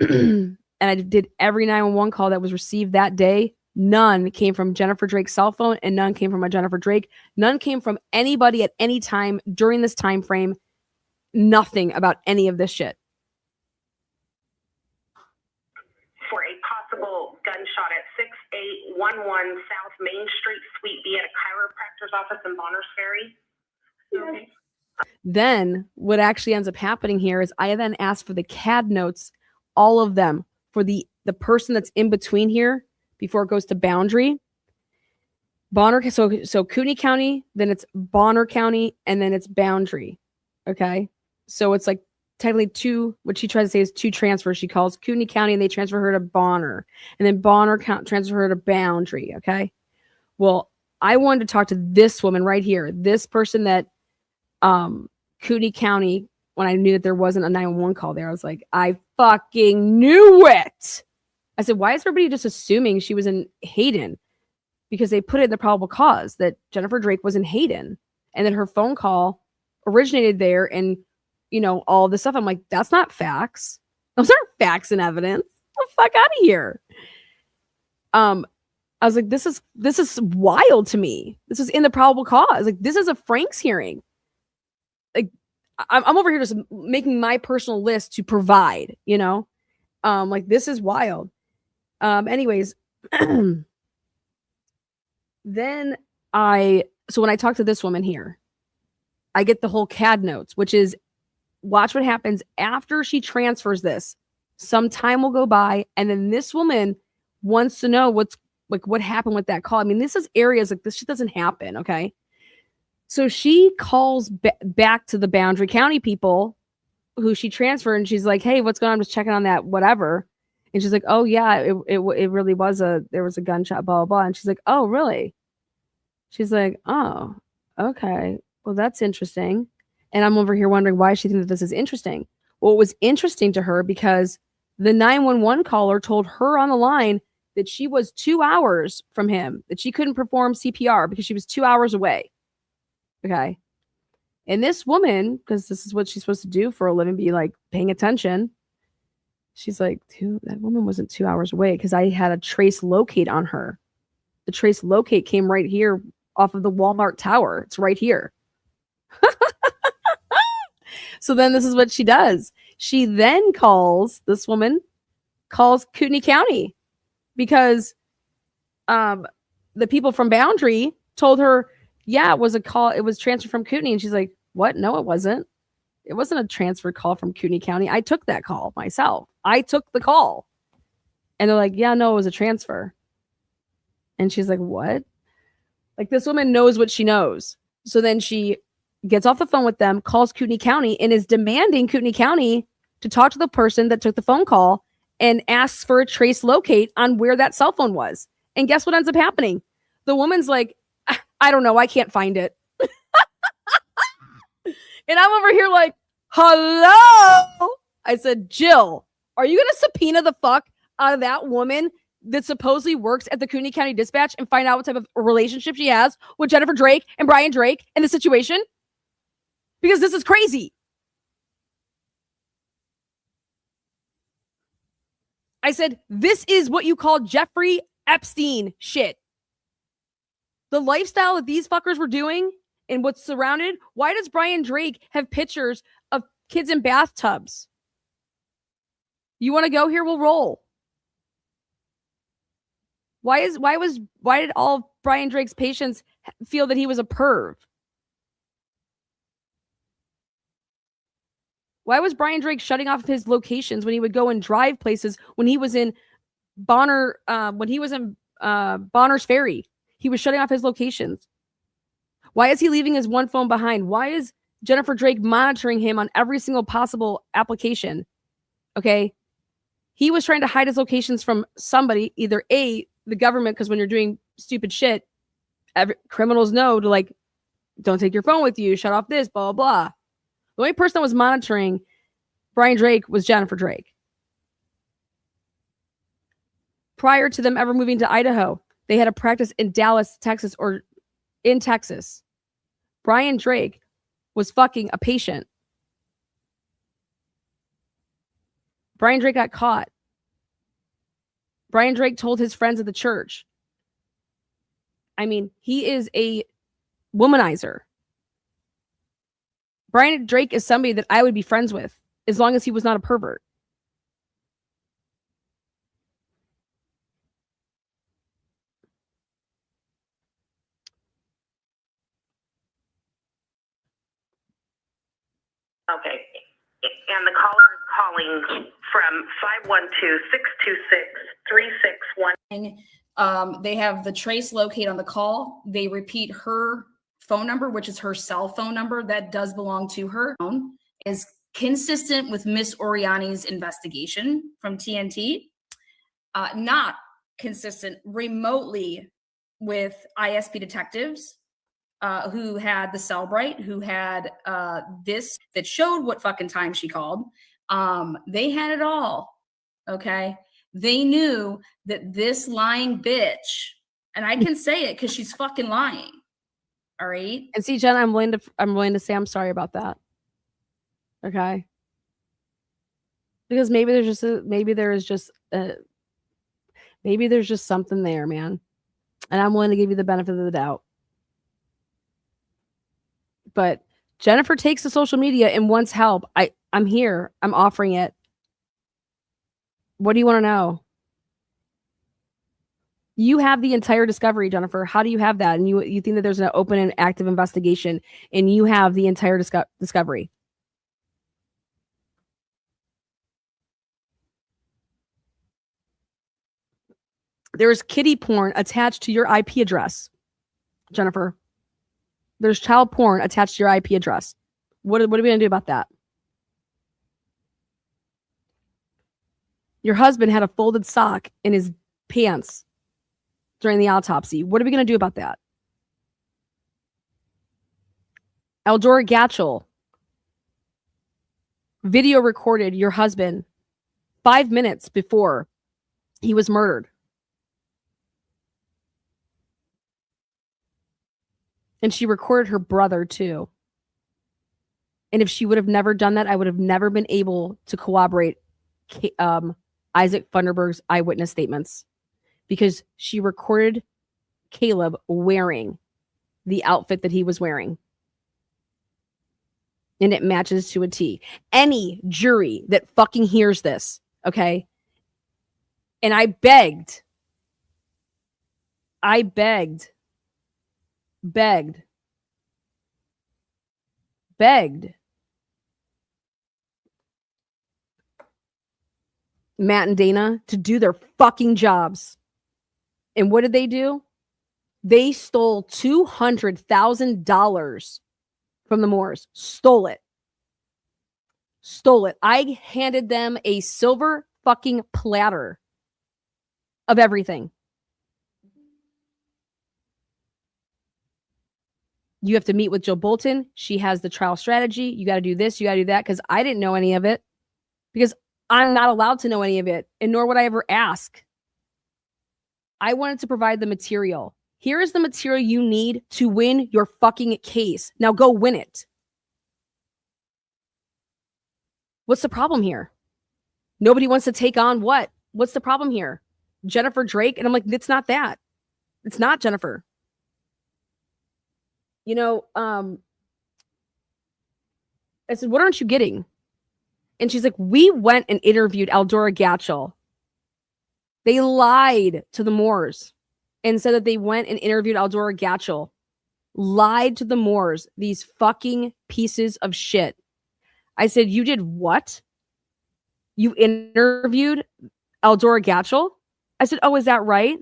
and I did every 911 call that was received that day, none came from Jennifer Drake's cell phone and none came from a Jennifer Drake. None came from anybody at any time during this time frame. Nothing about any of this shit. For a possible gunshot at 6811 South Main Street, Suite B at a chiropractor's office in Bonner's Ferry. Yes. Then what actually ends up happening here is I then asked for the CAD notes, all of them, for the person that's in between here before it goes to Boundary. Bonner, so Kootenai County, then it's Bonner County, and then it's Boundary. Okay? So it's like technically two, what she tries to say is two transfers. She calls Kootenai County and they transfer her to Bonner. And then Bonner transfer her to Boundary. Okay? Well, I wanted to talk to this woman right here. This person that Kootenai County, when I knew that there wasn't a 911 call there, I was like, I fucking knew it. I said, why is everybody just assuming she was in Hayden? Because they put it in the probable cause that Jennifer Drake was in Hayden and that her phone call originated there and, you know, all this stuff. I'm like, that's not facts. Those aren't facts and evidence. Get the fuck out of here. I was like, this is wild to me. This is in the probable cause. Like, this is a Frank's hearing. Like, I'm over here just making my personal list to provide, you know? Like, this is wild. Anyways, then so when I talk to this woman here, I get the whole CAD notes, which is watch what happens after she transfers this Some time will go by, and then this woman wants to know what happened with that call. I mean, this is areas like this shit doesn't happen, okay? So she calls back to the Boundary County people who she transferred, and she's like, "Hey, what's going on? I'm just checking on that, whatever." And she's like, "Oh yeah, it really was there was a gunshot, blah blah blah." And she's like, "Oh really?" She's like, "Oh, okay, well that's interesting." And I'm over here wondering why she thinks that this is interesting. Well, it was interesting to her because the 911 caller told her on the line that she was 2 hours from him, that she couldn't perform CPR because she was 2 hours away. Okay. And this woman, because this is what she's supposed to do for a living, be like paying attention. She's like, that woman wasn't 2 hours away because I had a trace locate on her. The trace locate came right here off of the Walmart tower. It's right here. So then this is what she does. She then calls Kootenai County because the people from Boundary told her, yeah, it was a call. It was transferred from Kootenai. And she's like, what? No, it wasn't. It wasn't a transfer call from Kootenai County. I took that call myself. I took the call. And they're like, yeah, no, it was a transfer. And she's like, what? Like, this woman knows what she knows. So then she gets off the phone with them, calls Kootenai County, and is demanding Kootenai County to talk to the person that took the phone call and asks for a trace locate on where that cell phone was. And guess what ends up happening? The woman's like, I don't know. I can't find it. And I'm over here like, hello? I said, Jill, are you going to subpoena the fuck out of that woman that supposedly works at the Kootenai County Dispatch and find out what type of relationship she has with Jennifer Drake and Brian Drake in the situation? Because this is crazy. I said, this is what you call Jeffrey Epstein shit. The lifestyle that these fuckers were doing and what's surrounded. Why does Brian Drake have pictures of kids in bathtubs? You want to go here? We'll roll. Why did all of Brian Drake's patients feel that he was a perv? Why was Brian Drake shutting off his locations when he would go and drive places when he was in Bonner's Ferry? He was shutting off his locations. Why is he leaving his one phone behind? Why is Jennifer Drake monitoring him on every single possible application? Okay. He was trying to hide his locations from somebody, either the government, because when you're doing stupid shit, criminals know to like, don't take your phone with you, shut off this, blah, blah, blah. The only person that was monitoring Brian Drake was Jennifer Drake. Prior to them ever moving to Idaho, they had a practice in Dallas, Texas, or in Texas. Brian Drake was fucking a patient. Brian Drake got caught. Brian Drake told his friends at the church. I mean, he is a womanizer. Brian Drake is somebody that I would be friends with as long as he was not a pervert. Okay. And the caller is calling from 512-626-3611. They have the trace locate on the call. They repeat her phone number, which is her cell phone number that does belong to her, is consistent with Miss Oriani's investigation from TNT, not consistent remotely with ISP detectives who had the Cellbrite, who had this that showed what fucking time she called. They had it all. Okay. They knew that this lying bitch, and I can say it because she's fucking lying. All right. And see, Jen, I'm willing to say I'm sorry about that. Okay. Because maybe there's just something there, man. And I'm willing to give you the benefit of the doubt. But Jennifer takes to social media and wants help. I'm here. I'm offering it. What do you want to know? You have the entire discovery, Jennifer. How do you have that? And you think that there's an open and active investigation and you have the entire discovery. There's kiddie porn attached to your IP address, Jennifer. There's child porn attached to your IP address. What are we going to do about that? Your husband had a folded sock in his pants during the autopsy. What are we going to do about that? Eldora Gatchel video recorded your husband 5 minutes before he was murdered. And she recorded her brother too. And if she would have never done that, I would have never been able to corroborate Isaac Funderburg's eyewitness statements, because she recorded Caleb wearing the outfit that he was wearing. And it matches to a T. Any jury that fucking hears this, okay? And I begged Matt and Dana to do their fucking jobs. And what did they do? They stole $200,000 from the Moores. Stole it. I handed them a silver fucking platter of everything. You have to meet with Jill Bolton. She has the trial strategy. You got to do this. You got to do that. Because I didn't know any of it. Because I'm not allowed to know any of it. And nor would I ever ask. I wanted to provide the material. Here is the material you need to win your fucking case. Now go win it. What's the problem here? Nobody wants to take on what? What's the problem here? Jennifer Drake? And I'm like, it's not that. It's not Jennifer. You know, I said, what aren't you getting? And she's like, we went and interviewed Eldora Gatchel. They lied to the Moores and said that they went and interviewed Eldora Gatchel. Lied to the Moores, these fucking pieces of shit. I said, you did what? You interviewed Eldora Gatchel? I said, oh, is that right?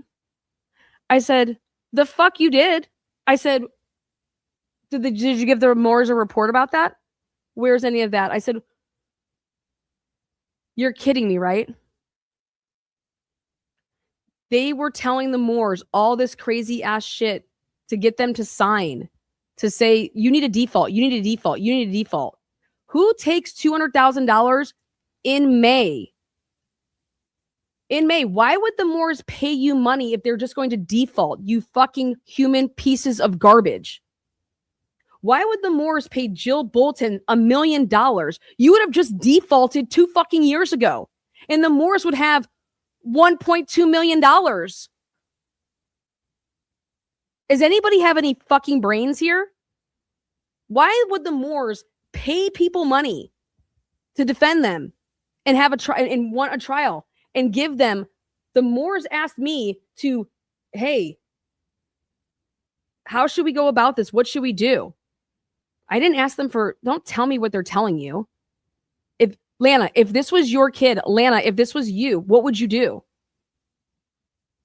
I said, the fuck you did. I said, did you give the Moores a report about that? Where's any of that? I said, you're kidding me, right? They were telling the Moores all this crazy ass shit to get them to sign, to say, you need a default, you need a default, you need a default. Who takes $200,000 in May? In May, why would the Moores pay you money if they're just going to default, you fucking human pieces of garbage? Why would the Moores pay Jill Bolton $1 million? You would have just defaulted 2 fucking years ago. And the Moores would have $1.2 million. Does anybody have any fucking brains here? Why would the Moores pay people money to defend them and have a trial and want a trial and give them? The Moores asked me to, hey, how should we go about this? What should we do? I didn't ask them for, don't tell me what they're telling you. If Lana, if this was your kid, Lana, if this was you, what would you do?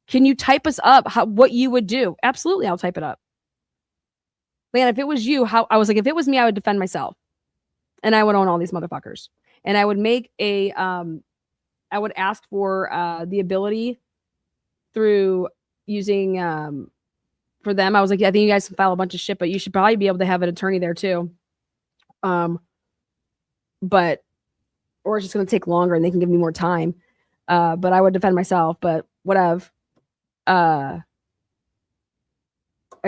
Can you type us up what you would do? Absolutely, I'll type it up. Lana, if it was you, I was like, if it was me, I would defend myself. And I would own all these motherfuckers. And I would make I would ask for the ability through using, for them, I was like, yeah, I think you guys can file a bunch of shit, but you should probably be able to have an attorney there too. Or it's just going to take longer and they can give me more time. But I would defend myself, but whatever. I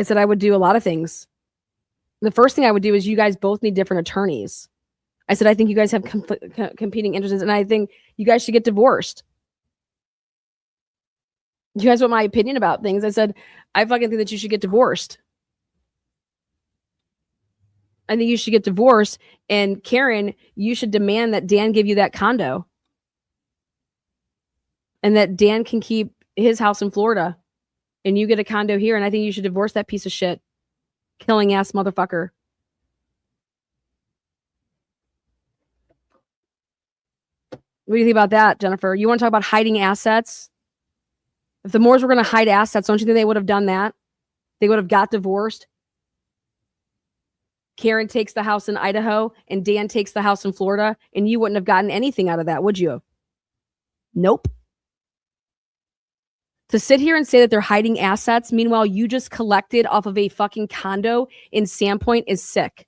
said I would do a lot of things. The first thing I would do is you guys both need different attorneys. I said, I think you guys have competing interests and I think you guys should get divorced. You guys want my opinion about things. I said, I fucking think that you should get divorced. I think you should get divorced. And Karen, you should demand that Dan give you that condo. And that Dan can keep his house in Florida. And you get a condo here. And I think you should divorce that piece of shit. Killing ass motherfucker. What do you think about that, Jennifer? You want to talk about hiding assets? If the Moores were going to hide assets, don't you think they would have done that? They would have got divorced. Karen takes the house in Idaho and Dan takes the house in Florida, and you wouldn't have gotten anything out of that, would you? Nope. To sit here and say that they're hiding assets, meanwhile, you just collected off of a fucking condo in Sandpoint is sick.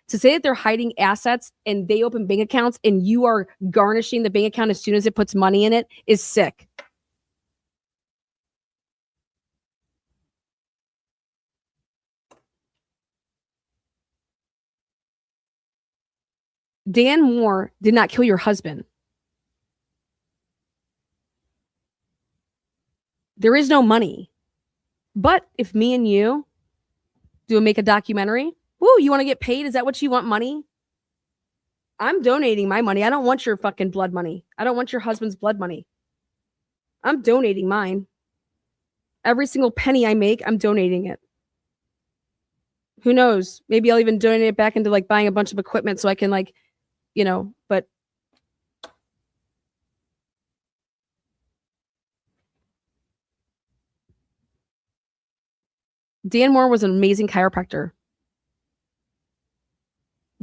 To say that they're hiding assets and they open bank accounts and you are garnishing the bank account as soon as it puts money in it is sick. Dan Moore did not kill your husband. There is no money. But if me and you make a documentary, woo, you want to get paid? Is that what you want, money? I'm donating my money. I don't want your fucking blood money. I don't want your husband's blood money. I'm donating mine. Every single penny I make, I'm donating it. Who knows? Maybe I'll even donate it back into like buying a bunch of equipment so I can like, you know, but Dan Moore was an amazing chiropractor.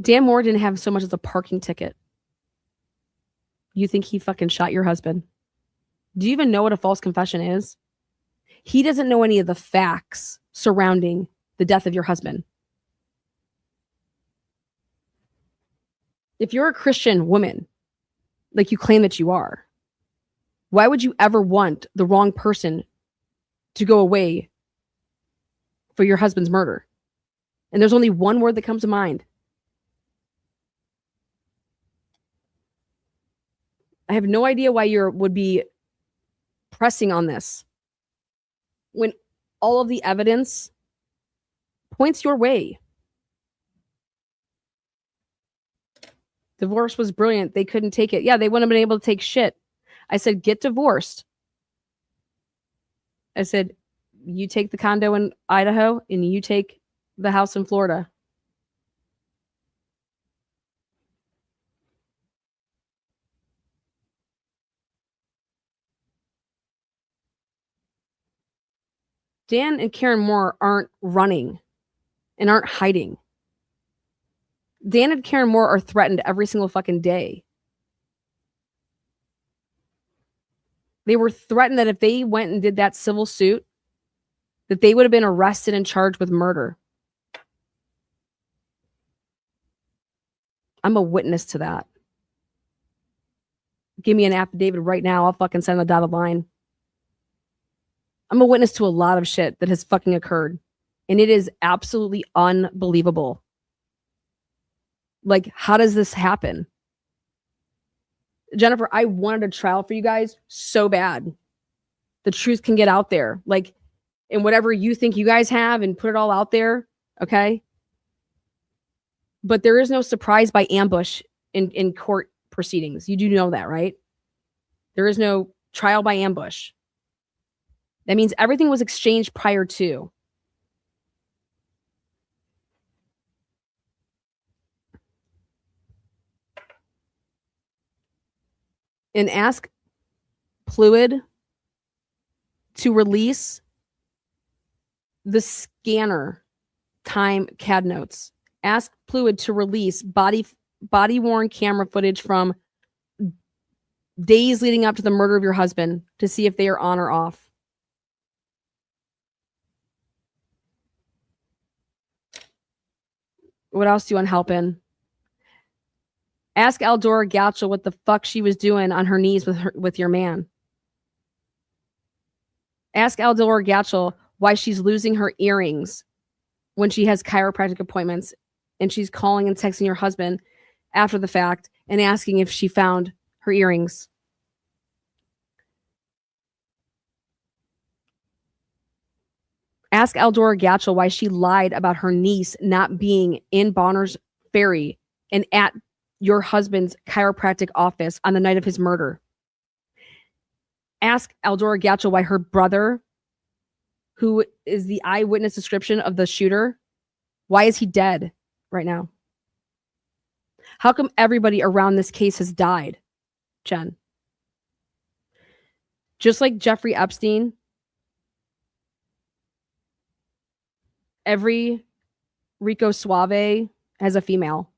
Dan Moore didn't have so much as a parking ticket. You think he fucking shot your husband? Do you even know what a false confession is? He doesn't know any of the facts surrounding the death of your husband. If you're a Christian woman, like you claim that you are, why would you ever want the wrong person to go away for your husband's murder? And there's only one word that comes to mind. I have no idea why you would be pressing on this when all of the evidence points your way. Divorce was brilliant. They couldn't take it. Yeah, they wouldn't have been able to take shit. I said, get divorced. I said, you take the condo in Idaho and you take the house in Florida. Dan and Karen Moore aren't running and aren't hiding. Dan and Karen Moore are threatened every single fucking day. They were threatened that if they went and did that civil suit, that they would have been arrested and charged with murder. I'm a witness to that. Give me an affidavit right now. I'll fucking send a dotted line. I'm a witness to a lot of shit that has fucking occurred. And it is absolutely unbelievable. Like, how does this happen? Jennifer, I wanted a trial for you guys so bad. The truth can get out there. Like, and whatever you think you guys have and put it all out there, okay? But there is no surprise by ambush in court proceedings. You do know that, right? There is no trial by ambush. That means everything was exchanged prior to. And ask Pluid to release the scanner time CAD notes. Ask Pluid to release body-worn camera footage from days leading up to the murder of your husband to see if they are on or off. What else do you want help in? Ask Eldora Gatchel what the fuck she was doing on her knees with your man. Ask Eldora Gatchel why she's losing her earrings when she has chiropractic appointments and she's calling and texting your husband after the fact and asking if she found her earrings. Ask Eldora Gatchel why she lied about her niece not being in Bonner's Ferry and at your husband's chiropractic office on the night of his murder. Ask Eldora Gatchel why her brother, who is the eyewitness description of the shooter, why is he dead right now? How come everybody around this case has died, Jen? Just like Jeffrey Epstein, every Rico Suave has a female.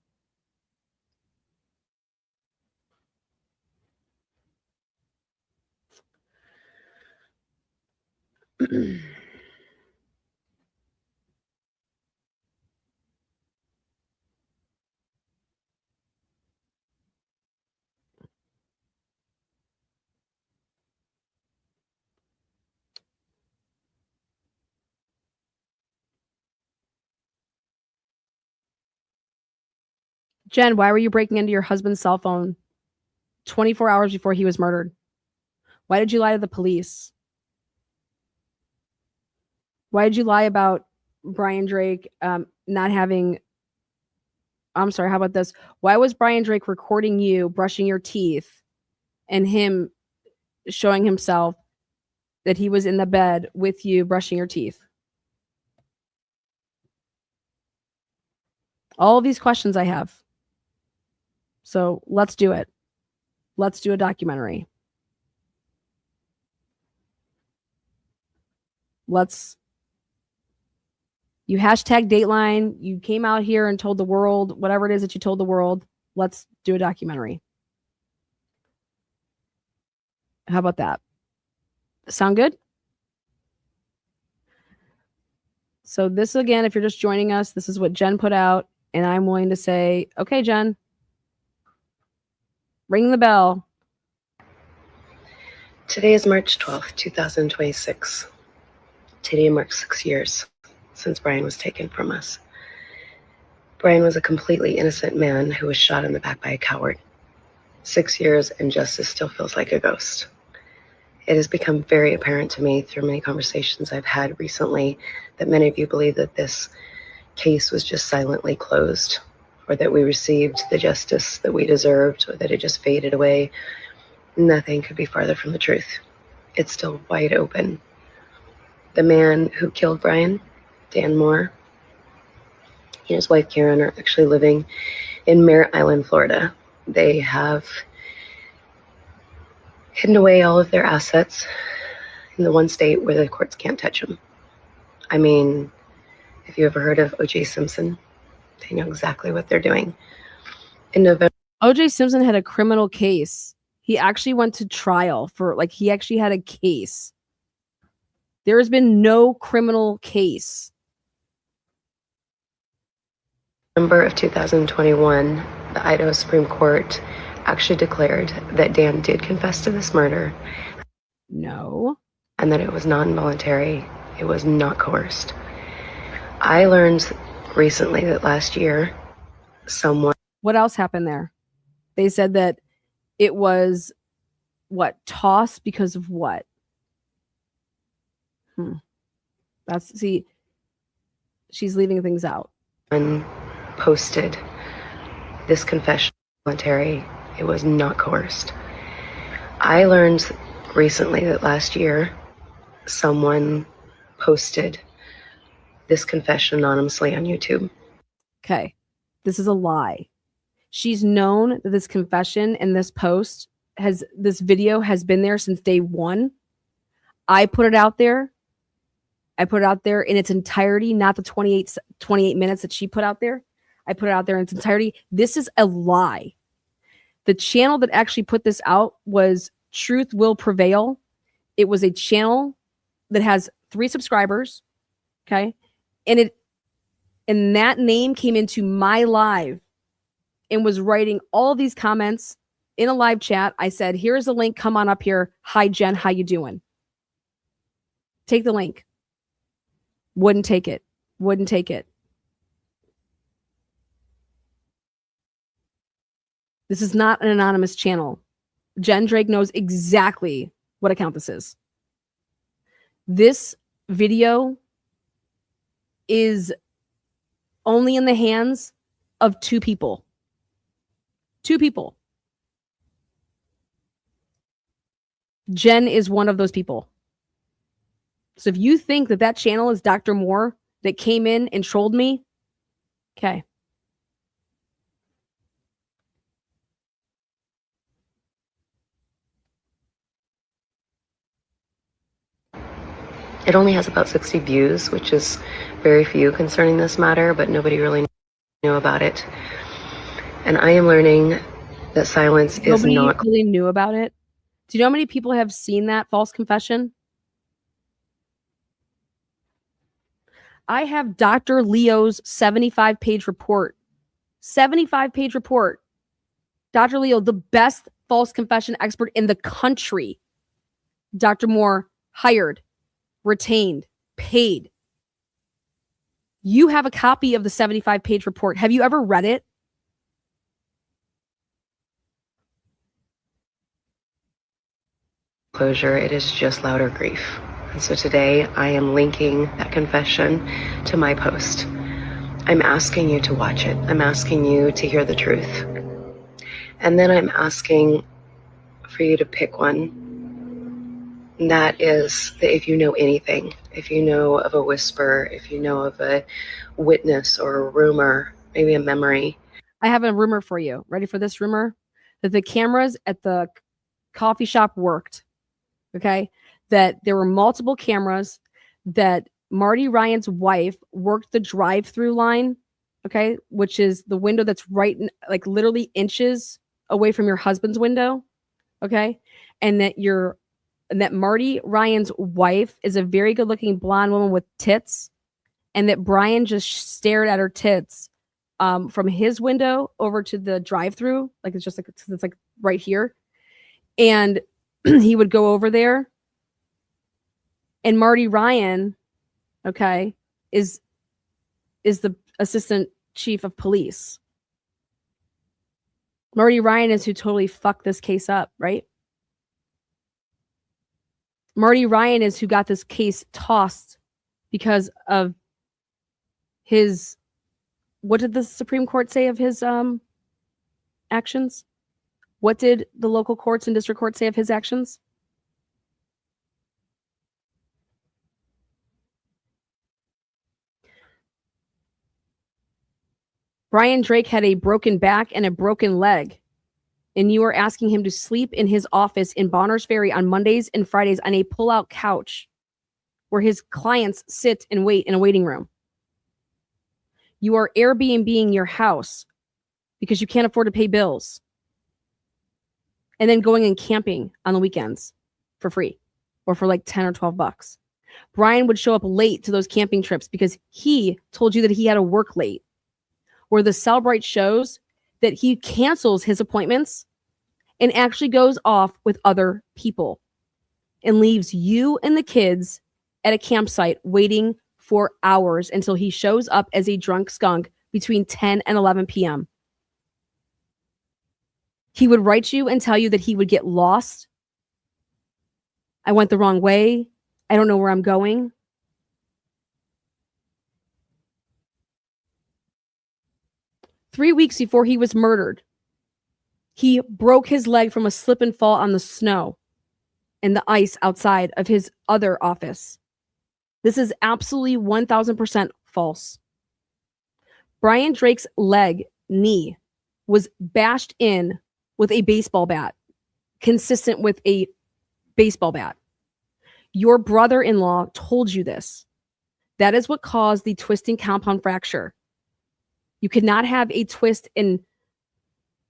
Jen, why were you breaking into your husband's cell phone 24 hours before he was murdered? Why did you lie to the police? Why did you lie about Brian Drake not having... I'm sorry, how about this? Why was Brian Drake recording you brushing your teeth and him showing himself that he was in the bed with you brushing your teeth? All of these questions I have. So let's do it. Let's do a documentary. You hashtag Dateline. You came out here and told the world, whatever it is that you told the world, let's do a documentary. How about that? Sound good? So this, again, if you're just joining us, this is what Jen put out. And I'm willing to say, okay, Jen, ring the bell. Today is March 12th, 2026. Today marks 6 years since Brian was taken from us. Brian was a completely innocent man who was shot in the back by a coward. 6 years and justice still feels like a ghost. It has become very apparent to me through many conversations I've had recently that many of you believe that this case was just silently closed, or that we received the justice that we deserved, or that it just faded away. Nothing could be farther from the truth. It's still wide open. The man who killed Brian, Dan Moore, he and his wife Karen are actually living in Merritt Island, Florida. They have hidden away all of their assets in the one state where the courts can't touch them. I mean, if you ever heard of O.J. Simpson, they know exactly what they're doing. In November, O.J. Simpson had a criminal case. He actually went to trial for, he actually had a case. There has been no criminal case. November of 2021, the Idaho Supreme Court actually declared that Dan did confess to this murder. No. And that it was not involuntary. It was not coerced. I learned recently that last year, someone... What else happened there? They said that it was, tossed because of what? She's leaving things out. Posted this confession voluntary. It was not coerced. I learned recently that last year, someone posted this confession anonymously on YouTube. Okay, this is a lie. She's known that this confession and this video has been there since day one. I put it out there. In its entirety, not the 28 minutes that she put out there. I put it out there in its entirety. This is a lie. The channel that actually put this out was Truth Will Prevail. It was a channel that has 3 subscribers. Okay. And that name came into my live and was writing all these comments in a live chat. I said, here's a link. Come on up here. Hi, Jen. How you doing? Take the link. Wouldn't take it. This is not an anonymous channel. Jen Drake knows exactly what account this is. This video is only in the hands of 2 people. 2 people. Jen is one of those people. So if you think that channel is Dr. Moore that came in and trolled me, okay. It only has about 60 views, which is very few concerning this matter, but nobody really knew about it. And I am learning that silence is Nobody not really knew about it. Do you know how many people have seen that false confession? I have Dr. Leo's 75-page report. 75-page report. Dr. Leo, the best false confession expert in the country. Dr. Moore, hired, retained, paid. You have a copy of the 75-page report. Have you ever read it? closure, it is just louder grief. And so today I am linking that confession to my post. I'm asking you to watch it. I'm asking you to hear the truth. And then I'm asking for you to pick one. And that is that if you know anything, if you know of a whisper, if you know of a witness or a rumor, maybe a memory. I have a rumor for you. Ready for this rumor? That the cameras at the coffee shop worked. Okay? That there were multiple cameras, that Marty Ryan's wife worked the drive-through line, okay, which is the window that's right, like literally inches away from your husband's window, okay, and that Marty Ryan's wife is a very good-looking blonde woman with tits, and that Brian just stared at her tits from his window over to the drive-through, like it's like right here, and he would go over there. And Marty Ryan, okay, is the assistant chief of police. Marty Ryan is who totally fucked this case up, right? Marty Ryan is who got this case tossed because of his, what did the Supreme Court say of his actions? What did the local courts and district courts say of his actions? Brian Drake had a broken back and a broken leg, and you are asking him to sleep in his office in Bonners Ferry on Mondays and Fridays on a pull-out couch where his clients sit and wait in a waiting room. You are Airbnb-ing your house because you can't afford to pay bills, and then going and camping on the weekends for free or for like 10 or 12 bucks. Brian would show up late to those camping trips because he told you that he had to work late. Where the Cellbrite shows that he cancels his appointments and actually goes off with other people and leaves you and the kids at a campsite waiting for hours until he shows up as a drunk skunk between 10 and 11 p.m. He would write you and tell you that he would get lost. I went the wrong way. I don't know where I'm going. Three weeks before he was murdered, he broke his leg from a slip and fall on the snow and the ice outside of his other office. This is absolutely 1000% false. Brian Drake's knee was bashed in with a baseball bat, consistent with a baseball bat. Your brother-in-law told you this. That is what caused the twisting compound fracture. You could not have a twist and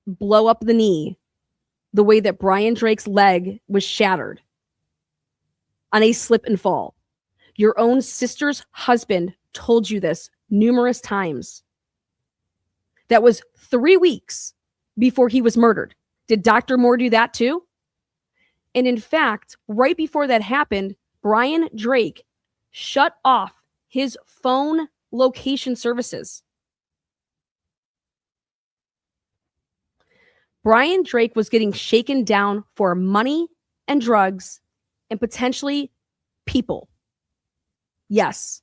blow up the knee the way that Brian Drake's leg was shattered on a slip and fall. Your own sister's husband told you this numerous times. That was 3 weeks before he was murdered. Did Dr. Moore do that too? And in fact, right before that happened, Brian Drake shut off his phone location services. Brian Drake was getting shaken down for money and drugs and potentially people. Yes,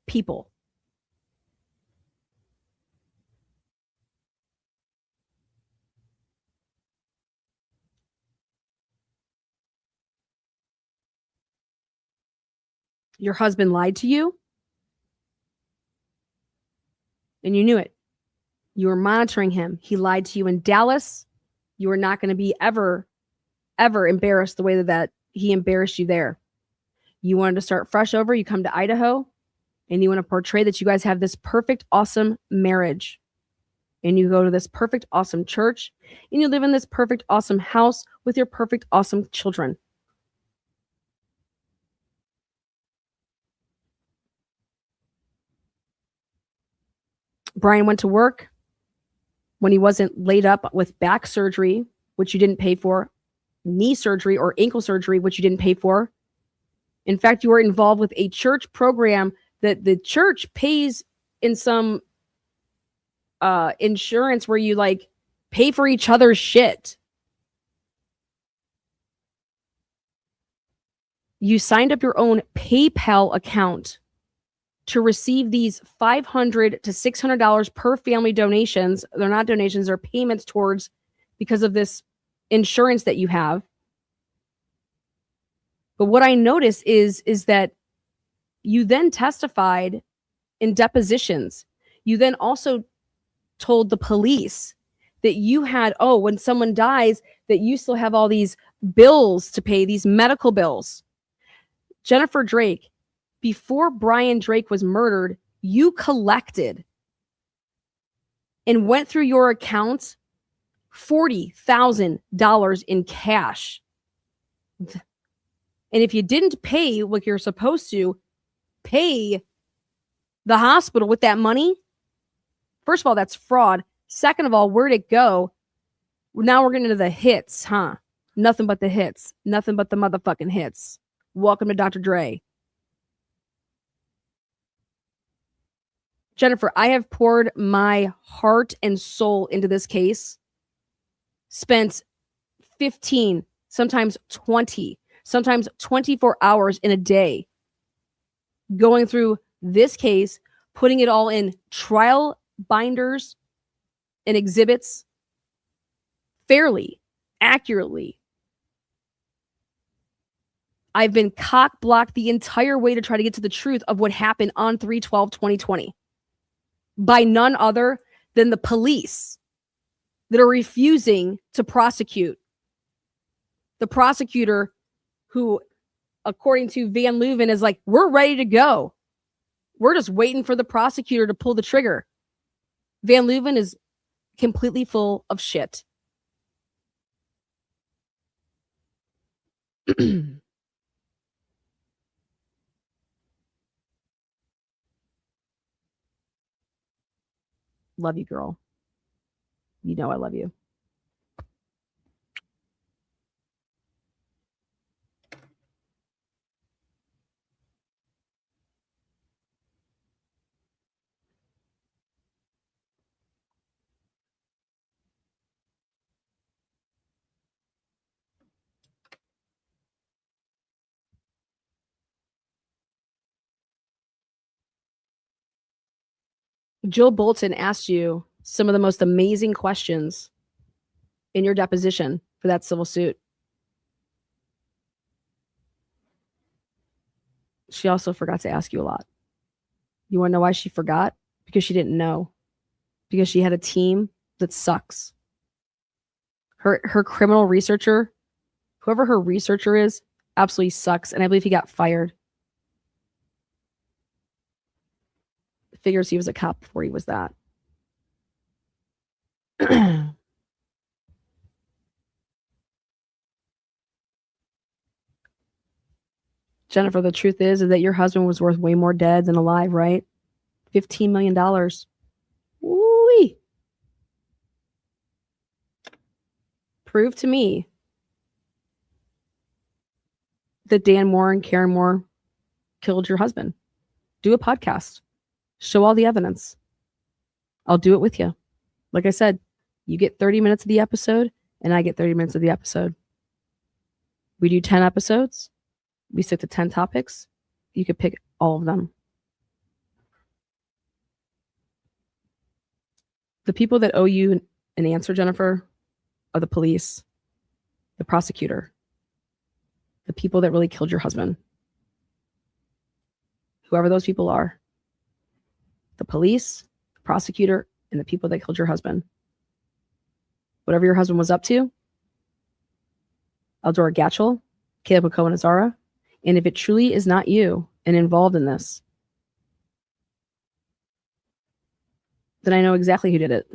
people. Your husband lied to you, and you knew it. You were monitoring him. He lied to you in Dallas. You are not going to be ever embarrassed the way that he embarrassed you there. You wanted to start fresh over. You come to Idaho and you want to portray that you guys have this perfect, awesome marriage. And you go to this perfect, awesome church. And you live in this perfect, awesome house with your perfect, awesome children. Brian went to work when he wasn't laid up with back surgery, which you didn't pay for, knee surgery or ankle surgery, which you didn't pay for. In fact, you were involved with a church program that the church pays in some insurance where you like pay for each other's shit. You signed up your own PayPal account to receive these $500 to $600 per family donations. They're not donations, they're payments towards because of this insurance that you have. But what I notice is that you then testified in depositions. You then also told the police that you had, when someone dies, that you still have all these bills to pay, these medical bills. Jennifer Drake, before Brian Drake was murdered, you collected and went through your accounts $40,000 in cash. And if you didn't pay what you're supposed to, pay the hospital with that money, first of all, that's fraud. Second of all, where'd it go? Now we're getting into the hits, huh? Nothing but the hits. Nothing but the motherfucking hits. Welcome to Dr. Dre. Jennifer, I have poured my heart and soul into this case. Spent 15, sometimes 20, sometimes 24 hours in a day going through this case, putting it all in trial binders and exhibits fairly, accurately. I've been cock-blocked the entire way to try to get to the truth of what happened on 3/12/2020 by none other than the police that are refusing to prosecute. The prosecutor who, according to Van Leuven, is like, we're ready to go. We're just waiting for the prosecutor to pull the trigger. Van Leuven is completely full of shit. Love you, girl. You know I love you. Jill Bolton asked you some of the most amazing questions in your deposition for that civil suit. She also forgot to ask you a lot. You want to know why she forgot? Because she didn't know. Because she had a team that sucks. Her criminal researcher, whoever her researcher is, absolutely sucks. And I believe he got fired. Figures he was a cop before he was that. Jennifer, the truth is that your husband was worth way more dead than alive, right? $15 million. Woo-wee. Prove to me that Dan Moore and Karen Moore killed your husband. Do a podcast. Show all the evidence. I'll do it with you. Like I said, you get 30 minutes of the episode and I get 30 minutes of the episode. We do 10 episodes. We stick to 10 topics. You could pick all of them. The people that owe you an answer, Jennifer, are the police, the prosecutor, the people that really killed your husband. Whoever those people are. The police, the prosecutor, and the people that killed your husband. Whatever your husband was up to, Eldora Gatchel, Caleb Cohen Azara, And if it truly is not you and involved in this, then I know exactly who did it.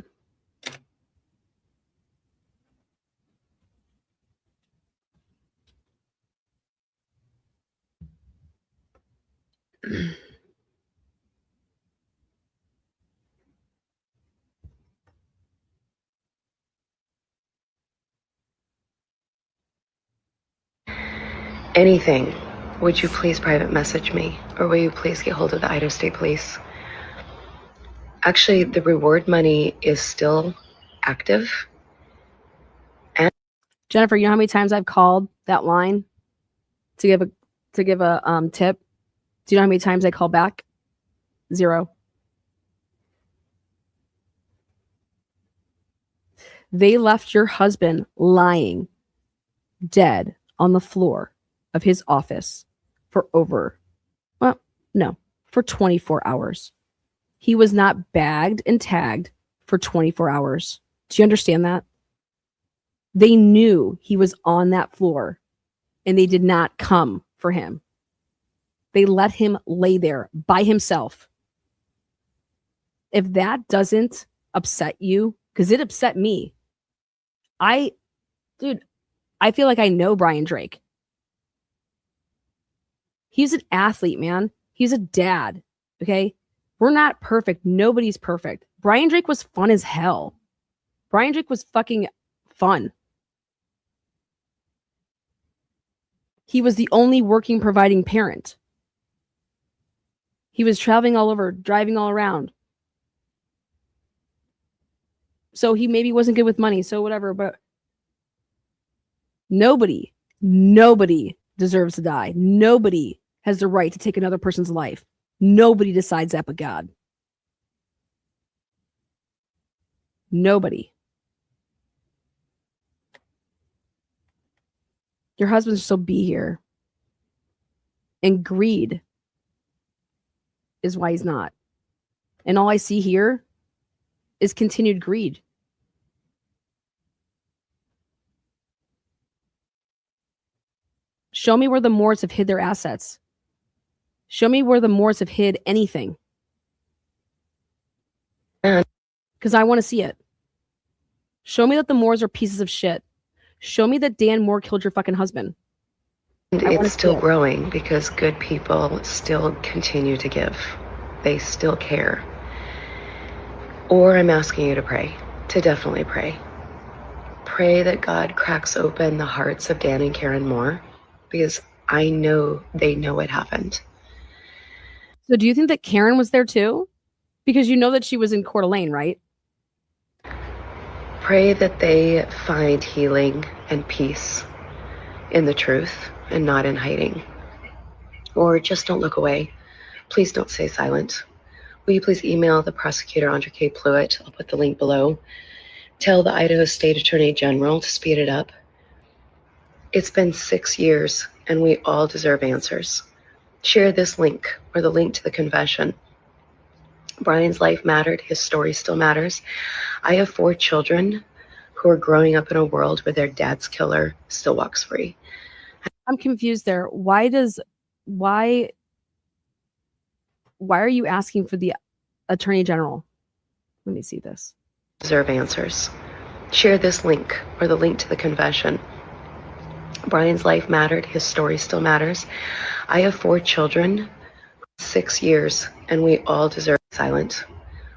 Anything, would you please private message me, or will you please get hold of the Idaho State Police? Actually, the reward money is still active. Jennifer, you know how many times I've called that line to give a tip? Do you know how many times I call back? 0. They left your husband lying dead on the floor of his office for for 24 hours. He was not bagged and tagged for 24 hours. Do you understand that? They knew he was on that floor and they did not come for him. They let him lay there by himself. If that doesn't upset you, because it upset me. I feel like I know Brian Drake. He's an athlete, man. He's a dad. Okay. We're not perfect. Nobody's perfect. Brian Drake was fun as hell. Brian Drake was fucking fun. He was the only working, providing parent. He was traveling all over, driving all around. So he maybe wasn't good with money, so whatever, but nobody deserves to die. Nobody has the right to take another person's life. Nobody decides that but God. Nobody. Your husband should still be here. And greed is why he's not. And all I see here is continued greed. Show me where the Moors have hid their assets. Show me where the Moors have hid anything. Because I want to see it. Show me that the Moors are pieces of shit. Show me that Dan Moore killed your fucking husband. And it's still growing because good people still continue to give. They still care. Or I'm asking you to pray, to definitely pray. Pray that God cracks open the hearts of Dan and Karen Moore, because I know they know what happened. So do you think that Karen was there too? Because you know that she was in Coeur d'Alene, right? Pray that they find healing and peace in the truth and not in hiding. Or just don't look away. Please don't stay silent. Will you please email the prosecutor, Andre K. Pluitt? I'll put the link below. Tell the Idaho State Attorney General to speed it up. It's been 6 years and we all deserve answers. Share this link or the link to the confession. Brian's life mattered. His story still matters. I have 4 children who are growing up in a world where their dad's killer still walks free. I'm confused there. Why are you asking for the Attorney General? Let me see this. Deserve answers. Share this link or the link to the confession. Brian's life mattered. His story still matters. I have 4 children, 6 years, and we all deserve silent.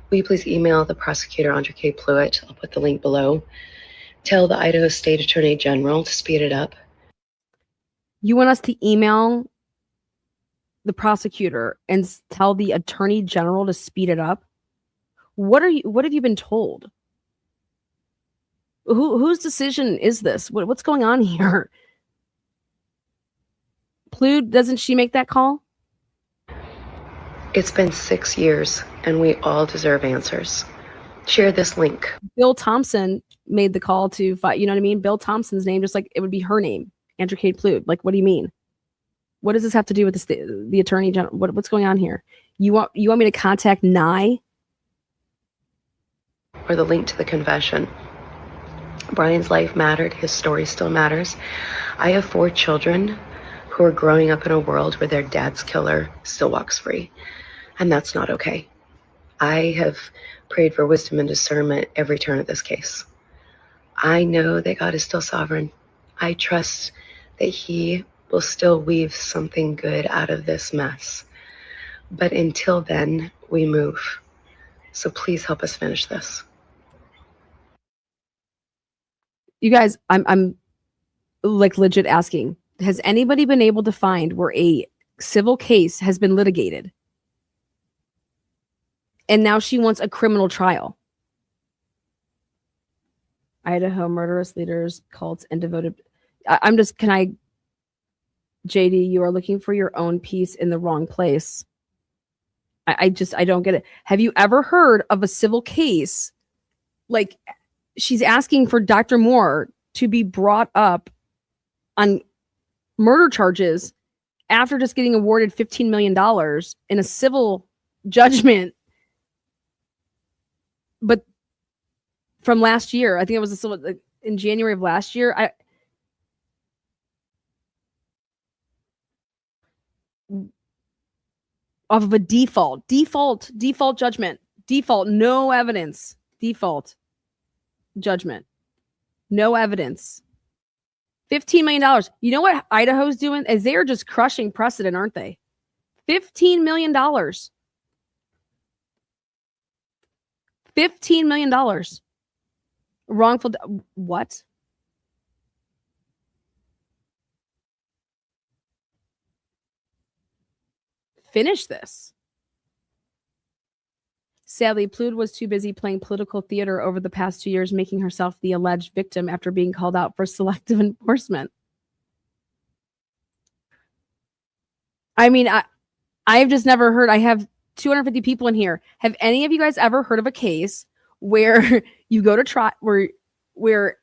Will you please email the prosecutor, Andre K. Pluitt? I'll put the link below. Tell the Idaho State Attorney General to speed it up. You want us to email the prosecutor and tell the Attorney General to speed it up? What have you been told? Whose decision is this? What's going on here? Plude, doesn't she make that call? It's been 6 years and we all deserve answers. Share this link. Bill Thompson made the call to fight. You know what I mean? Bill Thompson's name, just like it would be her name, Andrew Cade Plude. Like, what do you mean? What does this have to do with the Attorney General? What's going on here? You want me to contact Nye? Or the link to the confession. Brian's life mattered. His story still matters. I have 4 children who are growing up in a world where their dad's killer still walks free. And that's not okay. I have prayed for wisdom and discernment every turn of this case. I know that God is still sovereign. I trust that he will still weave something good out of this mess. But until then, we move. So please help us finish this. You guys, I'm like legit asking, has anybody been able to find where a civil case has been litigated and now she wants a criminal trial? Idaho murderous leaders, cults, and devoted. JD, you are looking for your own peace in the wrong place. I don't get it. Have you ever heard of a civil case? Like, she's asking for Dr. Moore to be brought up on murder charges after just getting awarded $15 million in a civil judgment. But from last year, I think it was a civil in January of last year. Off of a default judgment, no evidence, default judgment, no evidence. $15 million. You know what Idaho's doing is they're just crushing precedent, aren't they? $15 million. $15 million. Wrongful. What? Finish this. Sadly, Plude was too busy playing political theater over the past 2 years, making herself the alleged victim after being called out for selective enforcement. I mean, I've just never heard. I have 250 people in here. Have any of you guys ever heard of a case where you go to trial, where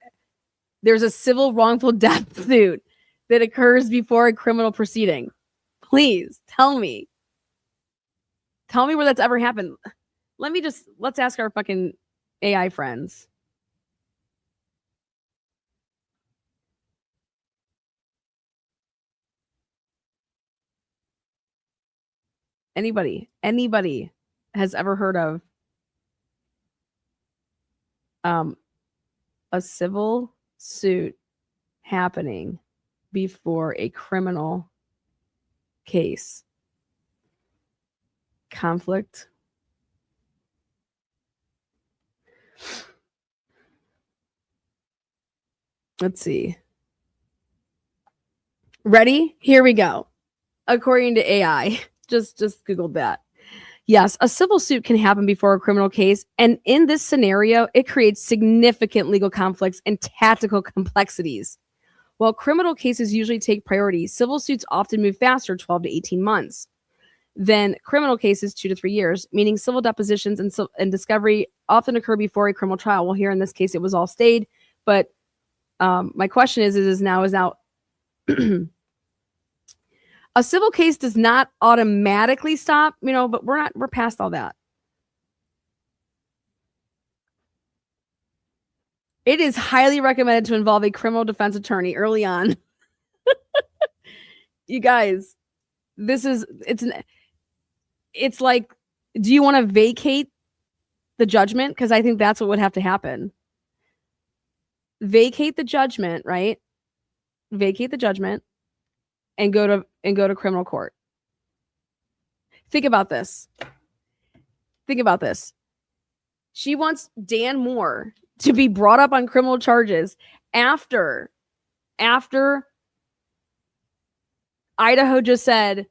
there's a civil wrongful death suit that occurs before a criminal proceeding? Please tell me. Tell me where that's ever happened. Let's ask our fucking AI friends. Anybody has ever heard of a civil suit happening before a criminal case? Conflict. Let's see. Ready? Here we go. According to AI, just Googled that. Yes, a civil suit can happen before a criminal case, and in this scenario, it creates significant legal conflicts and tactical complexities. While criminal cases usually take priority, civil suits often move faster, 12 to 18 months, than criminal cases, 2 to 3 years, meaning civil depositions and discovery often occur before a criminal trial. Well, here in this case, it was all stayed, but my question is now a civil case does not automatically stop, but we're past all that. It is highly recommended to involve a criminal defense attorney early on. You guys, it's like, do you want to vacate the judgment? Because I think that's what would have to happen. Vacate the judgment, right? Vacate the judgment and go to criminal court. Think about this. She wants Dan Moore to be brought up on criminal charges after Idaho just said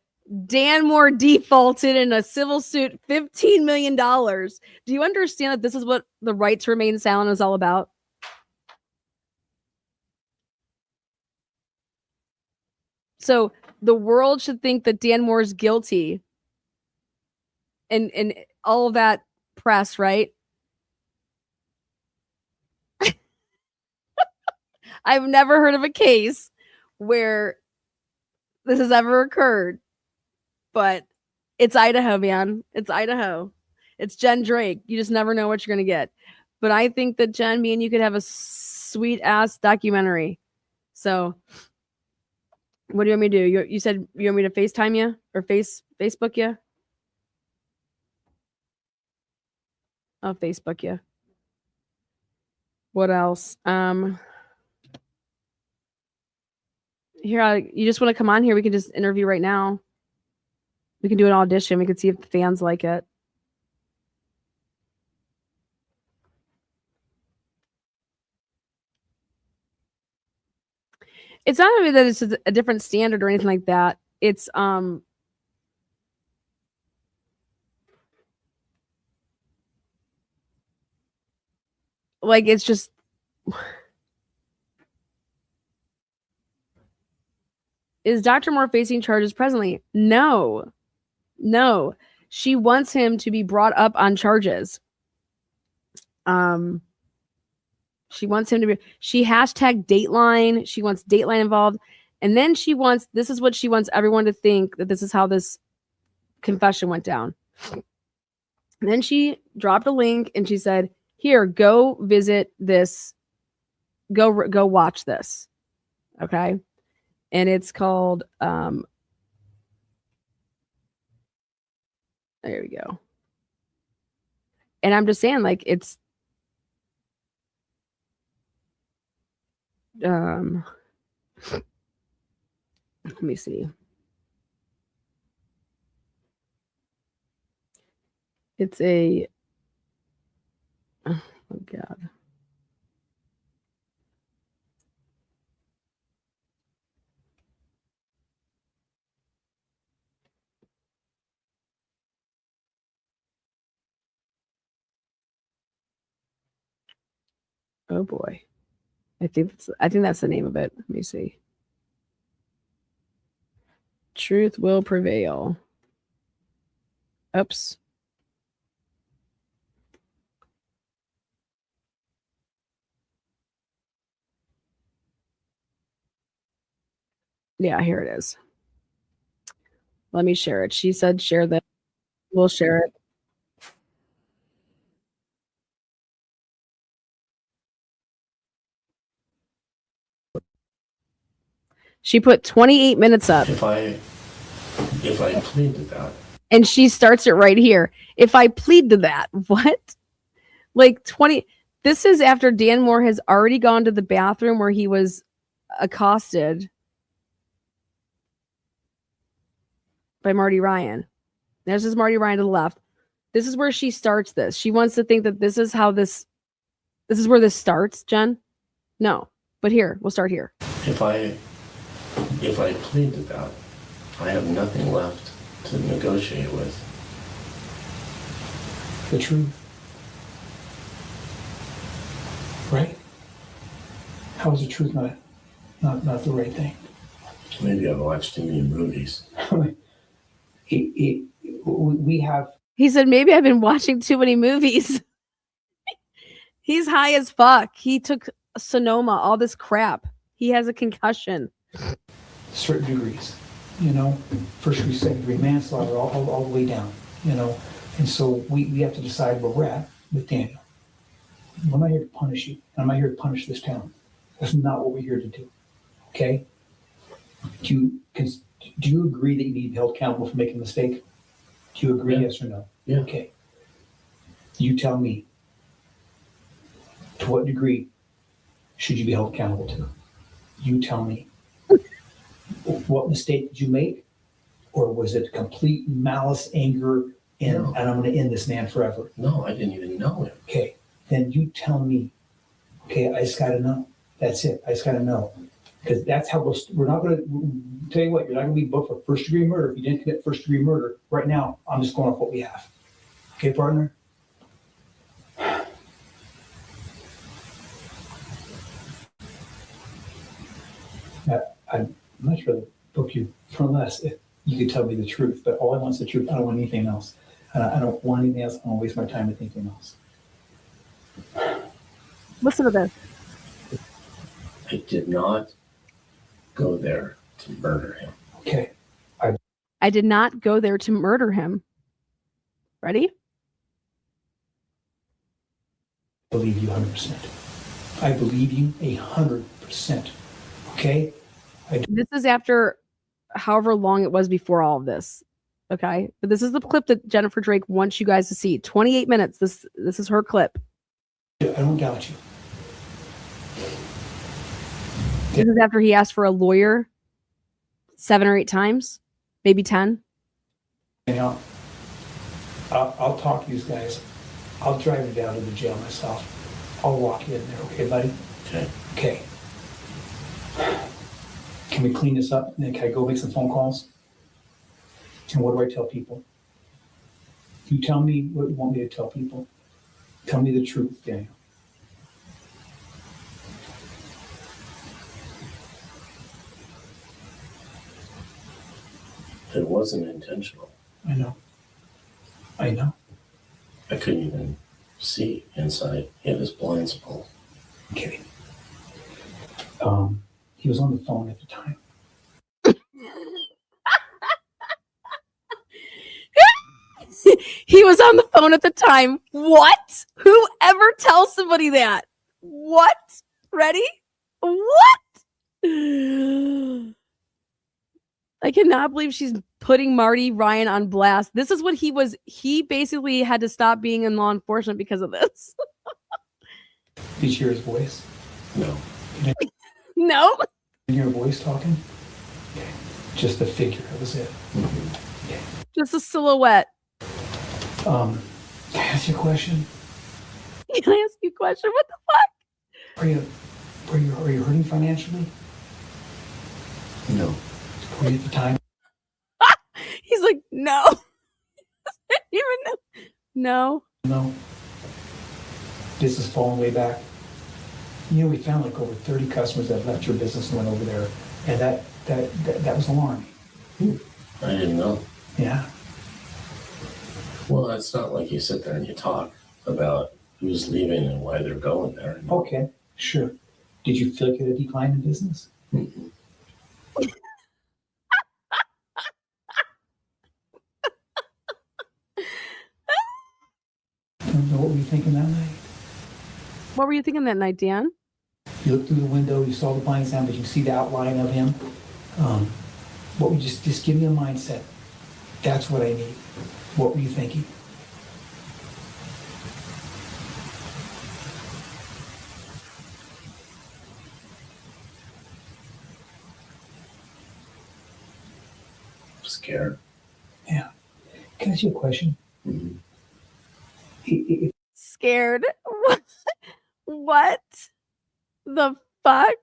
Dan Moore defaulted in a civil suit $15 million. Do you understand that this is what the right to remain silent is all about? So the world should think that Dan Moore is guilty and all of that press, right? I've never heard of a case where this has ever occurred, but it's Idaho, man. It's Idaho. It's Jen Drake. You just never know what you're going to get. But I think that Jen, me and you could have a sweet ass documentary. So What do you want me to do? You said you want me to FaceTime you or Facebook you? I'll Facebook you. What else? Here, you just want to come on here? We can just interview right now. We can do an audition. We can see if the fans like it. It's not really that it's a different standard or anything like that. It's like it's just is Dr. Moore facing charges presently? No. She wants him to be brought up on charges. She wants him to be. She hashtag Dateline. She wants Dateline involved, and then this is what she wants everyone to think, that this is how this confession went down. And then she dropped a link and she said, "Here, go visit this. Go watch this." Okay, and it's called. There we go. And I'm just saying, like, it's let me see. It's a oh god. Oh boy. I think that's the name of it. Let me see. Truth will prevail. Oops. Yeah, here it is. Let me share it. She said share that. We'll share it. She put 28 minutes up. If I plead to that. And she starts it right here. If I plead to that, what? Like 20. This is after Dan Moore has already gone to the bathroom where he was accosted by Marty Ryan. There's this Marty Ryan to the left. This is where she starts this. She wants to think that this is how this is where this starts, Jen. No, but here, we'll start here. If I plead to that, I have nothing left to negotiate with. The truth. Right? How is the truth not the right thing? Maybe I've watched too many movies. We have. He said, maybe I've been watching too many movies. He's high as fuck. He took Sonoma, all this crap. He has a concussion. Certain degrees, first degree, second degree manslaughter, all the way down, and so we have to decide where we're at with Daniel. I'm not here to punish you, and I'm not here to punish this town. That's not what we're here to do. Okay? Do you agree that you need to be held accountable for making a mistake? Do you agree, yes or no? Yeah. Okay. You tell me, to what degree should you be held accountable to? You tell me. What mistake did you make? Or was it complete malice, anger, and I'm going to end this man forever? No, I didn't even know him. Okay, then you tell me. Okay, I just got to know. That's it. I just got to know. Because that's how we're not going to, tell you what, you're not going to be booked for first degree murder if you didn't commit first degree murder. Right now, I'm just going off what we have. Okay, partner? I'm much rather book you for less if you could tell me the truth. But all I want is the truth. I don't want anything else. I don't want anything else. I don't want to waste my time with anything else. Listen to this. I did not go there to murder him. Okay. I did not go there to murder him. Ready? I believe you 100%. I believe you 100%. Okay? This is after however long it was before all of this. Okay. But this is the clip that Jennifer Drake wants you guys to see. 28 minutes. This is her clip. I don't doubt you. This is after he asked for a lawyer 7 or 8 times, maybe 10. I'll talk to you guys. I'll drive you down to the jail myself. I'll walk you in there, okay, buddy? Okay. Okay. Can we clean this up? And then can I go make some phone calls? And what do I tell people? You tell me what you want me to tell people. Tell me the truth, Daniel. It wasn't intentional. I know. I know. I couldn't even see inside. He had his blinds pulled. I'm kidding. He was on the phone at the time. He was on the phone at the time. What? Whoever tells somebody that? What? Ready? What? I cannot believe she's putting Marty Ryan on blast. This is what he was. He basically had to stop being in law enforcement because of this. Did you hear his voice? No. No. Did you hear a voice talking? Okay. Just the figure. That was it. Mm-hmm. Okay. Just a silhouette. Can I ask you a question? Can I ask you a question? What the fuck? Are you hurting financially? No. Were you at the time? He's like, no. Even no. No. This is falling way back. You know, we found like over 30 customers that left your business and went over there, and that was alarming. I didn't know. Yeah. Well, it's not like you sit there and you talk about who's leaving and why they're going there. Okay, sure. Did you feel like you had a decline in business? Mm-mm. I don't know what were you thinking that night? What were you thinking that night, Dan? You looked through the window, you saw the blinds down, but you see the outline of him. What would just give me a mindset? That's what I need. What were you thinking? Scared. Yeah. Can I ask you a question? Mm-hmm. Scared. What the fuck?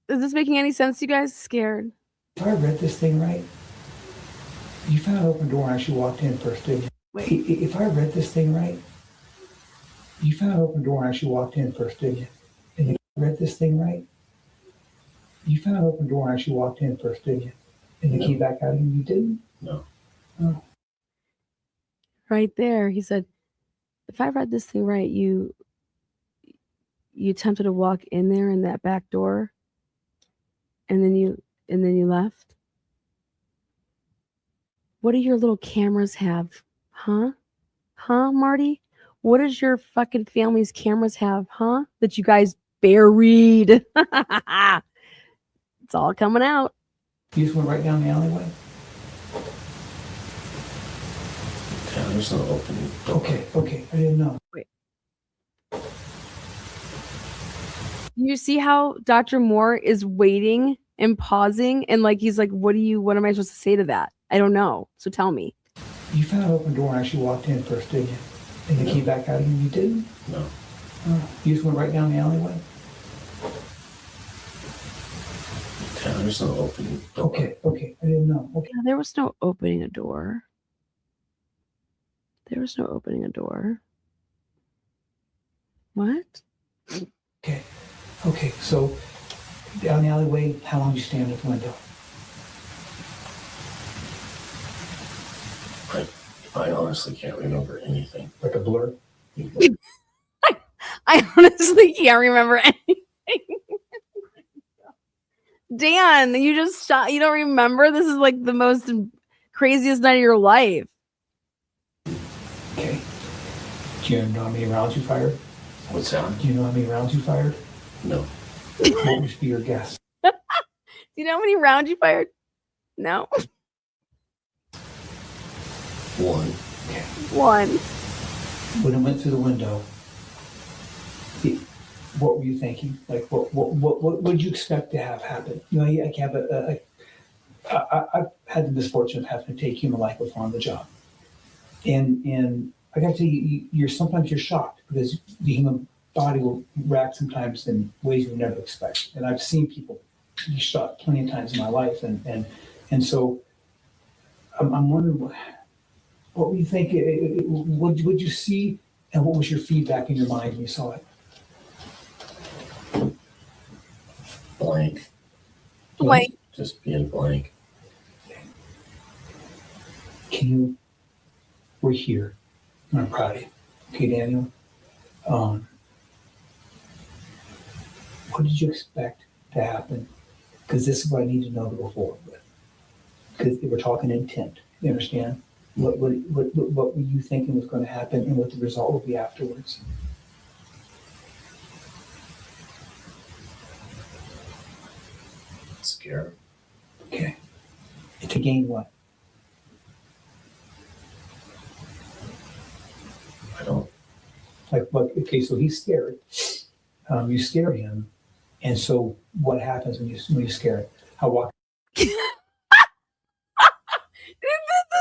Is this making any sense to you guys? Scared. If I read this thing right, you found an open door and actually walked in first, didn't you? Wait. If I read this thing right, you found an open door and actually walked in first, didn't you? And if I read this thing right, you found an open door and actually walked in first, didn't you? And the key back out again, you didn't? No. Oh. Right there, he said, if I read this thing right, you attempted to walk in there in that back door, and then you left. What do your little cameras have? Huh, Marty? What does your fucking family's cameras have, huh? That you guys buried. It's all coming out. You just went right down the alleyway? Yeah, there's no opening. Okay, I didn't know. You see how Dr. Moore is waiting and pausing and like he's like, what am I supposed to say to that? I don't know. So tell me. You found an open door and actually walked in first, didn't you? And the key back out again, you didn't? No. Oh. You just went right down the alleyway? Yeah, there's no opening. Okay, I didn't know. Okay. Yeah, there was no opening a door. There was no opening a door. What? Okay, so down the alleyway, how long did you stand at the window? I honestly can't remember anything. Like a blur? I honestly can't remember anything. Dan, you just shot. You don't remember? This is like the most craziest night of your life. Okay. Do you know how many rounds you fired? What's that? Do you know how many rounds you fired? No. What would be your guess? Do you know how many rounds you fired? No. One. Okay. One. When it went through the window, what were you thinking? Like, what would you expect to have happen? You know, I have I've had the misfortune of having to take human life on the job, and I got to tell you, you're sometimes shocked because the human body will react sometimes in ways you never expect. And I've seen people be shot plenty of times in my life, and so I'm wondering what were you thinking? What would you see, and what was your feedback in your mind when you saw it? Blank. Blank. Just being blank. We're here. And I'm proud of you. Okay, Daniel. What did you expect to happen? Because this is what I need to know to go forward with. Because we're talking intent. You understand? What were you thinking was going to happen and what the result will be afterwards? Scared. Okay. To gain what? I don't. Like, what? Okay, so he's scared. You scare him, and so what happens when you scare him? How walk? This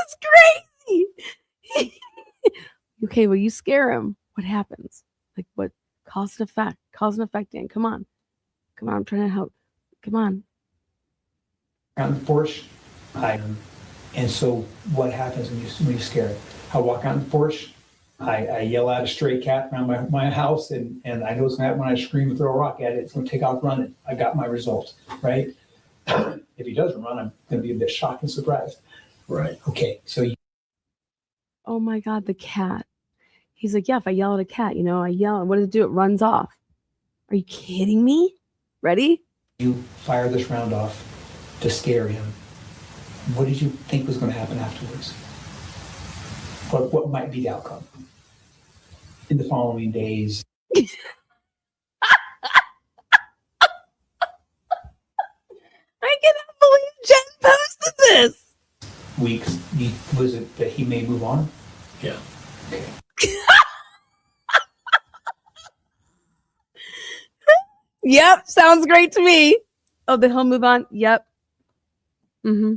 is crazy. Okay, well, you scare him. What happens? Like, what? Cause and effect. Cause and effect, Dan. Come on. I'm trying to help. Come on. Out in the porch, and so what happens when you scare him? I walk out in the porch. I yell at a stray cat around my house, and I know it's going to happen when I scream and throw a rock at it. It's going to take off running. I got my result, right? If he doesn't run, I'm going to be a bit shocked and surprised. Right. Okay, so Oh my God, the cat. He's like, yeah, if I yell at a cat, I yell, and what does it do? It runs off. Are you kidding me? Ready? you fire this round off to scare him. What did you think was going to happen afterwards? What might be the outcome in the following days? I cannot believe Jen posted this. Weeks? Was it that he may move on? Yeah. Okay. Yep, sounds great to me. Oh, that he'll move on? Yep. Mm-hmm.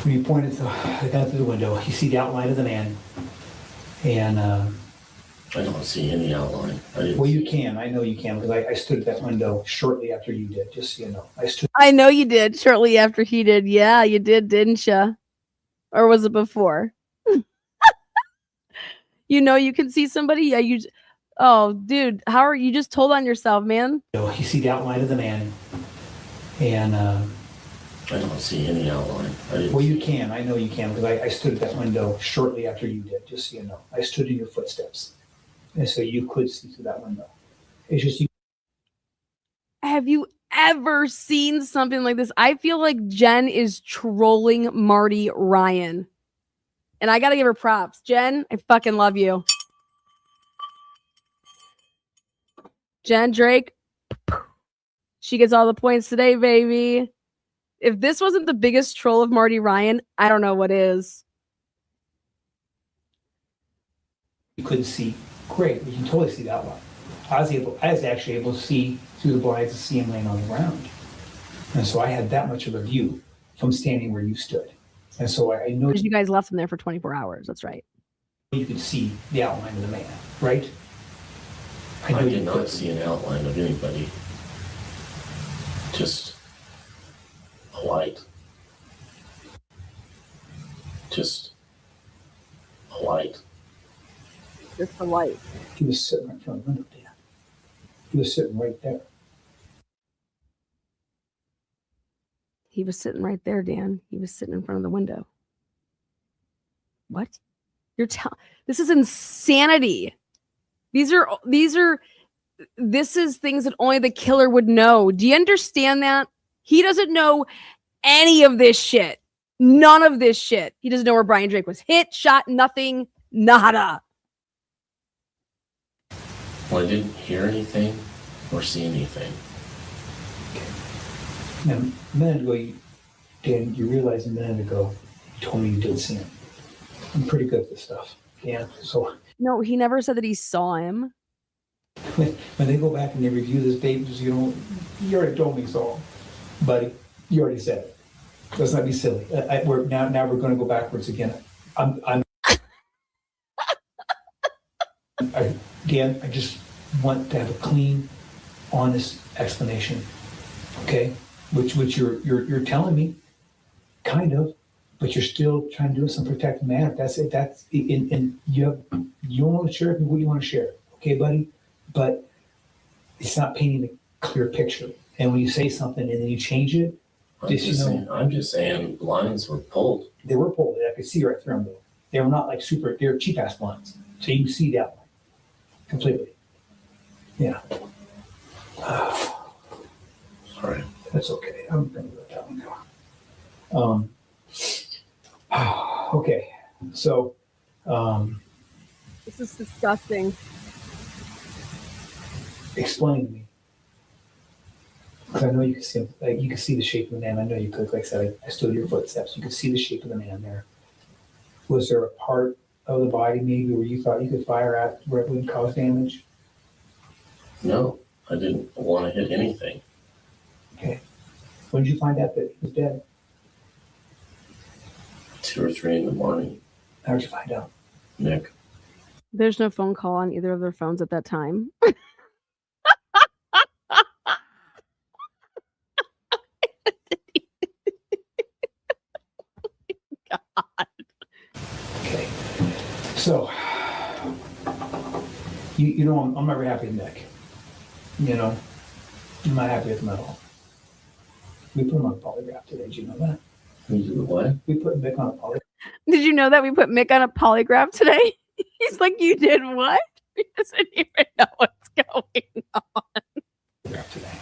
When you pointed the gun through the window, you see the outline of the man. And, I don't see any outline. well, you can. I know you can because I stood at that window shortly after you did, just so you know. I know you did shortly after he did. Yeah, you did, didn't you? Or was it before? You can see somebody. Yeah, oh, dude, how are you just told on yourself, man? You see the outline of the man. And, I don't see any outline. well, you can. I know you can because I stood at that window shortly after you did, just so you know. I stood in your footsteps. And so you could see through that window. It's just you. Have you ever seen something like this? I feel like Jen is trolling Marty Ryan. And I got to give her props. Jen, I fucking love you. Jen Drake, she gets all the points today, baby. If this wasn't the biggest troll of Marty Ryan, I don't know what is. You couldn't see great, but you can totally see the outline. I was actually able to see through the blinds to see him laying on the ground. And so I had that much of a view from standing where you stood. And so I know Because you guys left him there for 24 hours. That's right. you could see the outline of the man, right? I did not see an outline of anybody. Just a light. Just a light. Just the light. He was sitting right in front of the window, Dan. He was sitting right there. He was sitting right there, Dan. He was sitting in front of the window. What? This is insanity. This is things that only the killer would know. Do you understand that? He doesn't know any of this shit. None of this shit. He doesn't know where Brian Drake was hit, shot, nothing, nada. Well, I didn't hear anything or see anything. Now, a minute ago, Dan, you realized a minute ago, you told me you did see him. I'm pretty good at this stuff. Yeah, so No, he never said that he saw him. when they go back and they review this tape, just, you already told me so, buddy. You already said it. Let's not be silly. Now we're going to go backwards again. Dan, I just want to have a clean, honest explanation. Okay, which you're telling me, kind of, but you're still trying to do some protective man. That's it. And you don't want to share what you want to share. Okay, buddy, but it's not painting a clear picture. And when you say something and then you change it, I'm just saying blinds were pulled. they were pulled. I could see right through them though. They were not like they're cheap ass blinds. So you can see that one completely. Yeah. Sorry. That's okay. I'm going to let that one go. Okay. So, This is disgusting. explain to me. Because I know you can see, you can see the shape of the man. I know you could. Like I said, I stood your footsteps. You could see the shape of the man there. Was there a part of the body maybe where you thought you could fire at where it wouldn't cause damage? No, I didn't want to hit anything. Okay. When did you find out that he was dead? 2 or 3 in the morning. How did you find out? Nick. There's no phone call on either of their phones at that time. Okay. So, you know, I'm not very happy with Nick. You know, I'm not happy with him at all. We put him on a polygraph today. Did you know that? You did what? We put Nick on a polygraph Did you know that we put Mick on a polygraph today? He's like, you did what? He doesn't even know what's going on. today.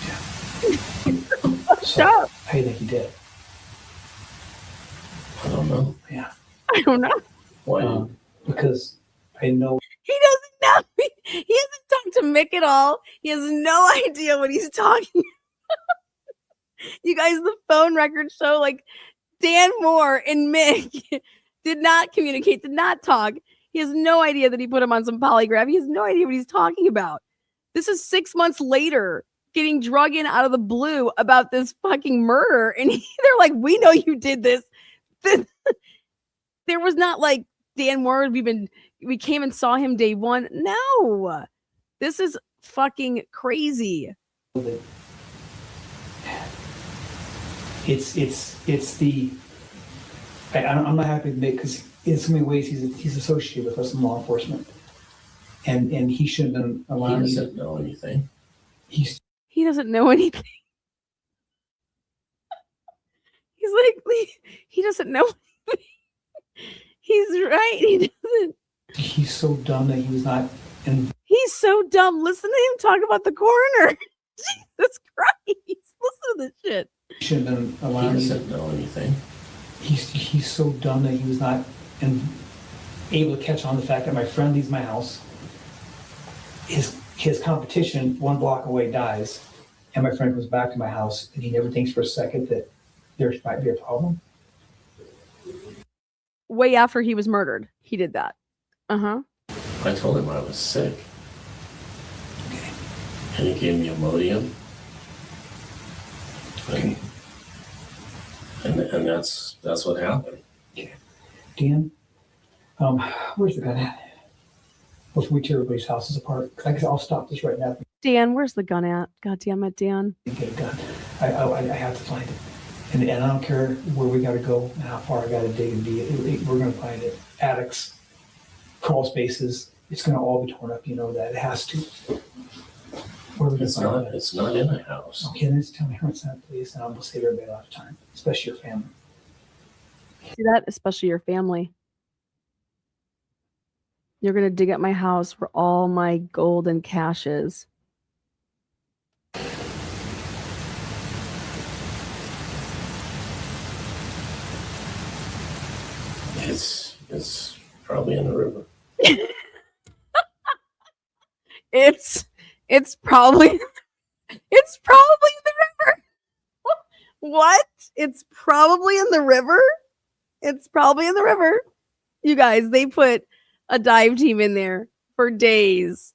Yeah. So, Stop. how do you think he did? I don't know. Yeah. I don't know. Why? Because I know He doesn't know. He hasn't talked to Mick at all. He has no idea what he's talking about. You guys, the phone records show like Dan Moore and Mick did not communicate, did not talk. He has no idea that he put him on some polygraph. He has no idea what he's talking about. This is 6 months later, getting drug in out of the blue about this fucking murder. And they're like, we know you did this. There was not like Dan Moore, we came and saw him day one. No, this is fucking crazy. that it's the I'm not happy with Mick because in so many ways he's associated with us in law enforcement, and he shouldn't have been He allowed. doesn't know anything. He doesn't know anything. He's like, he doesn't know anything. He's right. He doesn't. He's so dumb that he was not. And He's so dumb. Listen to him talk about the coroner. Jesus Christ. Listen to this shit. he shouldn't have been He allowed. doesn't know anything. He's so dumb that he was not able to catch on the fact that my friend leaves my house. His competition 1 block away dies, and my friend comes back to my house, and he never thinks for a second that there might be a problem. Way after he was murdered, he did that. Uh-huh. I told him I was sick. And he gave me Imodium. Okay. And that's what happened. Dan, where's the gun at? Before we tear everybody's houses apart, I'll stop this right now. Dan, where's the gun at? God damn it, Dan. And get a gun. I have to find it, and I don't care where we got to go and how far I got to dig and be. We're going to find it. Attics, crawl spaces. It's going to all be torn up. You know that it has to. Where are we going to find it? It's not in a house. Okay, then just tell me how it's not, please, and I'm gonna save everybody a lot of time, especially your family. See that? Especially your family. You're going to dig up my house where all my gold and cash is. It's probably in the river. It's probably it's probably in the river. What? It's probably in the river? It's probably in the river. You guys, they put a dive team in there for days.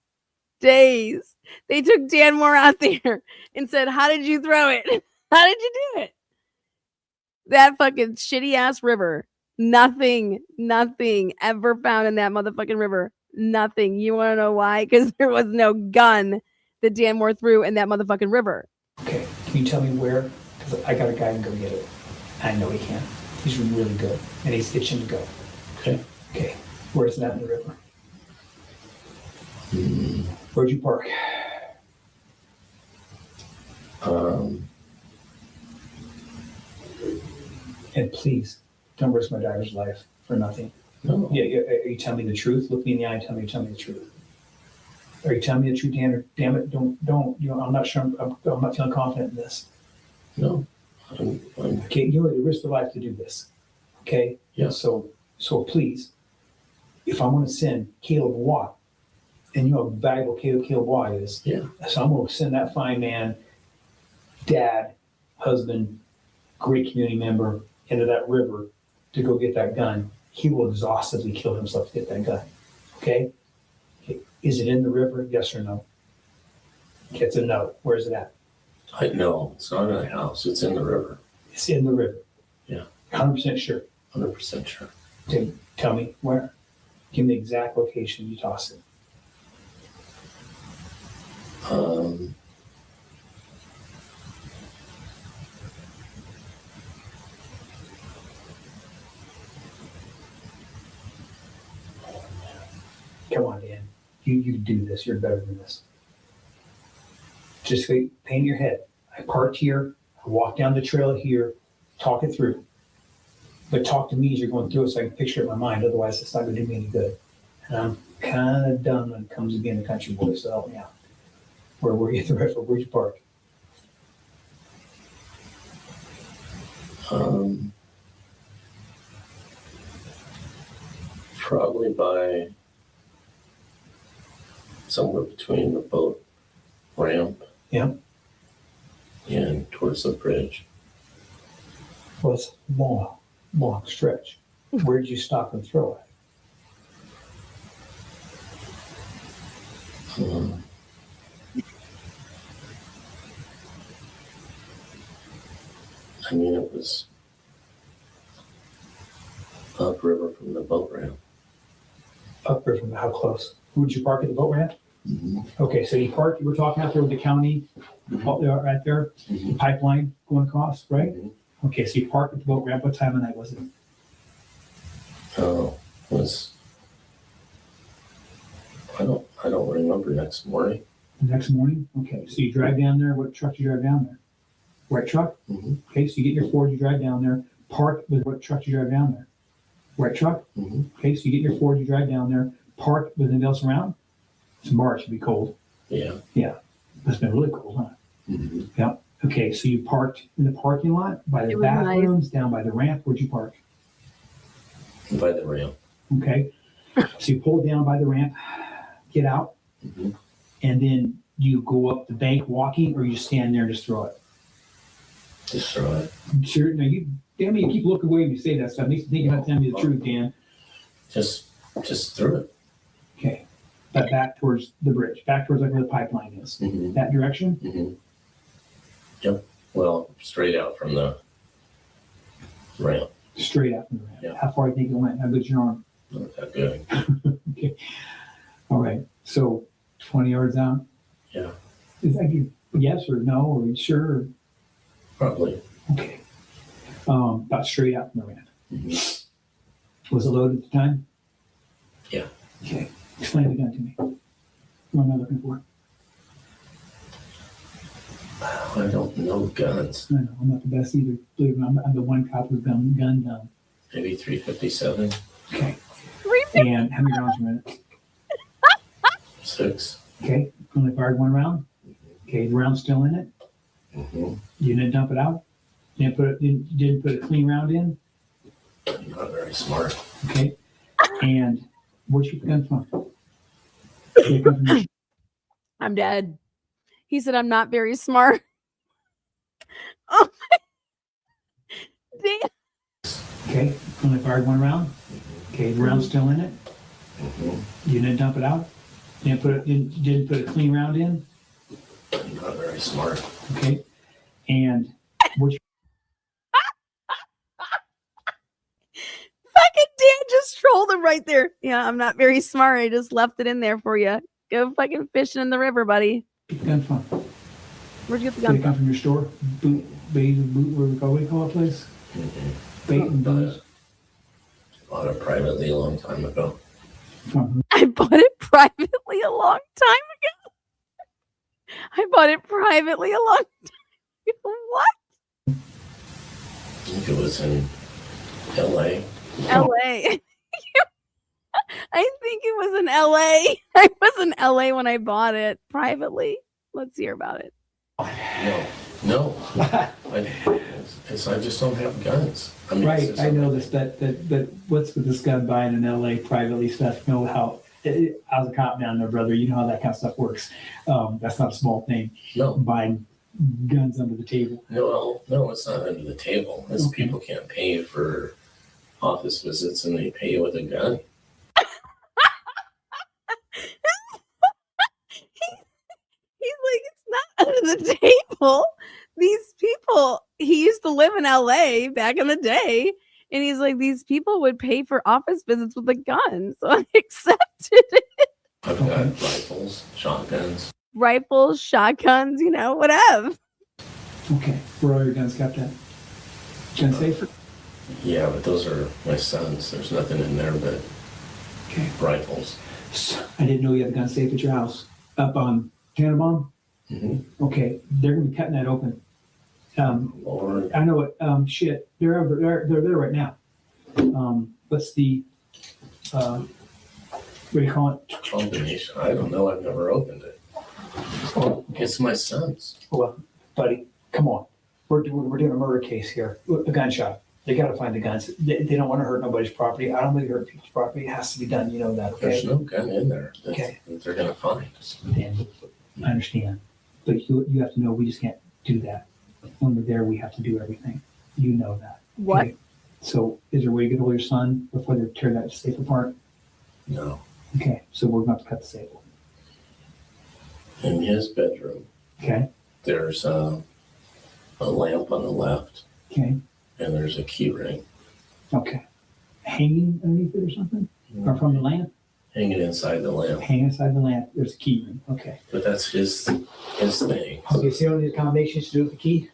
Days. They took Dan Moore out there and said, "How did you throw it? How did you do it?" That fucking shitty ass river. Nothing ever found in that motherfucking river. Nothing. You want to know why? Because there was no gun that Dan Moore threw in that motherfucking river. Okay, can you tell me where? Because I got a guy who can go get it. I know he can. He's really good, and he's itching to go. Okay. Okay, where's that in the river? Where'd you park? And please, don't risk my driver's life for nothing. No. Yeah, are you telling me the truth? Look me in the eye and tell me the truth. Are you telling me the truth, Dan? Damn it, don't. You know, I'm not sure. I'm not feeling confident in this. No. I'm Okay, you know, you risk your life to do this. Okay. Yeah. So please, if I want to send Caleb Watt, and you know how valuable Caleb Watt is. Yeah. So I'm going to send that fine man, dad, husband, great community member into that river to go get that gun. He will exhaustively kill himself to get that gun. Okay? Is it in the river? Yes or no? Okay, it's a no. Where is it at? I know it's not in a house. It's in the river. It's in the river. Yeah. 100% sure. 100% sure. Okay, tell me where. Give me the exact location you toss it. Come on, Dan. You do this. You're better than this. Just paint in your head. I parked here. I walk down the trail here. Talk it through. But talk to me as you're going through it so I can picture it in my mind. Otherwise, it's not going to do me any good. And I'm kind of dumb when it comes to being a country boy, so help me out. Where were you at the river? Where'd you park? Probably by somewhere between the boat ramp. Yeah. And towards the bridge. Well, it's a long stretch. Where did you stop and throw it? I mean, it was upriver from the boat ramp. Upriver from how close? Who did you park at the boat ramp? Mm-hmm. Okay, so you parked, you were talking out there with the county, right there, Mm-hmm. pipeline going across, right? Mm-hmm. Okay, so you parked at the boat ramp. What time of night was it? Oh, was I don't remember next morning. The next morning? Okay, so you drive down there. What truck did you drive down there? White truck? Mm-hmm. Okay, so you get your Ford, you drive down there. Park with what truck did you drive down there? White truck? Mm-hmm. Okay, so you get your Ford, you drive down there. Park with anything else around? It's March, it'd be cold. Yeah. Yeah, it's been really cold, huh? Mm-hmm. Yeah. Okay, so you parked in the parking lot by the It was bathrooms, down by the ramp. Where'd you park? By the ramp. Okay, so you pull down by the ramp, get out, Mm-hmm. and then you go up the bank walking, or you stand there and just throw it. Just throw it. Sure. Now you keep looking away when you say that stuff. Makes me think you're not telling me the truth, Dan. Just threw it. Okay, but back towards the bridge, back towards like where the pipeline is. Mm-hmm. That direction. Mm-hmm. Yep. Well, straight out from the ramp. Straight up from the ramp. Yeah. How far do you think it went? How good's your arm? Not that good. Okay. All right. So 20 yards out. Yeah. Is that you? Yes or no? Or you sure? Probably. Okay. About straight out from the ramp. Mm-hmm. Was it loaded at the time? Yeah. Okay. Explain the gun to me. What am I looking for? I don't know guns. I know, I'm not the best either. Believe me, I'm the one cop who's gun dumb. Maybe 357. Okay. And how many rounds were in it? 6. Okay. Only fired one round. Okay. The round's still in it. Mm-hmm. You didn't dump it out. You didn't put a clean round in. Not very smart. Okay. And where'd you get the gun from? Did it come from I'm dead. He said, I'm not very smart. Oh my. Damn. Okay, only fired one round. Okay, the round's still in it. You didn't dump it out. Didn't put it in. Didn't put a clean round in. Not very smart. Okay, and which Fucking Dan just trolled him right there. Yeah, I'm not very smart. I just left it in there for you. Go fucking fishing in the river, buddy. gun from? Where'd you get the Did gun it come from? from your store? Boot, bait, and boot. What do we call it, place? Bait and booze. Bought it privately a long time ago. From I bought it privately a long time ago. I bought it privately a long time ago. What? I think it was in LA. LA. I think it was in LA. I was in LA when I bought it privately. Let's hear about it. No. I just don't have guns. I mean, it's right, just I know something- this. That what's with this gun buying in LA privately stuff? You know how I was a cop down there, brother. You know how that kind of stuff works. That's not a small thing. No, Buying guns under the table. no, it's not under the table. It's Okay. people can't pay for office visits and they pay you with a gun. He's like, it's not under the table. These people, he used to live in LA back in the day. And he's like, these people would pay for office visits with a gun. So I accepted it. I've got rifles, shotguns. Rifles, shotguns, whatever. Okay, where are your guns kept at? Gun safe? Yeah, but those are my sons. There's nothing in there but Okay. rifles. So, I didn't know you had a gun safe at your house. Up on Tannenbaum? Mm-hmm. Okay, they're gonna be cutting that open. Or I know it. Shit, they're there right now. What's the what do you call it? combination. I don't know. I've never opened it. Oh, It's my son's. well, buddy, come on. We're doing a murder case here. A gunshot. They gotta find the guns. They don't want to hurt nobody's property. I don't believe hurt people's property. It has to be done. You know that. There's Okay. no gun in there Okay. that they're gonna find. Dan, I understand, but you have to know we just can't do that. When we're there, we have to do everything. You know that. What? Okay. So is there a way to get hold of your son before they tear that safe apart? No. Okay, so we're going to cut the safe. In his bedroom, Okay, there's a lamp on the left, okay, and there's a key ring okay. Hanging underneath it or something? Or from the lamp? hanging inside the lamp. Hanging inside the lamp, there's a key ring. Okay. But that's his thing. Okay, so you don't need combinations to do with the key?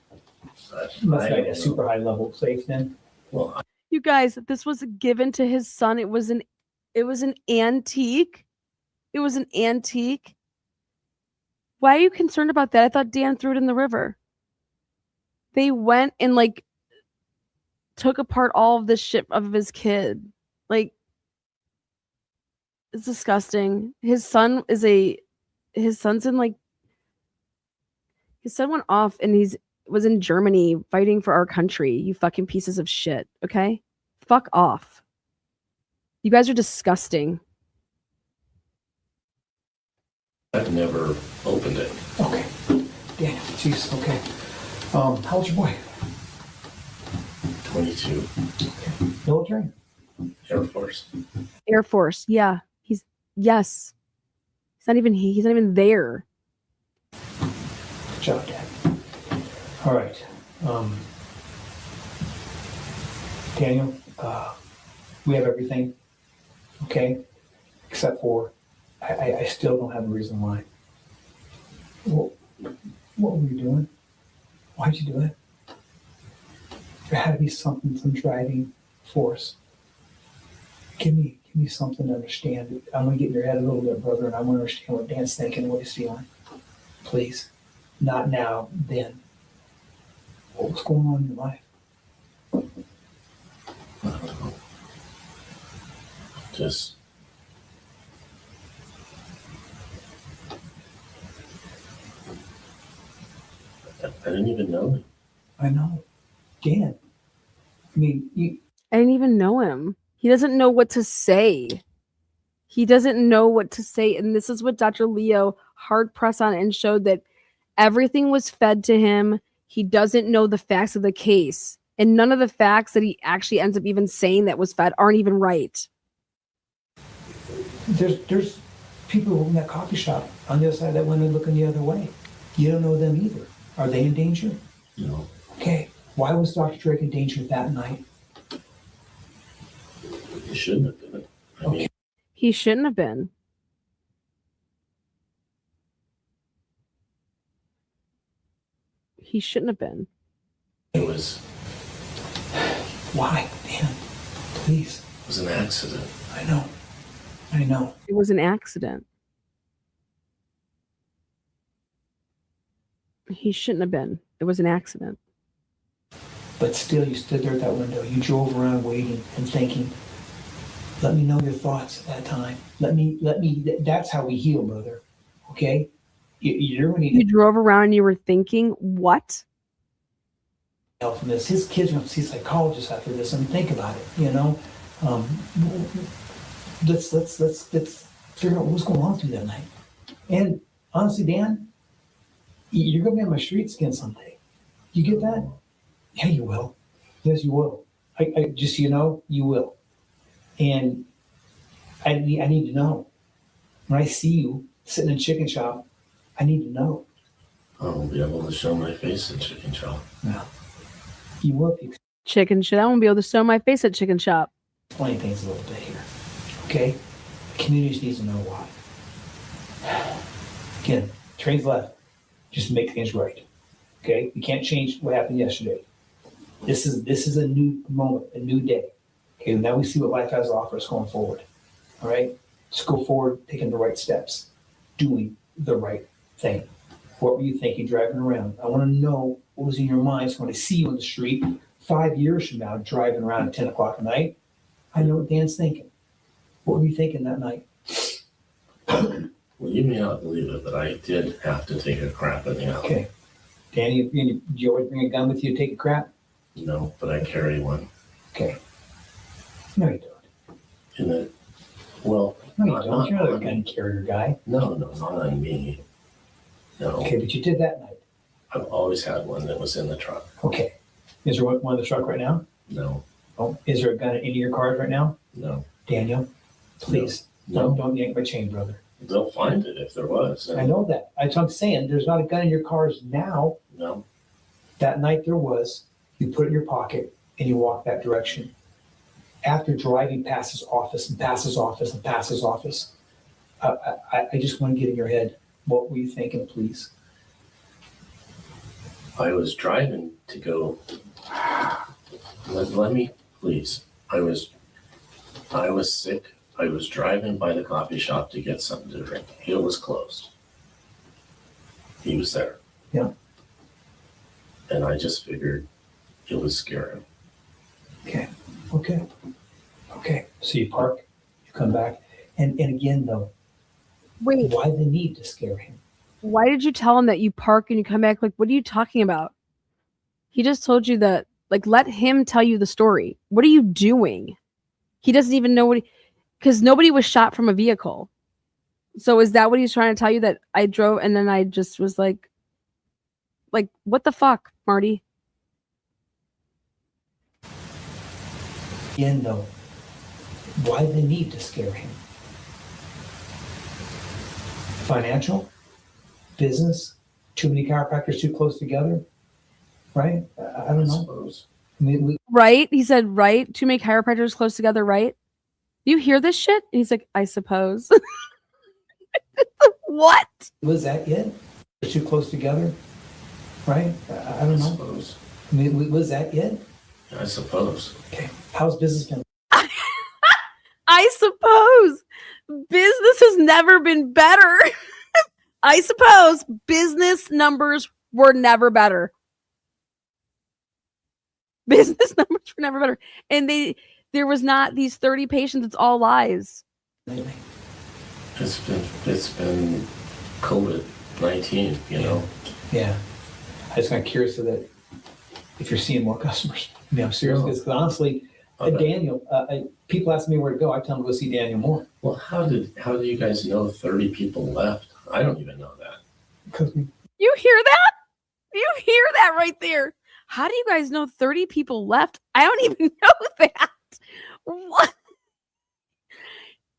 Must be I a don't know. super high level safe then. Well, You guys, this was given to his son. It was an antique. It was an antique. Why are you concerned about that? I thought Dan threw it in the river. They went and took apart all of this shit of his kid. It's disgusting. His son went off and was in Germany fighting for our country. You fucking pieces of shit. Okay? Fuck off. You guys are disgusting. I've never opened it. Okay. Daniel, jeez, okay. How old's your boy? 22, Military? Air Force. Air Force. Yeah. Yes. He's not even there. Good job, Dad. All right. Daniel, we have everything, okay? Except for, I still don't have a reason why. Well, what were you doing? Why'd you do it? There had to be something, some driving force. Give me something to understand it. I'm gonna get in your head a little bit, brother, and I want to understand what Dan's thinking and what he's feeling. Please. Not now, then. What's going on in your life? I don't know. Just I didn't even know him. I know. Dan. I mean, I didn't even know him. He doesn't know what to say. He doesn't know what to say. And this is what Dr. Leo hard pressed on and showed, that everything was fed to him. He doesn't know the facts of the case. And none of the facts that he actually ends up even saying that was fed aren't even right. There's people in that coffee shop on the other side of that window looking the other way. You don't know them either. Are they in danger? No. Okay. Why was Dr. Drake in danger that night? He shouldn't have been. I mean, He shouldn't have been. He shouldn't have been. it was Why, man? Please. an accident. I know. I know. It was an accident. He shouldn't have been. It was an accident. But still, you stood there at that window. You drove around waiting and thinking, let me know your thoughts at that time. That's how we heal, brother. Okay? You're going to You need drove around and you were thinking, what? help from this. His kids are going to see psychologists after this. I mean, think about it, you know? Let's figure out what's going on through that night. And honestly, Dan, you're going to be on my streets again someday. You get that? Yeah, you will. Yes, you will. I just so you know, you will. And I need to know. When I see you sitting in chicken shop, I need to know. I won't be able to show my face at Chicken Shop. No. You will if you Chicken shit. I won't be able to show my face at Chicken Shop. explain things a little bit here. Okay? The community needs to know why. Again, trains left just to make things right. Okay? You can't change what happened yesterday. This is a new moment, a new day. Okay, now we see what life has to offer us going forward. All right? Let's go forward, taking the right steps, doing the right thing. What were you thinking driving around? I want to know what was in your mind. So when I see you on the street 5 years from now driving around at 10 o'clock at night, I know what Dan's thinking. What were you thinking that night? Well, you may not believe it, but I did have to take a crap in the alley. Okay. Danny, you always bring a gun with you to take a crap? No, but I carry one. Okay. No, you don't. In the, well, No, you don't. You're not a gun carrier guy. no, not on me. No, Okay, but you did that night. I've always had one that was in the truck. Okay. Is there one in the truck right now? No, Oh, is there a gun in any of your cars right now? no, Daniel, please, no. don't yank my chain, brother. They'll find it if there was. I know that. That's what I'm saying. There's not a gun in your cars now. No, That night there was. You put it in your pocket and you walk that direction. After driving past his office and past his office and past his office, I just want to get in your head. What were you thinking, please? I was driving to go. Let me, please. I was sick. I was driving by the coffee shop to get something to drink. It was closed. He was there. Yeah. And I just figured it would scare him. Okay. So you park, you come back. And again, though, Wait, why the need to scare him? why did you tell him that you park and you come back? Like, what are you talking about? He just told you that, like, let him tell you the story. What are you doing? He doesn't even know because nobody was shot from a vehicle. So is that what he's trying to tell you, that I drove and then I just was like, what the fuck, Marty? Again, though, why the need to scare him? Financial? Business? Too many chiropractors too close together? Right? I don't know. Suppose. I mean, Right? He said, right? Too many chiropractors close together, right? You hear this shit? And he's like, I suppose. What? was that it? They're too close together? Right? I don't know. Suppose. I mean, was that it? I suppose. Okay. How's business been? I suppose business has never been better. I suppose business numbers were never better. Business numbers were never better. And there was not these 30 patients. It's all lies. lately? It's been COVID-19, you know. Yeah. I just got curious of that if you're seeing more customers. I mean, I'm serious because honestly, Daniel, people ask me where to go. I tell them to go see Daniel Moore. Well, how do you guys know 30 people left? I don't even know that. Because You hear that? You hear that right there? How do you guys know 30 people left? I don't even know that. What?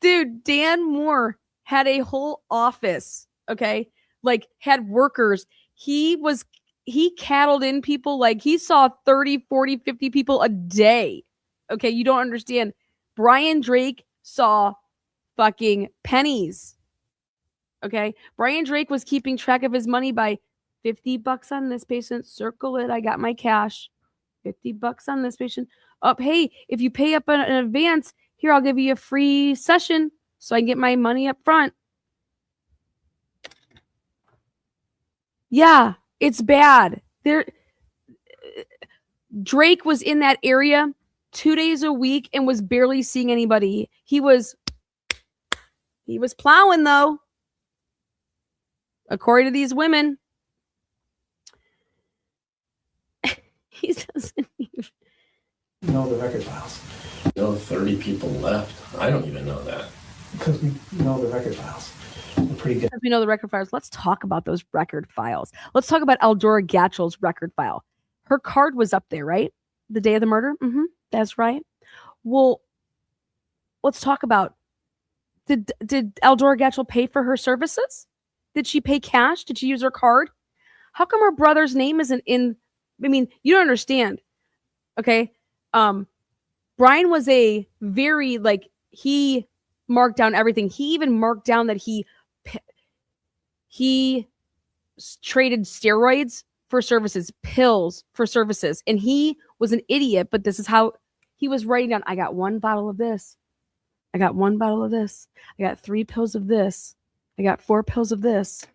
Dude, Dan Moore had a whole office, okay? Like, had workers. He cattled in people. Like, he saw 30, 40, 50 people a day. Okay, you don't understand. Brian Drake saw fucking pennies. Okay, Brian Drake was keeping track of his money by $50 on this patient. Circle it. I got my cash. $50 on this patient. Up, hey, if you pay up in advance, here, I'll give you a free session so I can get my money up front. Yeah, it's bad. Drake was in that area 2 days a week and was barely seeing anybody. He was plowing, though, according to these women. He doesn't even know the record files. You know 30 people left? I don't even know that. Because we know the record files. We're pretty good. Because we know the record files. Let's talk about those record files. Let's talk about Eldora Gatchell's record file. Her card was up there, right? The day of the murder? Mm-hmm. That's right. Well, let's talk about, did Eldora Gatchell pay for her services? Did she pay cash? Did she use her card? How come her brother's name isn't in? I mean, you don't understand. Okay. Brian was a very, like, he marked down everything. He even marked down that he traded steroids for services, pills for services. And he was an idiot, but this is how he was writing down. I got 1 bottle of this. I got 1 bottle of this. I got 3 pills of this. I got 4 pills of this.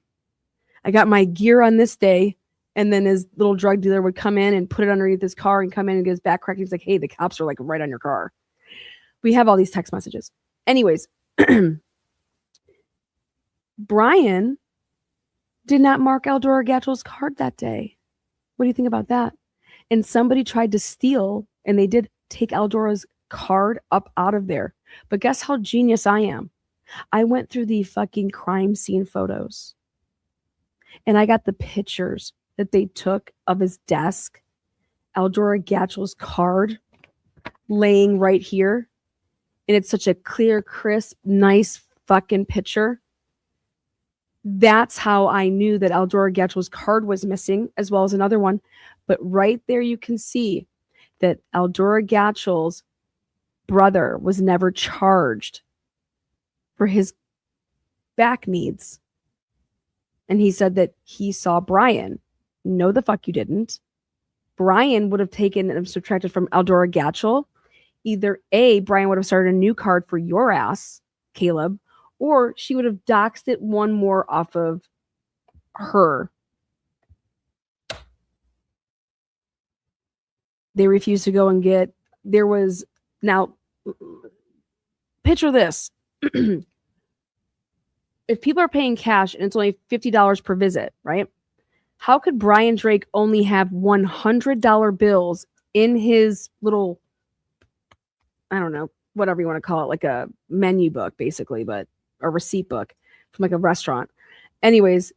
I got my gear on this day. And then his little drug dealer would come in and put it underneath his car and come in and get his back cracked. He's like, hey, the cops are like right on your car. We have all these text messages. Anyways, Brian did not mark Eldora Gatchell's card that day. What do you think about that? And somebody tried to steal, and they did take Eldora's card up out of there. But guess how genius I am? I went through the fucking crime scene photos, and I got the pictures that they took of his desk, Eldora Gatchell's card laying right here. And it's such a clear, crisp, nice fucking picture. That's how I knew that Eldora Gatchell's card was missing, as well as another one. But right there you can see that Eldora Gatchell's brother was never charged for his back needs. And he said that he saw Brian. No, the fuck you didn't. Brian would have taken and subtracted from Eldora Gatchell. Either A, Brian would have started a new card for your ass, Caleb, or she would have doxed it 1 more off of her. They refused to go and get, there was, now, picture this. If people are paying cash and it's only $50 per visit, right? How could Brian Drake only have $100 bills in his little, I don't know, whatever you want to call it, like a menu book, basically, but a receipt book from like a restaurant. Anyways,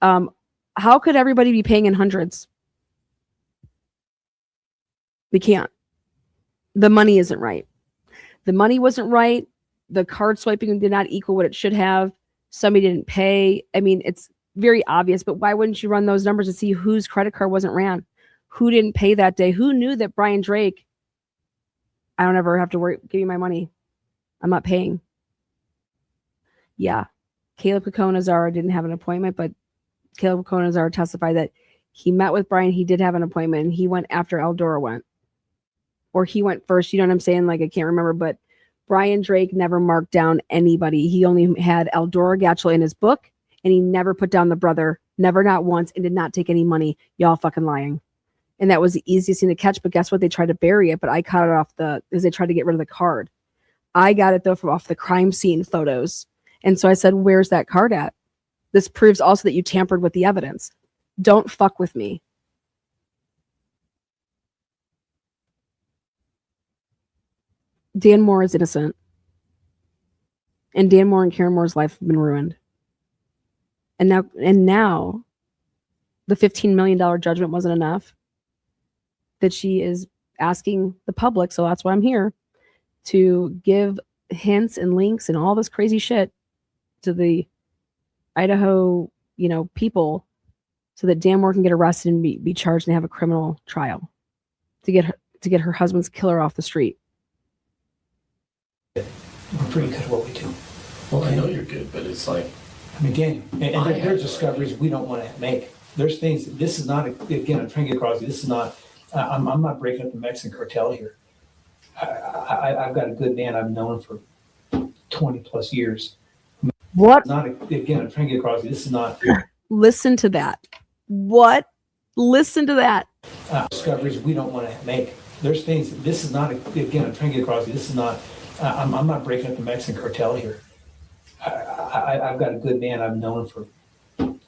how could everybody be paying in hundreds? We can't. The money isn't right. The money wasn't right. The card swiping did not equal what it should have. Somebody didn't pay. I mean, it's very obvious, but why wouldn't you run those numbers to see whose credit card wasn't ran? Who didn't pay that day? Who knew that Brian Drake, I don't ever have to worry, give you my money. I'm not paying. Yeah. Caleb Kokonazar didn't have an appointment, but Caleb Kokonazar testified that he met with Brian. He did have an appointment, and he went after Eldora went. Or he went first. You know what I'm saying? Like, I can't remember, but Brian Drake never marked down anybody. He only had Eldora Gatchell in his book, and he never put down the brother, never, not once, and did not take any money. Y'all fucking lying. And that was the easiest thing to catch. But guess what? They tried to bury it, but I caught it off because they tried to get rid of the card. I got it though from off the crime scene photos. And so I said, where's that card at? This proves also that you tampered with the evidence. Don't fuck with me. Dan Moore is innocent. And Dan Moore and Karen Moore's life have been ruined. And now the $15 million judgment wasn't enough. That she is asking the public, so that's why I'm here, to give hints and links and all this crazy shit to the Idaho, people, so that Dan Moore can get arrested and be charged and have a criminal trial to get her husband's killer off the street. We're pretty good at what we do. Well, I know you're good, but it's like, I mean, again, and there's discoveries we don't want to make. There's things, this is not, again, I'm trying to get across, this is not, I'm not breaking up the Mexican cartel here. I've got a good man I've known for 20 plus years. What? Not, again, I'm trying to get across, this is not. Listen to that. What? Listen to that. Discoveries we don't want to make. There's things, this is not, again, I'm trying to get across, this is not, I'm not breaking up the Mexican cartel here. I've got a good man I've known for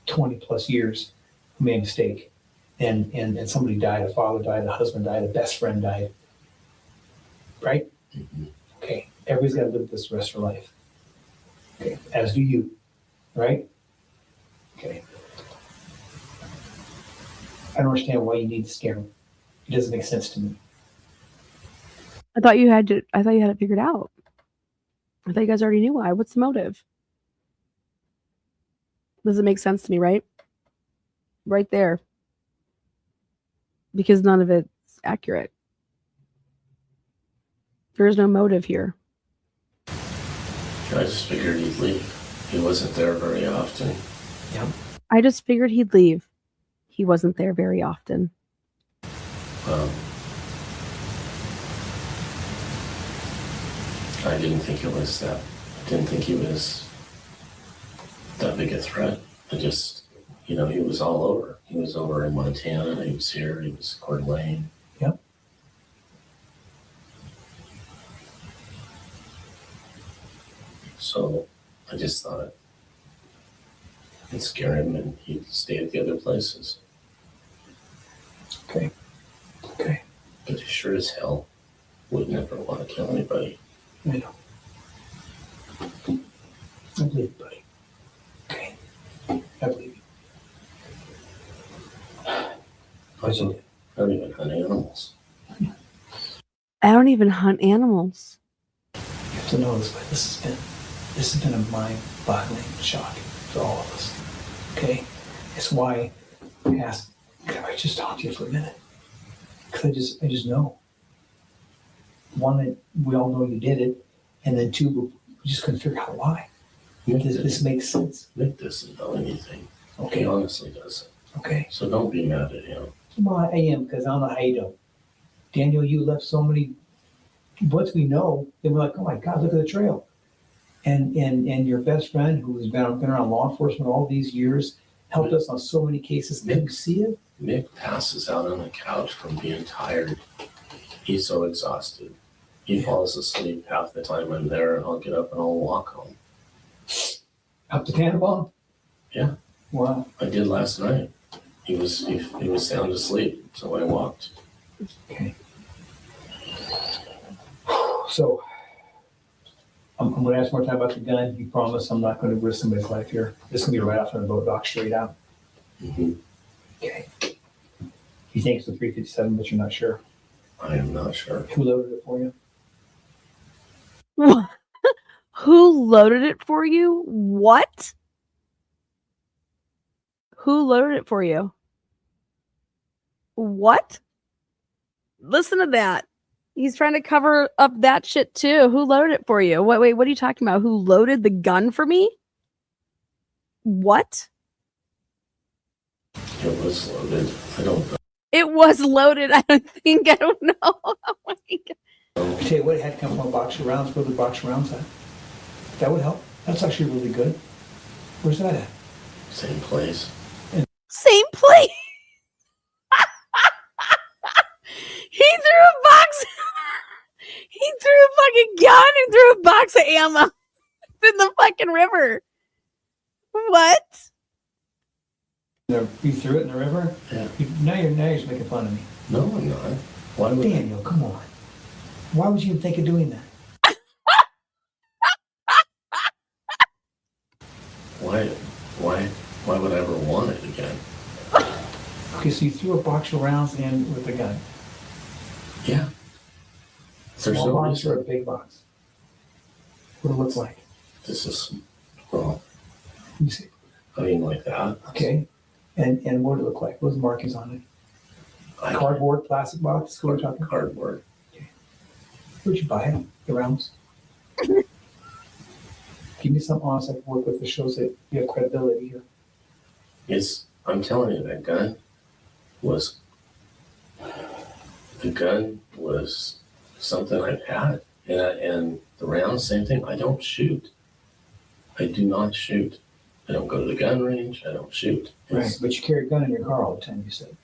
20 plus years who made a mistake. And somebody died, a father died, a husband died, a best friend died. Right? mm-hmm. Okay. Everybody's got to live this the rest of their life. Okay. As do you. Right? Okay. I don't understand why you need to scare him. It doesn't make sense to me. I thought you had it figured out. I thought you guys already knew why. What's the motive? Does it make sense to me, right? Right there. Because none of it's accurate. There is no motive here. I just figured he'd leave. He wasn't there very often. Yep. I just figured he'd leave. He wasn't there very often. I didn't think it was that. I didn't think he was that big a threat. I just, he was all over. He was over in Montana. He was here. He was in Coeur d'Alene. Yep. So I just thought it'd scare him and he'd stay at the other places. Okay. Okay. But he sure as hell would never want to kill anybody. I know. I believe you, buddy. Okay. I believe you. I don't even hunt animals. I don't even hunt animals. You have to know this, but this has been a mind-boggling shock for all of us. Okay? It's why I asked, can I just talk to you for a minute? Because I just know. One, that we all know you did it, and then two, we just couldn't figure out why. This makes sense. Nick doesn't know anything. Okay. He honestly doesn't. Okay. So don't be mad at him. Well, I am, because I don't know how you don't. Daniel, you left so many, once we know, then we're like, oh my God, look at the trail. And your best friend, who's been around law enforcement all these years, helped us on so many cases. Didn't you see it? Nick passes out on the couch from being tired. He's so exhausted. He falls asleep half the time I'm there, and I'll get up and I'll walk home. Up to Tannenbaum? Yeah. Wow. I did last night. He was sound asleep, so I walked. Okay. So, I'm going to ask more time about the gun. You promise I'm not going to risk somebody's life here. This is going to be right off on the boat dock, straight out. Mm-hmm. Okay. You think it's a 357, but you're not sure. I am not sure. Who loaded it for you? Who loaded it for you? What? Who loaded it for you? What? Listen to that. He's trying to cover up that shit too. Who loaded it for you? Wait, what are you talking about? Who loaded the gun for me? What? It was loaded. I don't know. It was loaded. I don't know. Oh my God. I tell you what, it had to come from a box of rounds. Where the box of rounds at? That would help. That's actually really good. Where's that at? Same place. Same place. He threw a box. He threw a fucking gun and threw a box of ammo in the fucking river. What? You threw it in the river? Yeah. Now you're just making fun of me. No, I'm not. Why would Daniel, come on. Why would you even think of doing that? Okay, so you threw a box of rounds in with a gun. Yeah. There's Small no box or a reason. big box? What it looks like? This is, well, Let me see. I mean, like that. Okay. And what did it look like? What was the markings on it? I- Cardboard, plastic box? What are we talking? Cardboard. Where'd you buy it? The rounds? Give me something honest I can work with that shows that you have credibility here. I'm telling you, that gun was something I've had. And the rounds, same thing. I don't shoot. I do not shoot. I don't go to the gun range. I don't shoot. Right, but you carry a gun in your car all the time, you said.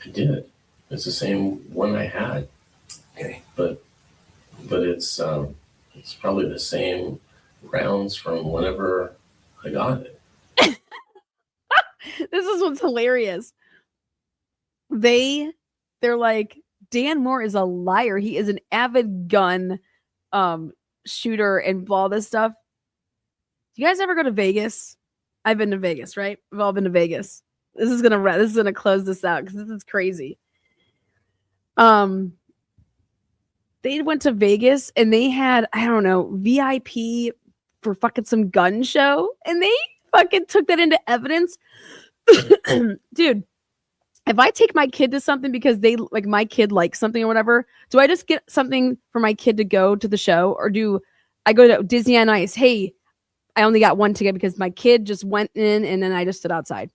I did. It's the same one I had, Okay. but it's probably the same rounds from whenever I got it. This is what's hilarious. They're like, Dan Moore is a liar. He is an avid gun shooter and all this stuff. Do you guys ever go to Vegas? I've been to Vegas, right? We've all been to Vegas. This is gonna close this out because this is crazy. They went to Vegas and they had, I don't know, VIP for fucking some gun show, and they fucking took that into evidence. Dude, if I take my kid to something because they like my kid likes something or whatever, do I just get something for my kid to go to the show, or do I go to Disney on Ice? Hey, I only got one ticket because my kid just went in and then I just stood outside.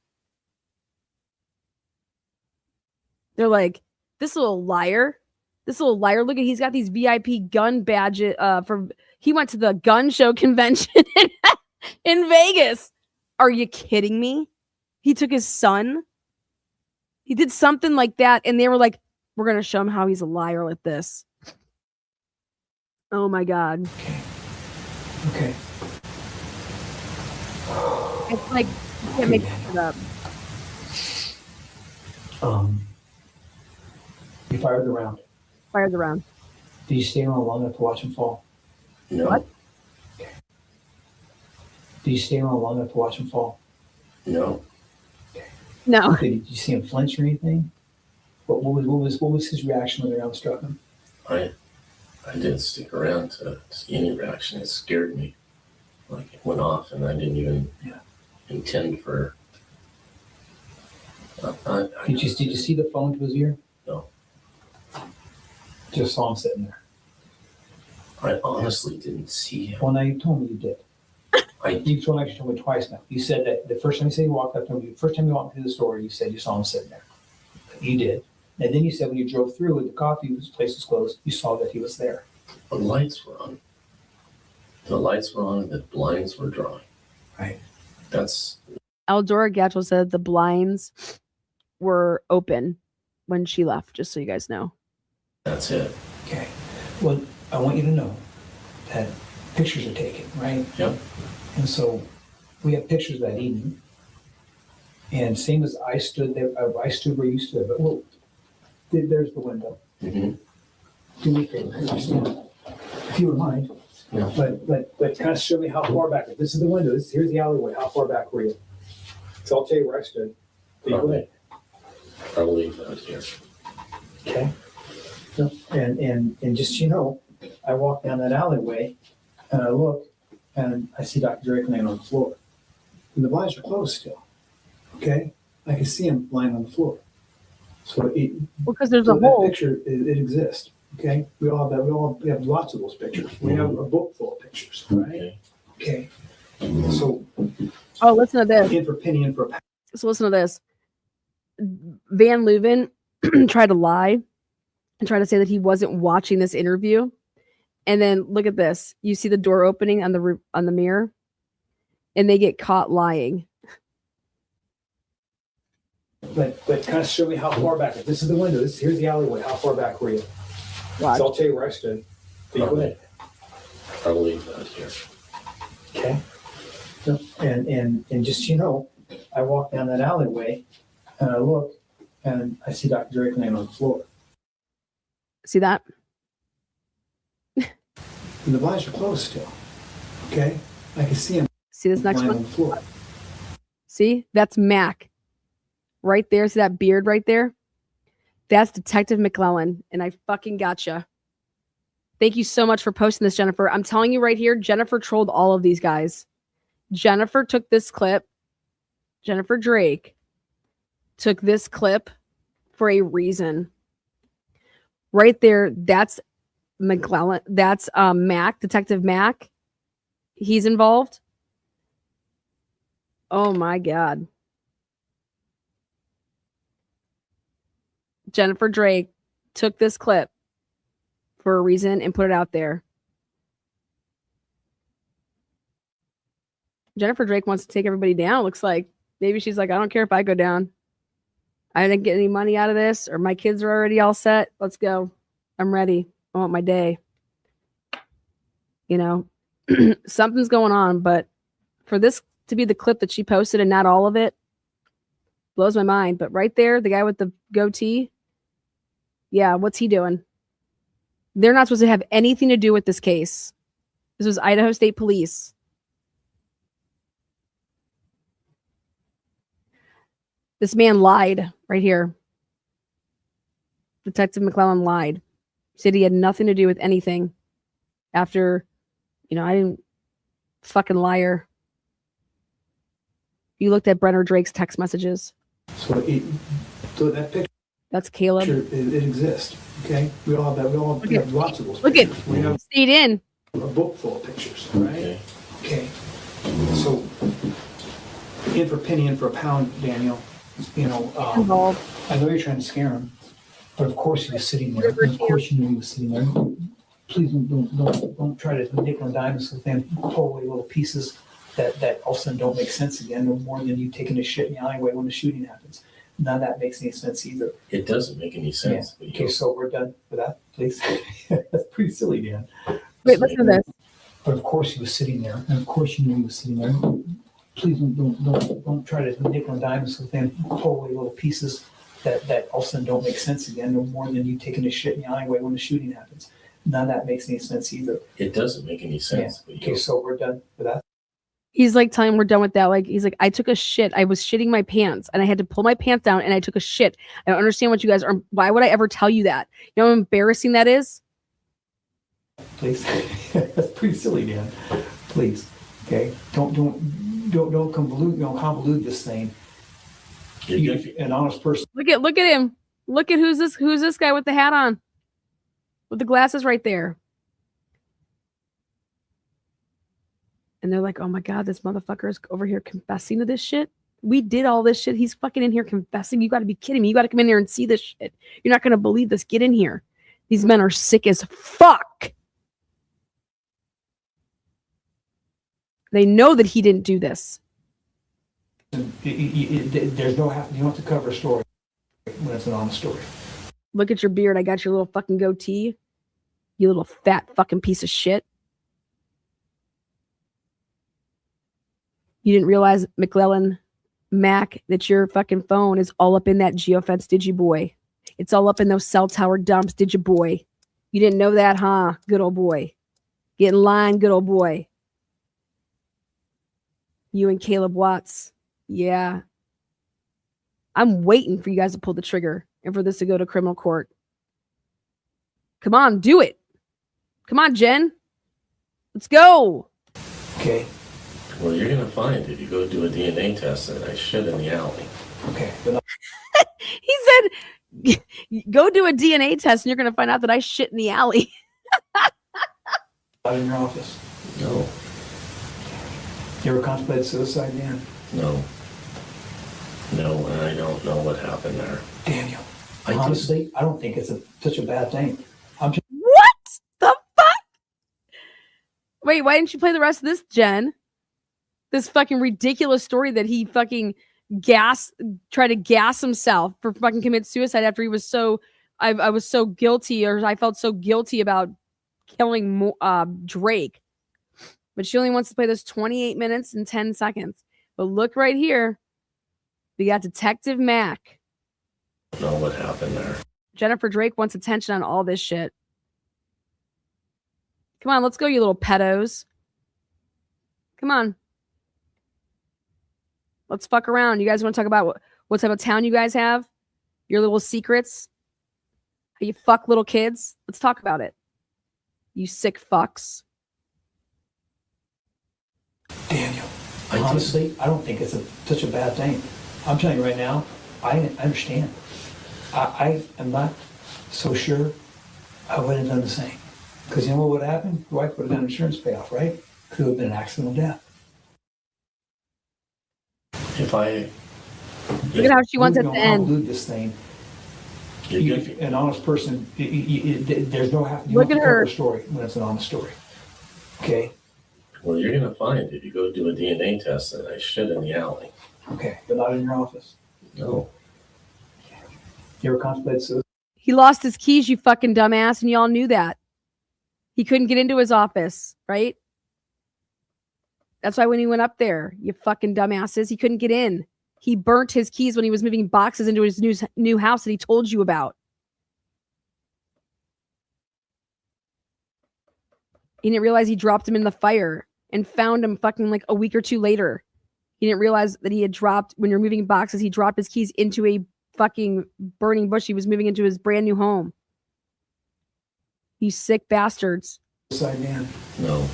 They're like, this little liar. Look at, he's got these VIP gun badges he went to the gun show convention in Vegas. Are you kidding me? He took his son. He did something like that, and they were like, we're going to show him how he's a liar like this. Oh my God. Okay. It's like, you can't make it up. You fired the round. Fire the round. Did you stay around long enough to watch him fall? No. What? Okay. Did you stay around long enough to watch him fall? No. No. Did you see him flinch or anything? What was his reaction when the round struck him? I didn't stick around to see any reaction. It scared me. Like, it went off and I didn't even intend for. Did you see the phone to his ear? No. Just saw him sitting there. I honestly didn't see him. Well, now you told me you did. You told me twice now. You said that the first time you said you walked up to him, the first time you walked through the store, you said you saw him sitting there. You did. And then you said when you drove through and the coffee place was closed, you saw that he was there. The lights were on. The lights were on and the blinds were drawn. Right. That's. Eldora Gatchel said the blinds were open when she left, just so you guys know. That's it. Okay. Well, I want you to know that pictures are taken, right? Yep. And so we have pictures that evening. And same as I stood there, I stood where you stood, but well, there's the window. Mm-hmm. Do me a favor, stand, if you would mind. Yeah. But kind of show me how far back. If this is the window, here's the alleyway. How far back were you? So I'll tell you where I stood. Probably about here. Okay. So, and just so you know, I walk down that alleyway and I look and I see Dr. Drake laying on the floor. And the blinds are closed still. Okay? I can see him lying on the floor. So Because there's so a that hole. picture, it exists. Okay? We have lots of those pictures. We have a book full of pictures, right? Okay. Okay. So Oh, listen to this. in for penny, in for a pound. So listen to this. Van Leuven tried to lie and try to say that he wasn't watching this interview. And then look at this. You see the door opening on the mirror, and they get caught lying. But kind of show me how far back. If this is the window, here's the alleyway. How far back were you? Watch. So I'll tell you where I stood. Probably about here. Okay. So, and just so you know, I walk down that alleyway and I look and I see Dr. Drake laying on the floor. See that? And the blinds are closed still. Okay? I can see him See this next lying on one? the floor. See? That's Mac. Right there. See that beard right there? That's Detective McClellan, and I fucking gotcha. Thank you so much for posting this, Jennifer. I'm telling you right here, Jennifer trolled all of these guys. Jennifer took this clip. Jennifer Drake took this clip for a reason. Right there, that's McClellan. That's Mac, Detective Mac. He's involved. Oh my God. Jennifer Drake took this clip for a reason and put it out there. Jennifer Drake wants to take everybody down. Looks like maybe she's like, I don't care if I go down. I didn't get any money out of this, or my kids are already all set. Let's go. I'm ready. I want my day. You know, something's going on, but for this to be the clip that she posted and not all of it blows my mind. But right there, the guy with the goatee, yeah, what's he doing? They're not supposed to have anything to do with this case. This was Idaho State Police. This man lied right here. Detective McClellan lied. He said he had nothing to do with anything after, I didn't fucking liar. You looked at Brenner Drake's text messages. So that picture, That's Caleb. it exists. Okay, we all have that. We have lots of those. Look at, pictures. We have stayed in. a book full of pictures. Right. Okay. Okay. So, in for a penny, in for a pound, Daniel. Involved. I know you're trying to scare him, but of course he was sitting there. And of course you knew he was sitting there. Please don't try to nickel and dime us with them, pull away little pieces that all of a sudden don't make sense again, no more than you taking a shit in the alleyway when the shooting happens. None of that makes any sense either. It doesn't make any sense. Yeah. Okay, so we're done with that, please. That's pretty silly, Dan. Wait, listen to this. But of course he was sitting there, and of course you knew he was sitting there. Please don't try to nickel and dime us with them, pull away little pieces that all of a sudden don't make sense again, no more than you taking a shit in the alleyway when the shooting happens. None of that makes any sense either. It doesn't make any sense. Yeah. Okay, so we're done with that. He's like telling him we're done with that. Like, he's like, I took a shit. I was shitting my pants and I had to pull my pants down and I took a shit. I don't understand what you guys are. Why would I ever tell you that? You know how embarrassing that is? Please. That's pretty silly, Dan. Please. Okay. Don't convolute this thing. You're an honest person. Look at him. Look at who's this guy with the hat on? With the glasses right there. And they're like, oh my God, this motherfucker is over here confessing to this shit. We did all this shit. He's fucking in here confessing. You got to be kidding me. You got to come in here and see this shit. You're not going to believe this. Get in here. These men are sick as fuck. They know that he didn't do this. There's no, you don't have to cover a story when it's an honest story. Look at your beard. I got your little fucking goatee. You little fat fucking piece of shit. You didn't realize, McClellan, Mac, that your fucking phone is all up in that geofence, did you, boy? It's all up in those cell tower dumps, did you, boy? You didn't know that, huh? Good old boy. Get in line, good old boy. You and Caleb Watts. Yeah. I'm waiting for you guys to pull the trigger and for this to go to criminal court. Come on, do it. Come on, Jen. Let's go. Okay. Well, you're going to find if you go do a DNA test that I shit in the alley. Okay. But He said, go do a DNA test and you're going to find out that I shit in the alley. not in your office. No. You ever contemplated suicide, Dan? No. No, and I don't know what happened there. Daniel, I honestly, I don't think it's such a bad thing. What the fuck? Wait, why didn't you play the rest of this, Jen? This fucking ridiculous story that he fucking tried to gas himself for fucking commit suicide after he was so, I was so guilty, or I felt so guilty about killing Drake. But she only wants to play this 28 minutes and 10 seconds. But look right here. We got Detective Mac. I don't know what happened there. Jennifer Drake wants attention on all this shit. Come on, let's go, you little pedos. Come on. Let's fuck around. You guys want to talk about what type of town you guys have, your little secrets, how you fuck little kids. Let's talk about it. You sick fucks. Daniel, honestly, I don't think it's such a bad thing. I'm telling you right now, I understand. I am not so sure I would have done the same. Because you know what would happen? Your wife would have done insurance payoff, right? Could have been an accidental death. If I, Look at how she wants it to end. Convolute this thing. you're good. An honest person, there's no have Look at her. story when it's an honest story. Okay. Well, you're gonna find if you go do a DNA test that I shit in the alley. Okay, but not in your office. No. You ever contemplated suicide? He lost his keys, you fucking dumbass, and y'all knew that. He couldn't get into his office, right? That's why when he went up there, you fucking dumbasses, he couldn't get in. He burnt his keys when he was moving boxes into his new house that he told you about. He didn't realize he dropped him in the fire and found him fucking like a week or two later. He didn't realize that he had dropped, when you're moving boxes, he dropped his keys into a fucking burning bush. He was moving into his brand new home. You sick bastards. Man. No.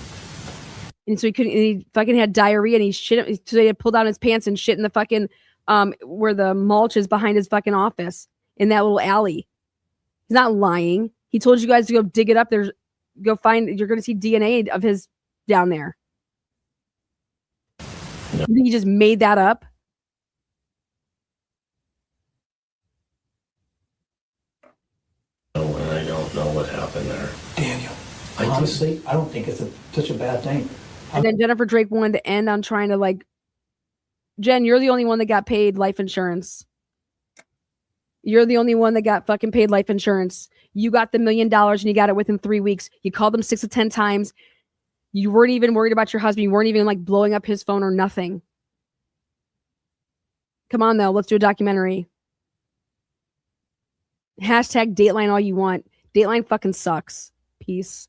And so he couldn't, and he fucking had diarrhea and he shit, so he had pulled down his pants and shit in the fucking, where the mulch is behind his fucking office in that little alley. He's not lying. He told you guys to go dig it up. Go find, you're going to see DNA of his down there. No. You think he just made that up? No, and I don't know what happened there. Daniel, I do. honestly, I don't think it's such a bad thing. And then Jennifer Drake wanted to end on trying to like, Jen, you're the only one that got paid life insurance. You're the only one that got fucking paid life insurance. You got the $1 million and you got it within 3 weeks. You called him 6 to 10 times. You weren't even worried about your husband. You weren't even like blowing up his phone or nothing. Come on though, let's do a documentary. Hashtag Dateline all you want. Dateline fucking sucks. Peace.